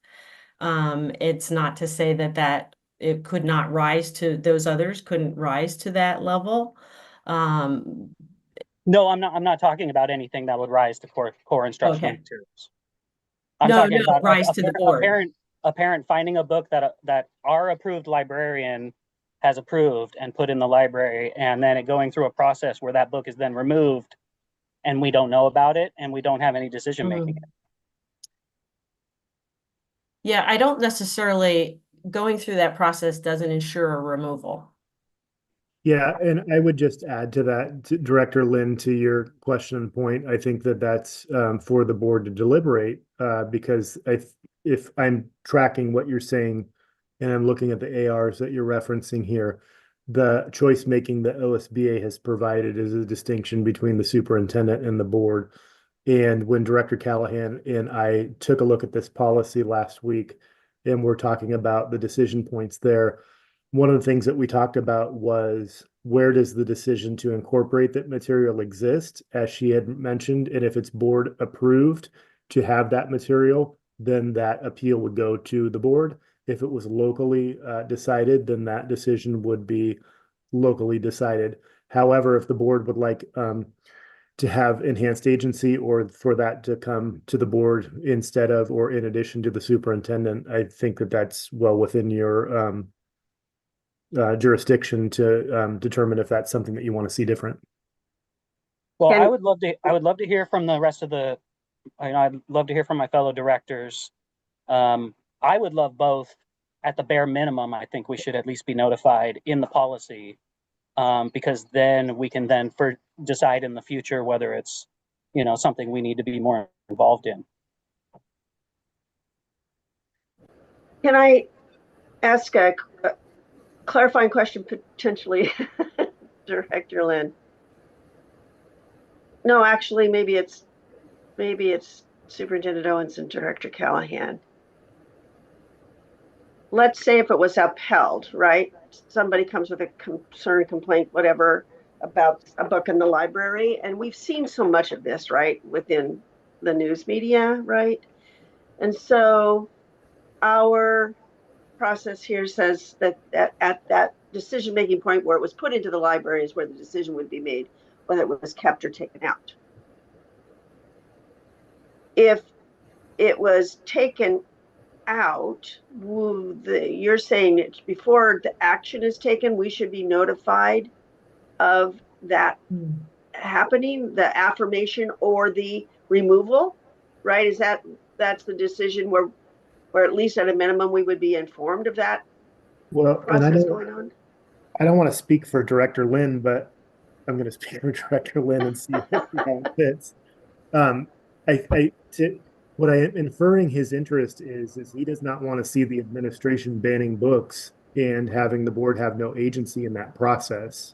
D: It's not to say that it could not rise to, those others couldn't rise to that level.
G: No, I'm not talking about anything that would rise to core instructional materials. I'm
D: No,
G: talking about
D: rise to the board.
G: A parent finding a book that our approved librarian has approved and put in the library, and then it going through a process where that book is then removed and we don't know about it and we don't have any decision making.
D: Yeah, I don't necessarily, going through that process doesn't ensure a removal.
I: Yeah, and I would just add to that, Director Lynn, to your question and point, I think that's for the board to deliberate, because if I'm tracking what you're saying and I'm looking at the ARs that you're referencing here, the choice making that OSBA has provided is a distinction between the superintendent and the board. And when Director Callahan and I took a look at this policy last week, and we're talking about the decision points there, one of the things that we talked about was, where does the decision to incorporate that material exist, as she had mentioned, and if it's board approved to have that material, then that appeal would go to the board. If it was locally decided, then that decision would be locally decided. However, if the board would like to have enhanced agency, or for that to come to the board instead of or in addition to the superintendent, I think that's well within your jurisdiction to determine if that's something that you want to see different.
G: Well, I would love to hear from the rest of I'd love to hear from my fellow directors. I would love both. At the bare minimum, I think we should at least be notified in the policy, because then we can decide in the future whether it's something we need to be more involved in.
C: Can I ask a clarifying question, potentially, Director Lynn? No, actually, maybe it's Superintendent Owens and Director Callahan. Let's say if it was upheld, right? Somebody comes with a concern, complaint, whatever, about a book in the library, and we've seen so much of this, right, within the news media, right? And so our process here says that at that decision-making point where it was put into the library is where the decision would be made, whether it was kept or taken out. If it was taken out, you're saying before the action is taken, we should be notified of that happening, the affirmation or the removal, right? That's the decision where at least at a minimum we would be informed of that process going on?
I: I don't want to speak for Director Lynn, but I'm going to speak for Director Lynn and see how it fits. What I am inferring his interest is he does not want to see the administration banning books and having the board have no agency in that process.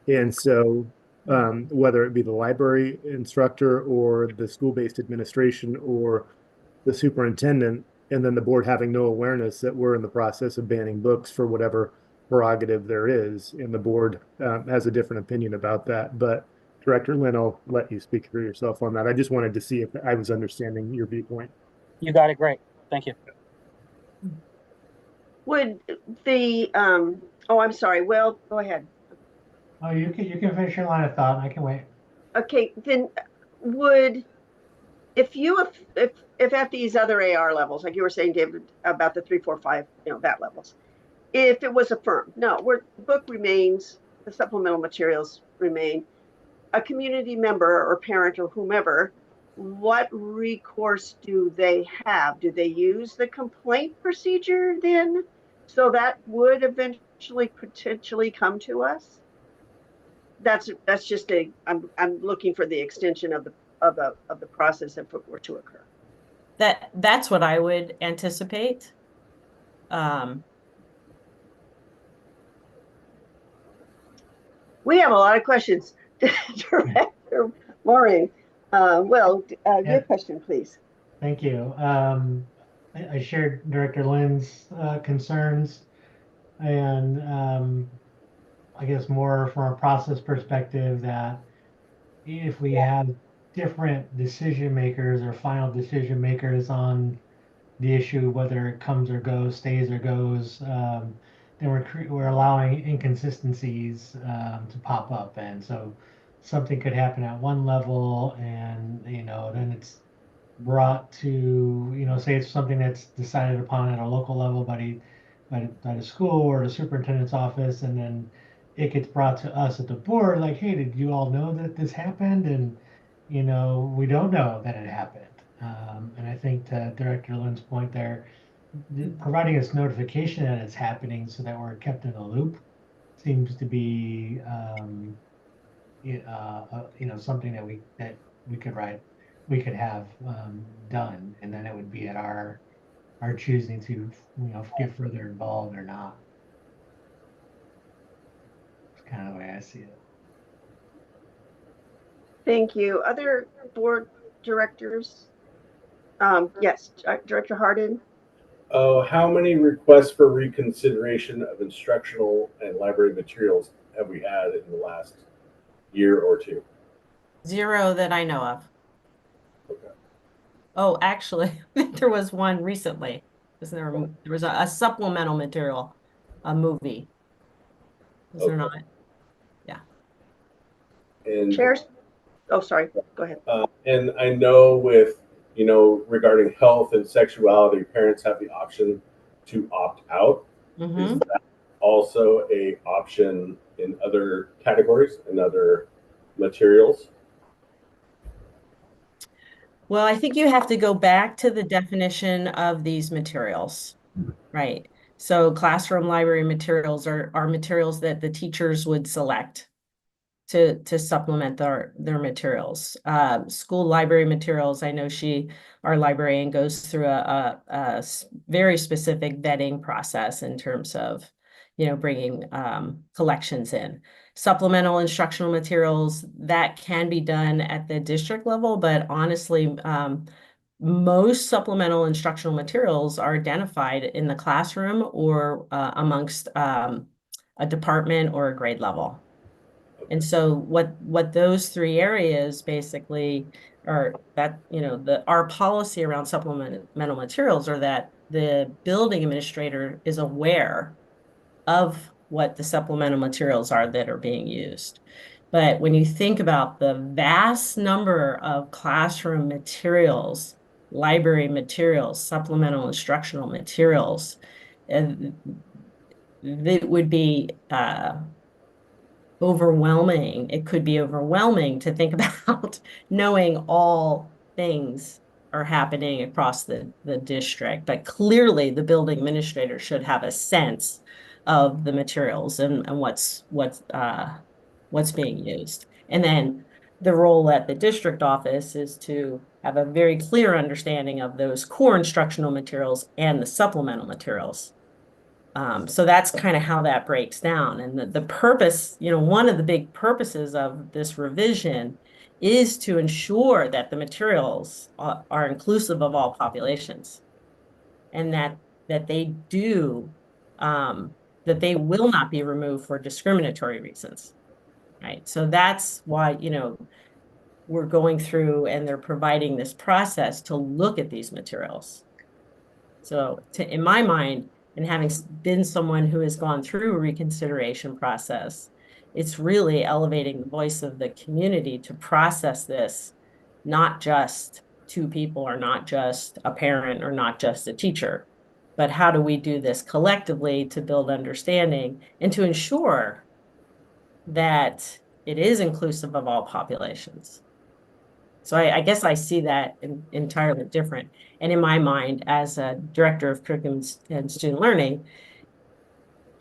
I: And so whether it be the library instructor or the school-based administration or the superintendent, and then the board having no awareness that we're in the process of banning books for whatever prerogative there is, and the board has a different opinion about that. But Director Lynn, I'll let you speak for yourself on that. I just wanted to see if I was understanding your viewpoint.
G: You got it. Great. Thank you.
C: Would the, I'm sorry, Will, go ahead.
E: Oh, you can finish your line of thought. I can wait.
C: Okay, then if at these other AR levels, like you were saying, David, about the 3, 4, 5, that levels, if it was affirmed, no, the book remains, the supplemental materials remain, a community member or parent or whomever, what recourse do they have? Do they use the complaint procedure then? So that would eventually potentially come to us? That's just I'm looking for the extension of the process if it were to occur.
D: That's what I would anticipate.
C: We have a lot of questions. Director Maureen, your question, please.
E: Thank you. I shared Director Lynn's concerns, and I guess more from a process perspective that if we have different decision makers or final decision makers on the issue, whether it comes or goes, stays or goes, then we're allowing inconsistencies to pop up, and so something could happen at one level, and then it's brought to say it's something that's decided upon at a local level by the school or the superintendent's office, and then it gets brought to us at the board, like, hey, did you all know that this happened? And we don't know that it happened. And I think to Director Lynn's point there, providing us notification that it's happening so that we're kept in the loop seems to be something that we could have done, and then it would be at our choosing to get further involved or not. It's kind of the way I see it.
C: Thank you. Other board directors? Yes, Director Hardin.
A: How many requests for reconsideration of instructional and library materials have we had in the last year or two?
D: 0 that I know of.
A: Okay.
D: Oh, actually, there was one recently. There was a supplemental material, a movie. Was there not? Yeah.
A: And
C: chairs? Oh, sorry. Go ahead.
A: And I know with regarding health and sexuality, parents have the option to opt out. Is that also a option in other categories and other materials?
D: Well, I think you have to go back to the definition of these materials, right? So classroom library materials are materials that the teachers would select to supplement their materials. School library materials, I know our librarian goes through a very specific vetting process in terms of, bringing collections in. Supplemental instructional materials, that can be done at the district level, but honestly, most supplemental instructional materials are identified in the classroom or amongst a department or a grade level. And so what those 3 areas basically are that, our policy around supplemental materials are that the building administrator is aware of what the supplemental materials are that are being used. But when you think about the vast number of classroom materials, library materials, supplemental instructional materials, it would be overwhelming. It could be overwhelming to think about knowing all things are happening across the district. But clearly the building administrator should have a sense of the materials and what's being used. And then the role at the district office is to have a very clear understanding of those core instructional materials and the supplemental materials. So that's kind of how that breaks down. And the purpose, one of the big purposes of this revision is to ensure that the materials are inclusive of all populations, and that they will not be removed for discriminatory reasons, right? So that's why, we're going through and they're providing this process to look at these materials. So in my mind, and having been someone who has gone through a reconsideration process, it's really elevating the voice of the community to process this, not just 2 people or not just a parent or not just a teacher, but how do we do this collectively to build understanding and to ensure that it is inclusive of all populations. So I guess I see that entirely different. And in my mind, as a director of curriculum and student learning,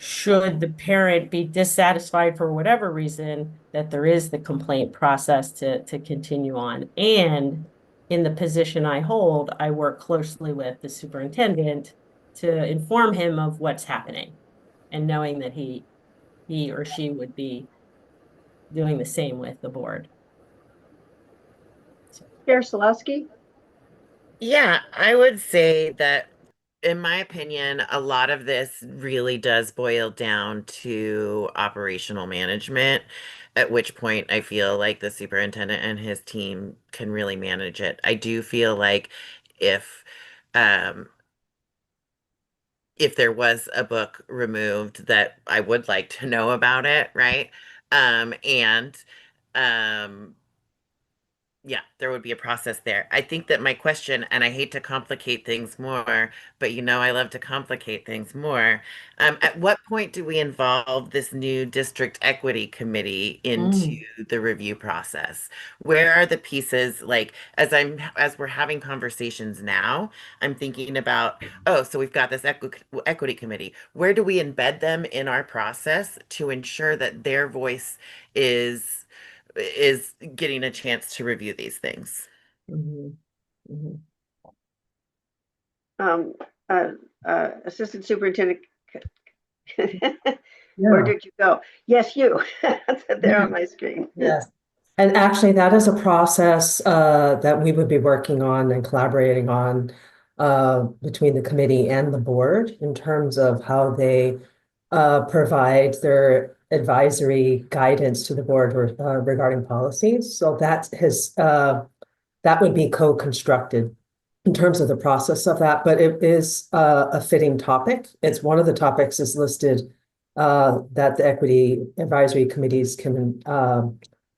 D: should the parent be dissatisfied for whatever reason, that there is the complaint process to continue on. And in the position I hold, I work closely with the superintendent to inform him of what's happening and knowing that he or she would be doing the same with the board.
C: Chair Salowski?
J: Yeah, I would say that, in my opinion, a lot of this really does boil down to operational management, at which point I feel like the superintendent and his team can really manage it. I do feel like if um if there was a book removed, that I would like to know about it, right? And um yeah, there would be a process there. I think that my question, and I hate to complicate things more, but you know I love to complicate things more. At what point do we involve this new district equity committee into the review process? Where are the pieces, like as we're having conversations now, I'm thinking about, oh, so we've got this equity committee. Where do we embed them in our process to ensure that their voice is getting a chance to review these things?
C: Assistant Superintendent, where did you go? Yes, you. There on my screen.
N: Yes. And actually, that is a process that we would be working on and collaborating on between the committee and the board in terms of how they provide their advisory guidance to the board regarding policies. So that would be co-constructed in terms of the process of that, but it is a fitting topic. It's one of the topics is listed that the equity advisory committees can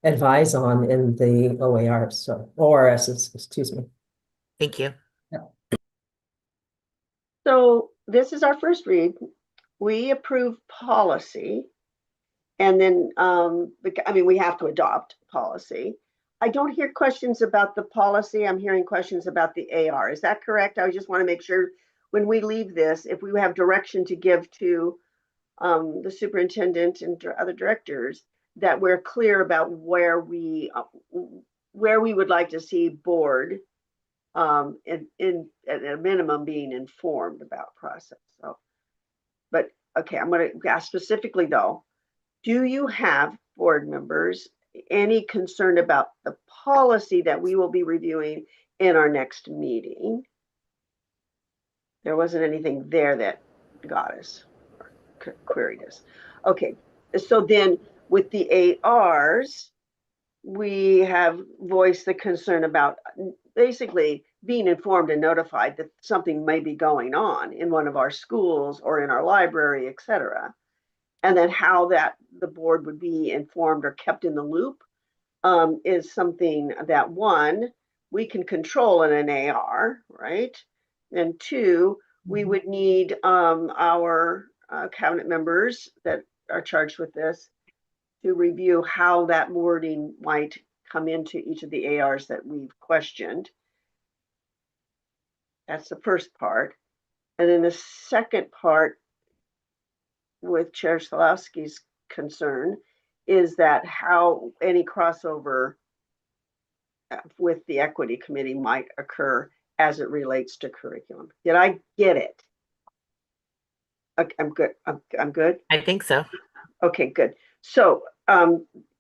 N: advise on in the OARs, so ORSs, excuse me.
J: Thank you.
C: So this is our first read. We approve policy, and then we have to adopt policy. I don't hear questions about the policy. I'm hearing questions about the AR. Is that correct? I just want to make sure when we leave this, if we have direction to give to the superintendent and other directors, that we're clear about where we would like to see board at a minimum being informed about process. So, but okay, I'm going to ask specifically though, do you have board members any concern about the policy that we will be reviewing in our next meeting? There wasn't anything there that got us or queried us. Okay, so then with the ARs, we have voiced the concern about basically being informed and notified that something may be going on in one of our schools or in our library, et cetera. And then how that the board would be informed or kept in the loop is something that, one, we can control in an AR, right? And two, we would need our cabinet members that are charged with this to review how that wording might come into each of the ARs that we've questioned. That's the first part. And then the second part, with Chair Salowski's concern, is that how any crossover with the equity committee might occur as it relates to curriculum. Did I get it? Okay, I'm good. I'm good.
J: I think so.
C: Okay, good. So,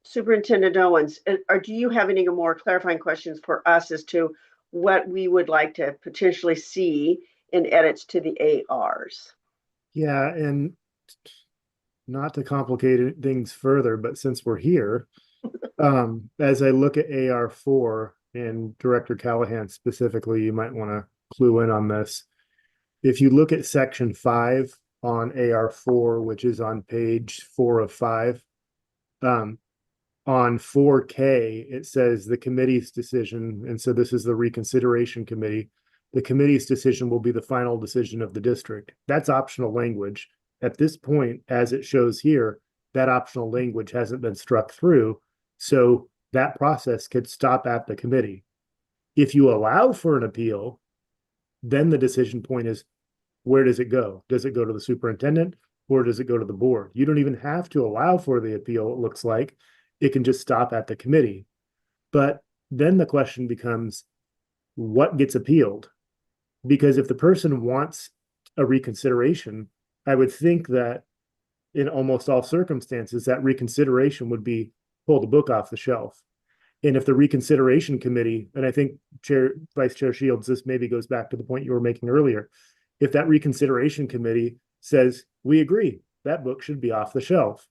C: Superintendent Owens, do you have any more clarifying questions for us as to what we would like to potentially see in edits to the ARs?
I: Yeah, and not to complicate things further, but since we're here, as I look at AR4 and Director Callahan specifically, you might want to clue in on this. If you look at section 5 on AR4, which is on page 4 of 5, on 4K, it says the committee's decision, and so this is the reconsideration committee. The committee's decision will be the final decision of the district. That's optional language. At this point, as it shows here, that optional language hasn't been struck through, so that process could stop at the committee. If you allow for an appeal, then the decision point is, where does it go? Does it go to the superintendent or does it go to the board? You don't even have to allow for the appeal, it looks like. It can just stop at the committee. But then the question becomes, what gets appealed? Because if the person wants a reconsideration, I would think that in almost all circumstances, that reconsideration would be pull the book off the shelf. And if the reconsideration committee, and I think Vice Chair Shields, this maybe goes back to the point you were making earlier. If that reconsideration committee says, we agree, that book should be off the shelf,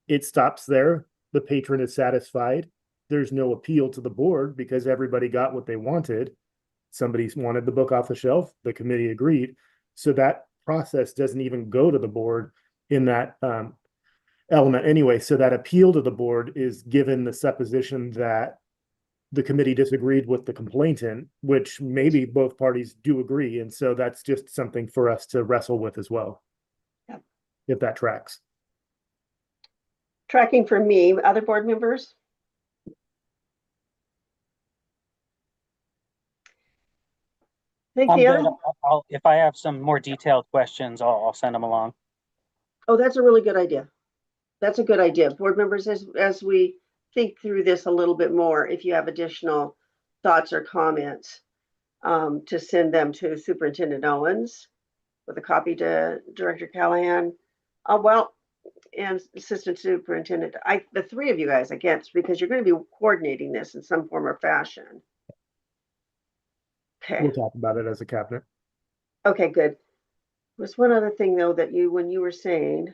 I: it stops there. The patron is satisfied. There's no appeal to the board because everybody got what they wanted. Somebody wanted the book off the shelf. The committee agreed. So that process doesn't even go to the board in that element anyway. So that appeal to the board is given the supposition that the committee disagreed with the complainant, which maybe both parties do agree. And so that's just something for us to wrestle with as well.
C: Yep.
I: If that tracks.
C: Tracking for me, other board members?
G: I'm good. If I have some more detailed questions, I'll send them along.
C: Oh, that's a really good idea. That's a good idea. Board members, as we think through this a little bit more, if you have additional thoughts or comments, to send them to Superintendent Owens with a copy to Director Callahan. And Assistant Superintendent, the three of you guys, I guess, because you're going to be coordinating this in some form or fashion. Okay.
I: We'll talk about it as a cabinet.
C: Okay, good. There's one other thing though that when you were saying,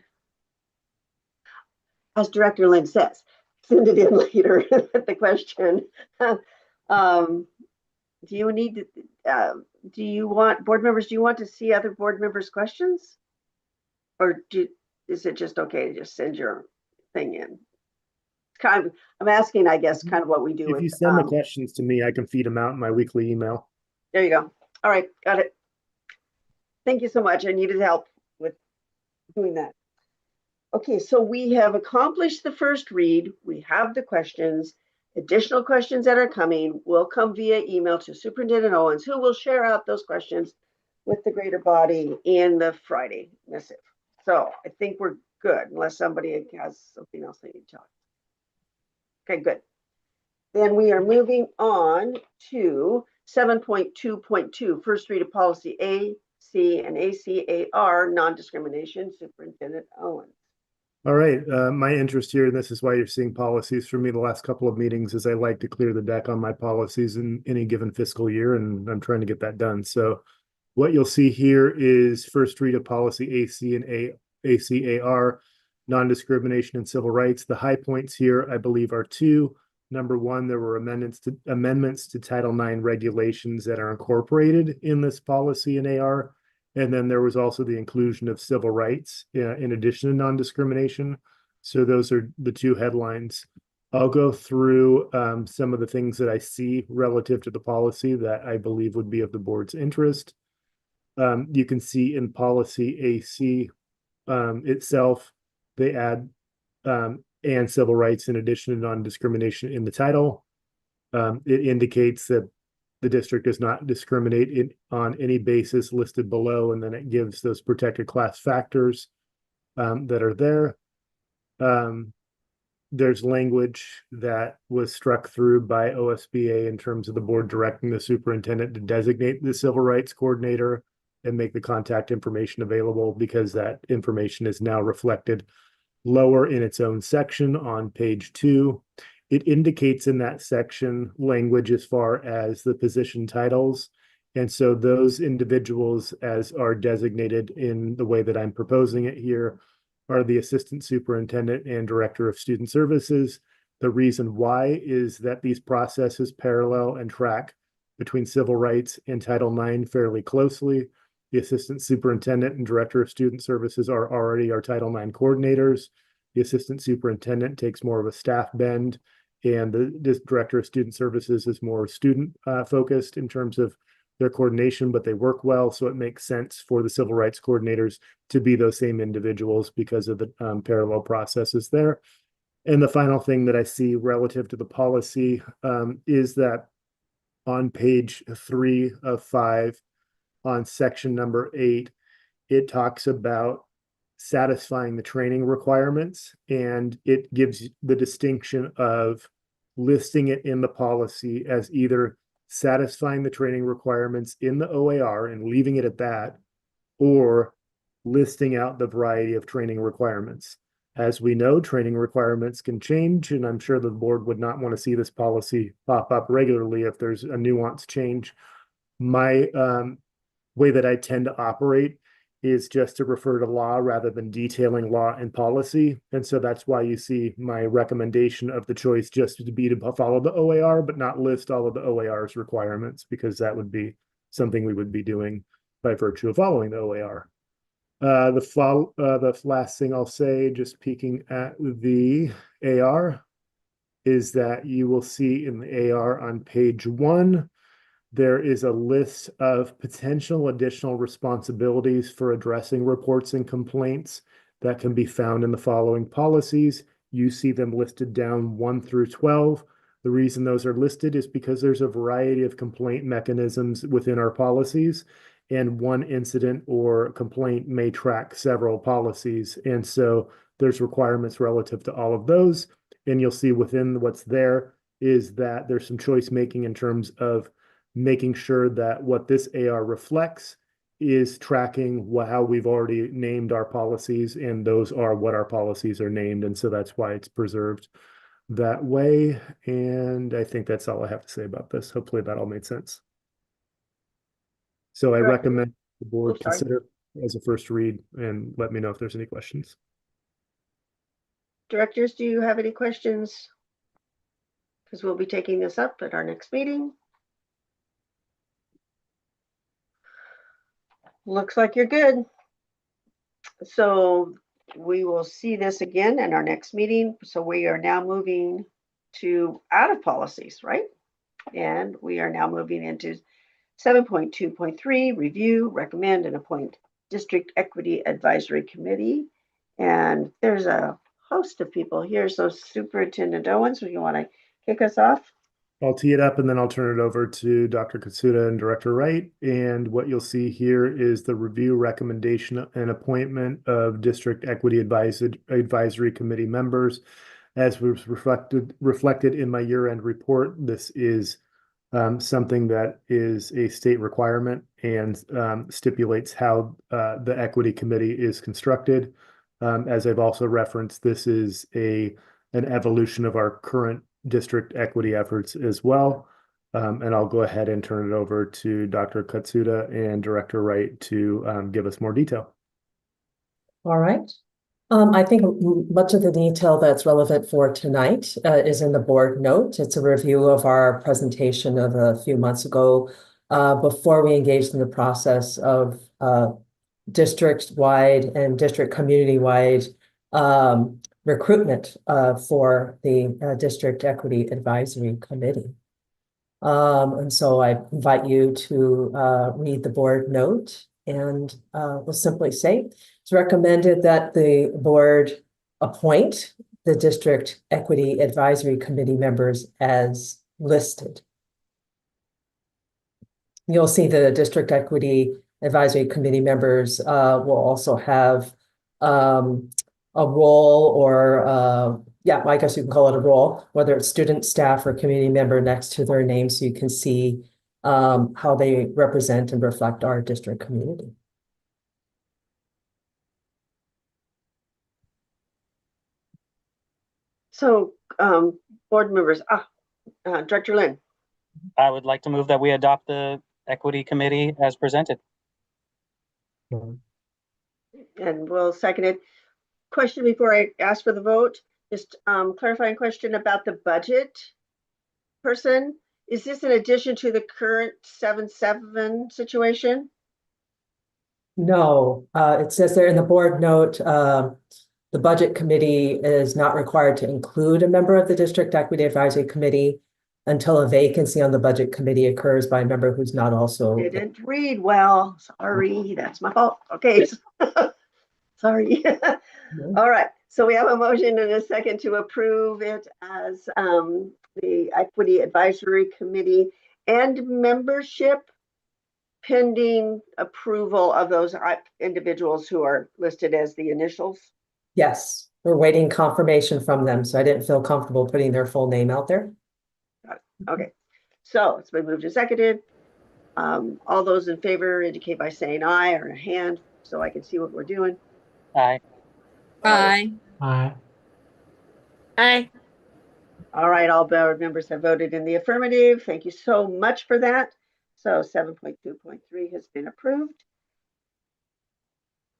C: as Director Lynn says, send it in later. The question. Do you need to? Do you want board members? Do you want to see other board members' questions, or is it just okay to just send your thing in? Kind of, I'm asking, I guess, kind of what we do.
I: If you send the questions to me, I can feed them out in my weekly email.
C: There you go. All right, got it. Thank you so much. I needed help with doing that. Okay, so we have accomplished the first read. We have the questions. Additional questions that are coming will come via email to Superintendent Owens, who will share out those questions with the greater body in the Friday missive. So I think we're good, unless somebody has something else they need to talk. Okay, good. Then we are moving on to 7.2.2, first read of policy AC and ACAR, non-discrimination, Superintendent Owens.
I: All right. My interest here, and this is why you're seeing policies from me the last couple of meetings, is I like to clear the deck on my policies in any given fiscal year, and I'm trying to get that done. So what you'll see here is first read of policy AC and ACAR, non-discrimination and civil rights. The high points here, I believe, are two. Number one, there were amendments to Title IX regulations that are incorporated in this policy in AR. And then there was also the inclusion of civil rights in addition to non-discrimination. So those are the two headlines. I'll go through some of the things that I see relative to the policy that I believe would be of the board's interest. You can see in policy AC itself, they add and civil rights in addition to non-discrimination in the title. It indicates that the district does not discriminate on any basis listed below, and then it gives those protected class factors that are there. There's language that was struck through by OSBA in terms of the board directing the superintendent to designate the civil rights coordinator and make the contact information available, because that information is now reflected lower in its own section on page 2. It indicates in that section language as far as the position titles. And so those individuals, as are designated in the way that I'm proposing it here, are the assistant superintendent and director of student services. The reason why is that these processes parallel and track between civil rights and Title IX fairly closely. The assistant superintendent and director of student services are already our Title IX coordinators. The assistant superintendent takes more of a staff bend, and the director of student services is more student focused in terms of their coordination, but they work well. So it makes sense for the civil rights coordinators to be those same individuals because of the parallel processes there. And the final thing that I see relative to the policy is that on page 3 of 5, on section number 8, it talks about satisfying the training requirements, and it gives the distinction of listing it in the policy as either satisfying the training requirements in the OAR and leaving it at that, or listing out the variety of training requirements. As we know, training requirements can change, and I'm sure the board would not want to see this policy pop up regularly if there's a nuance change. My way that I tend to operate is just to refer to law rather than detailing law and policy. And so that's why you see my recommendation of the choice just to be to follow the OAR, but not list all of the OAR's requirements, because that would be something we would be doing by virtue of following the OAR. The last thing I'll say, just peeking at the AR, is that you will see in the AR on page 1, there is a list of potential additional responsibilities for addressing reports and complaints that can be found in the following policies. You see them listed down 1 through 12. The reason those are listed is because there's a variety of complaint mechanisms within our policies, and one incident or complaint may track several policies. And so there's requirements relative to all of those. And you'll see within what's there is that there's some choice making in terms of making sure that what this AR reflects is tracking how we've already named our policies, and those are what our policies are named. And so that's why it's preserved that way. And I think that's all I have to say about this. Hopefully that all made sense. So I recommend the board consider as a first read and let me know if there's any questions.
C: Directors, do you have any questions? Because we'll be taking this up at our next meeting. Looks like you're good. So we will see this again in our next meeting. So we are now moving to out of policies, right? And we are now moving into 7.2.3, review, recommend, and appoint District Equity Advisory Committee. And there's a host of people here. So Superintendent Owens, would you want to kick us off?
I: I'll tee it up and then I'll turn it over to Dr. Katsuda and Director Wright. And what you'll see here is the review, recommendation, and appointment of District Equity Advisory Committee members. As was reflected in my year-end report, this is something that is a state requirement and stipulates how the Equity Committee is constructed. As I've also referenced, this is an evolution of our current district equity efforts as well. And I'll go ahead and turn it over to Dr. Katsuda and Director Wright to give us more detail.
N: All right. I think much of the detail that's relevant for tonight is in the board note. It's a review of our presentation of a few months ago before we engaged in the process of district-wide and district community-wide recruitment for the District Equity Advisory Committee. And so I invite you to read the board note, and we'll simply say it's recommended that the board appoint the District Equity Advisory Committee members as listed. You'll see the District Equity Advisory Committee members will also have a role, or I guess you can call it a role, whether it's student, staff, or community member next to their name, so you can see how they represent and reflect our district community.
C: So board members, Director Lynn.
G: I would like to move that we adopt the Equity Committee as presented.
C: And we'll second it. Question before I ask for the vote, just clarifying question about the budget person. Is this in addition to the current 7-7 situation?
N: No, it says there in the board note, the budget committee is not required to include a member of the District Equity Advisory Committee until a vacancy on the budget committee occurs by a member who's not also.
C: Didn't read well. Sorry, that's my fault. Okay. Sorry. All right. So we have a motion and a second to approve it as the Equity Advisory Committee and membership. pending approval of those individuals who are listed as the initials?
N: Yes, we're waiting confirmation from them, so I didn't feel comfortable putting their full name out there.
C: Got it. Okay, so it's been moved and seconded. All those in favor indicate by saying aye or a hand so I can see what we're doing.
G: Aye.
H: Aye.
E: Aye.
J: Aye.
C: All right, all board members have voted in the affirmative. Thank you so much for that. So 7.2.3 has been approved.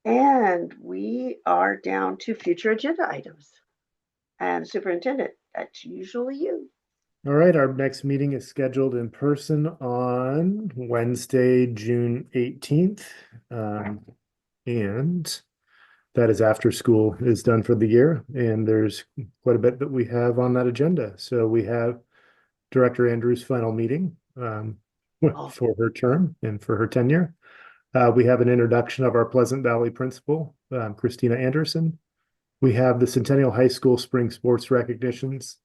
C: And we are down to future agenda items. And Superintendent, that's usually you.
I: All right, our next meeting is scheduled in person on Wednesday, June 18th. And that is after school is done for the year. And there's quite a bit that we have on that agenda. So we have Director Andrews' final meeting for her term and for her tenure. We have an introduction of our Pleasant Valley principal, Christina Anderson. We have the Centennial High School Spring Sports Recognitions,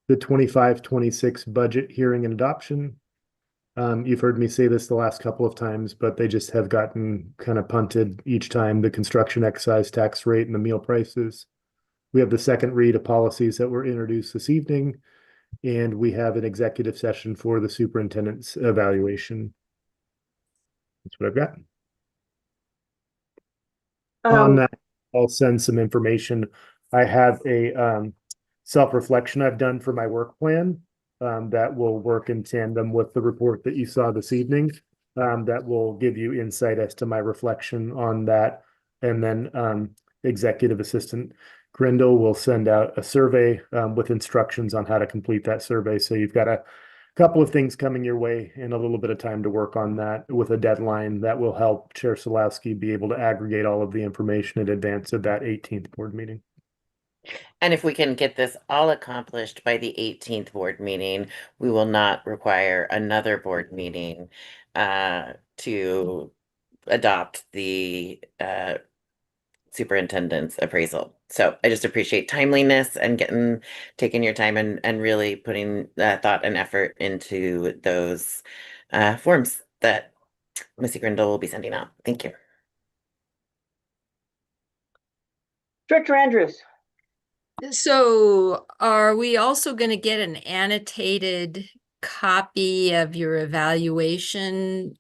I: the 25-26 budget hearing and adoption. You've heard me say this the last couple of times, but they just have gotten kind of punted each time, the construction excise tax rate and the meal prices. We have the second read of policies that were introduced this evening, and we have an executive session for the superintendent's evaluation. That's what I've got. On that, I'll send some information. I have a self-reflection I've done for my work plan that will work in tandem with the report that you saw this evening. That will give you insight as to my reflection on that. And then Executive Assistant Grindle will send out a survey with instructions on how to complete that survey. So you've got a couple of things coming your way and a little bit of time to work on that with a deadline that will help Chair Solowski be able to aggregate all of the information in advance of that 18th board meeting.
J: And if we can get this all accomplished by the 18th board meeting, we will not require another board meeting to adopt the superintendent's appraisal. So I just appreciate timeliness and taking your time and really putting thought and effort into those forms that Missy Grindle will be sending out. Thank you.
C: Director Andrews.
H: So are we also going to get an annotated copy of your evaluation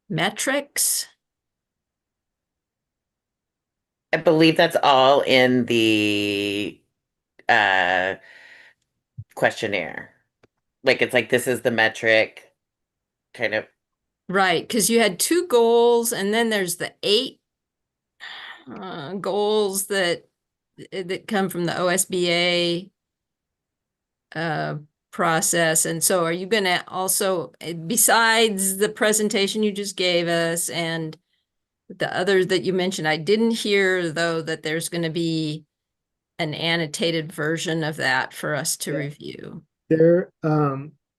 H: metrics?
J: I believe that's all in the questionnaire. Like it's like this is the metric kind of.
H: Right, because you had 2 goals and then there's the 8 goals that come from the OSBA process. And so are you going to also, besides the presentation you just gave us and the others that you mentioned, I didn't hear though that there's going to be an annotated version of that for us to review.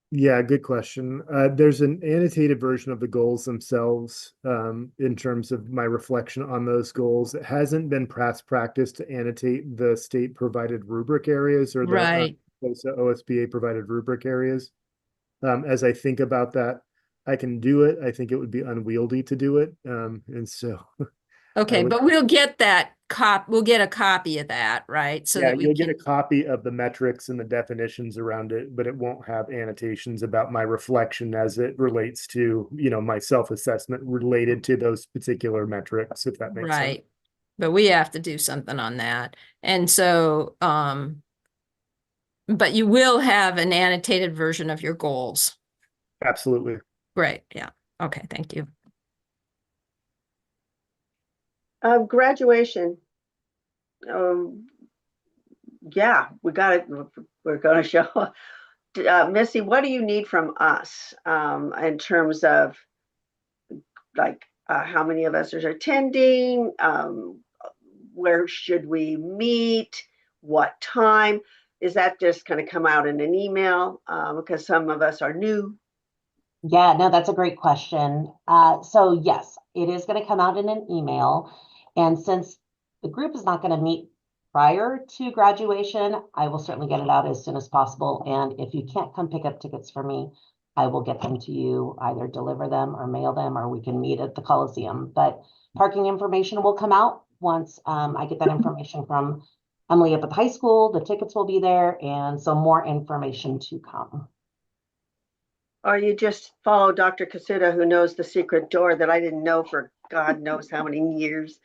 I: Yeah, good question. There's an annotated version of the goals themselves in terms of my reflection on those goals. It hasn't been past practice to annotate the state provided rubric areas or the OSBA provided rubric areas. As I think about that, I can do it. I think it would be unwieldy to do it. And so
H: okay, but we'll get that we'll get a copy of that, right? So
I: yeah,
H: that
I: you'll get a copy of the metrics and the definitions around it, but it won't have annotations about my reflection as it relates to, my self-assessment related to those particular metrics, if that makes sense.
H: Right. But we have to do something on that. And so, but you will have an annotated version of your goals.
I: Absolutely.
H: Great. Yeah. Okay. Thank you.
C: Graduation. Yeah, we got it. We're going to show. Missy, what do you need from us in terms of like how many of us are attending? Where should we meet? What time? Is that just going to come out in an email? Because some of us are new.
O: Yeah, no, that's a great question. So yes, it is going to come out in an email. And since the group is not going to meet prior to graduation, I will certainly get it out as soon as possible. And if you can't come pick up tickets for me, I will get them to you, either deliver them or mail them, or we can meet at the Coliseum. But parking information will come out once I get that information from Emily up at the high school. The tickets will be there, and so more information to come.
C: Or you just follow Dr. Kasuda, who knows the secret door that I didn't know for God knows how many years.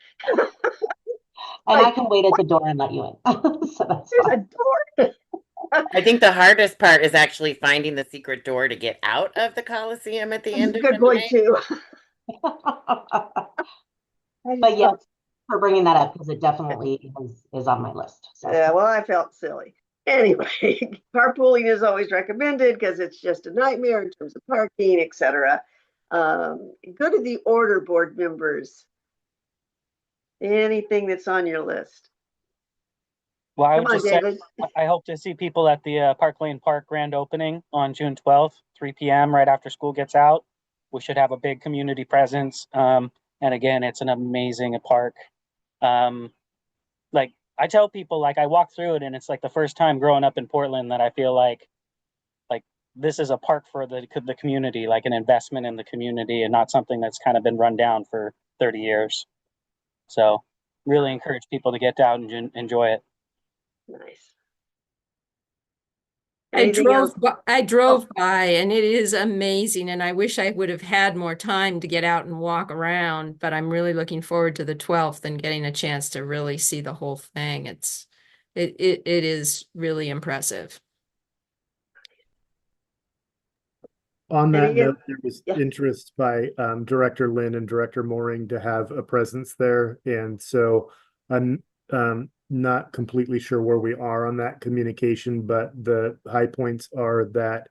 O: And I can wait at the door and let you in. So that's
C: There's
O: fine.
C: a door.
J: I think the hardest part is actually finding the secret door to get out of the Coliseum at the
C: That's
J: end
C: a
J: of
C: good
J: the
C: point
J: night.
C: too.
O: But yes, for bringing that up, because it definitely is on my list. So.
C: Yeah, well, I felt silly. Anyway, carpooling is always recommended because it's just a nightmare in terms of parking, etc. Go to the order, board members. Anything that's on your list.
G: Well, I
C: Come
G: would
C: on,
G: just say,
C: David.
G: I hope to see people at the Park Lane Park grand opening on June 12th, 3 p.m. right after school gets out. We should have a big community presence. And again, it's an amazing park. Like I tell people, like I walk through it and it's like the first time growing up in Portland that I feel like this is a park for the community, like an investment in the community and not something that's kind of been run down for 30 years. So really encourage people to get out and enjoy it.
C: Nice.
H: I drove by and it is amazing, and I wish I would have had more time to get out and walk around, but I'm really looking forward to the 12th and getting a chance to really see the whole thing. It is really impressive.
I: On that note, there was interest by Director Lynn and Director Mooring to have a presence there. And so I'm not completely sure where we are on that communication, but the high points are that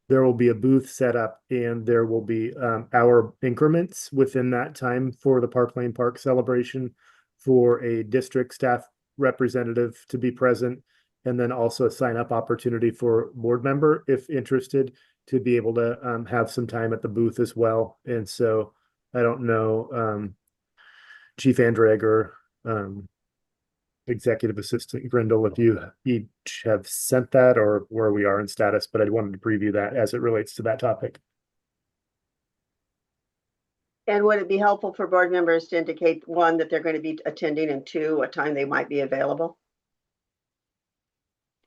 I: there will be a booth set up and there will be hour increments within that time for the Park Lane Park celebration for a district staff representative to be present. And then also a sign up opportunity for board member, if interested, to be able to have some time at the booth as well. And so I don't know, Chief Andrag or Executive Assistant Grindle, if you each have sent that or where we are in status, but I wanted to preview that as it relates to that topic.
C: And would it be helpful for board members to indicate, one, that they're going to be attending, and two, what time they might be available?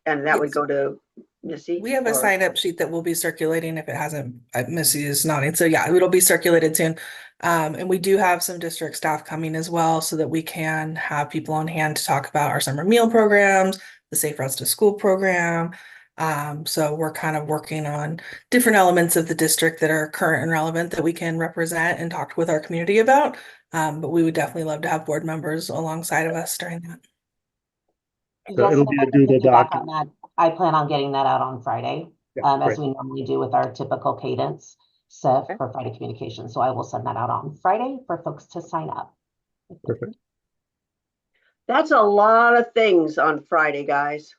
C: And that would go to Missy?
U: We have a sign-up sheet that will be circulating if it hasn't. Missy is nodding. So yeah, it'll be circulated soon. And we do have some district staff coming as well so that we can have people on hand to talk about our summer meal programs, the Safe Routes to School program. So we're kind of working on different elements of the district that are current and relevant that we can represent and talk with our community about. But we would definitely love to have board members alongside of us during that.
I: So
O: Yes,
I: it'll be a Google Doc.
O: on that. I plan on getting that out on Friday, as we normally do with our typical cadence for Friday communication. So I will send that out on Friday for folks to sign up.
I: Perfect.
C: That's a lot of things on Friday, guys.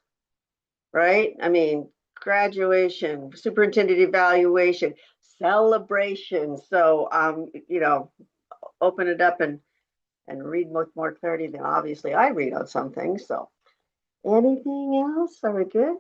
C: Right? I mean, graduation, superintendent evaluation, celebration. So, open it up and read with more clarity than obviously I read on some things. So, anything else? Are we good?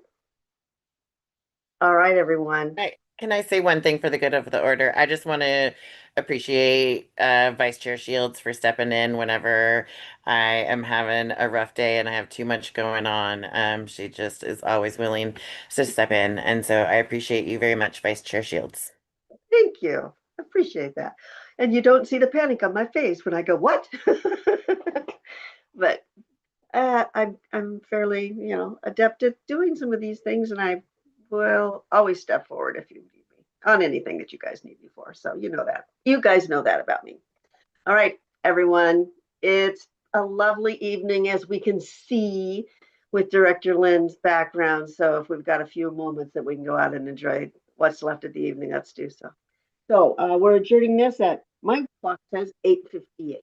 C: All right, everyone.
J: Can I say one thing for the good of the order? I just want to appreciate Vice Chair Shields for stepping in whenever I am having a rough day and I have too much going on. She just is always willing to step in. And so I appreciate you very much, Vice Chair Shields.
C: Thank you. I appreciate that. And you don't see the panic on my face when I go, what? But I'm fairly, adept at doing some of these things, and I will always step forward if you need me on anything that you guys need me for. So you know that. You guys know that about me. All right, everyone. It's a lovely evening, as we can see with Director Lynn's background. So if we've got a few moments that we can go out and enjoy what's left of the evening, let's do so. So we're adjourning this at, my clock says 8:58.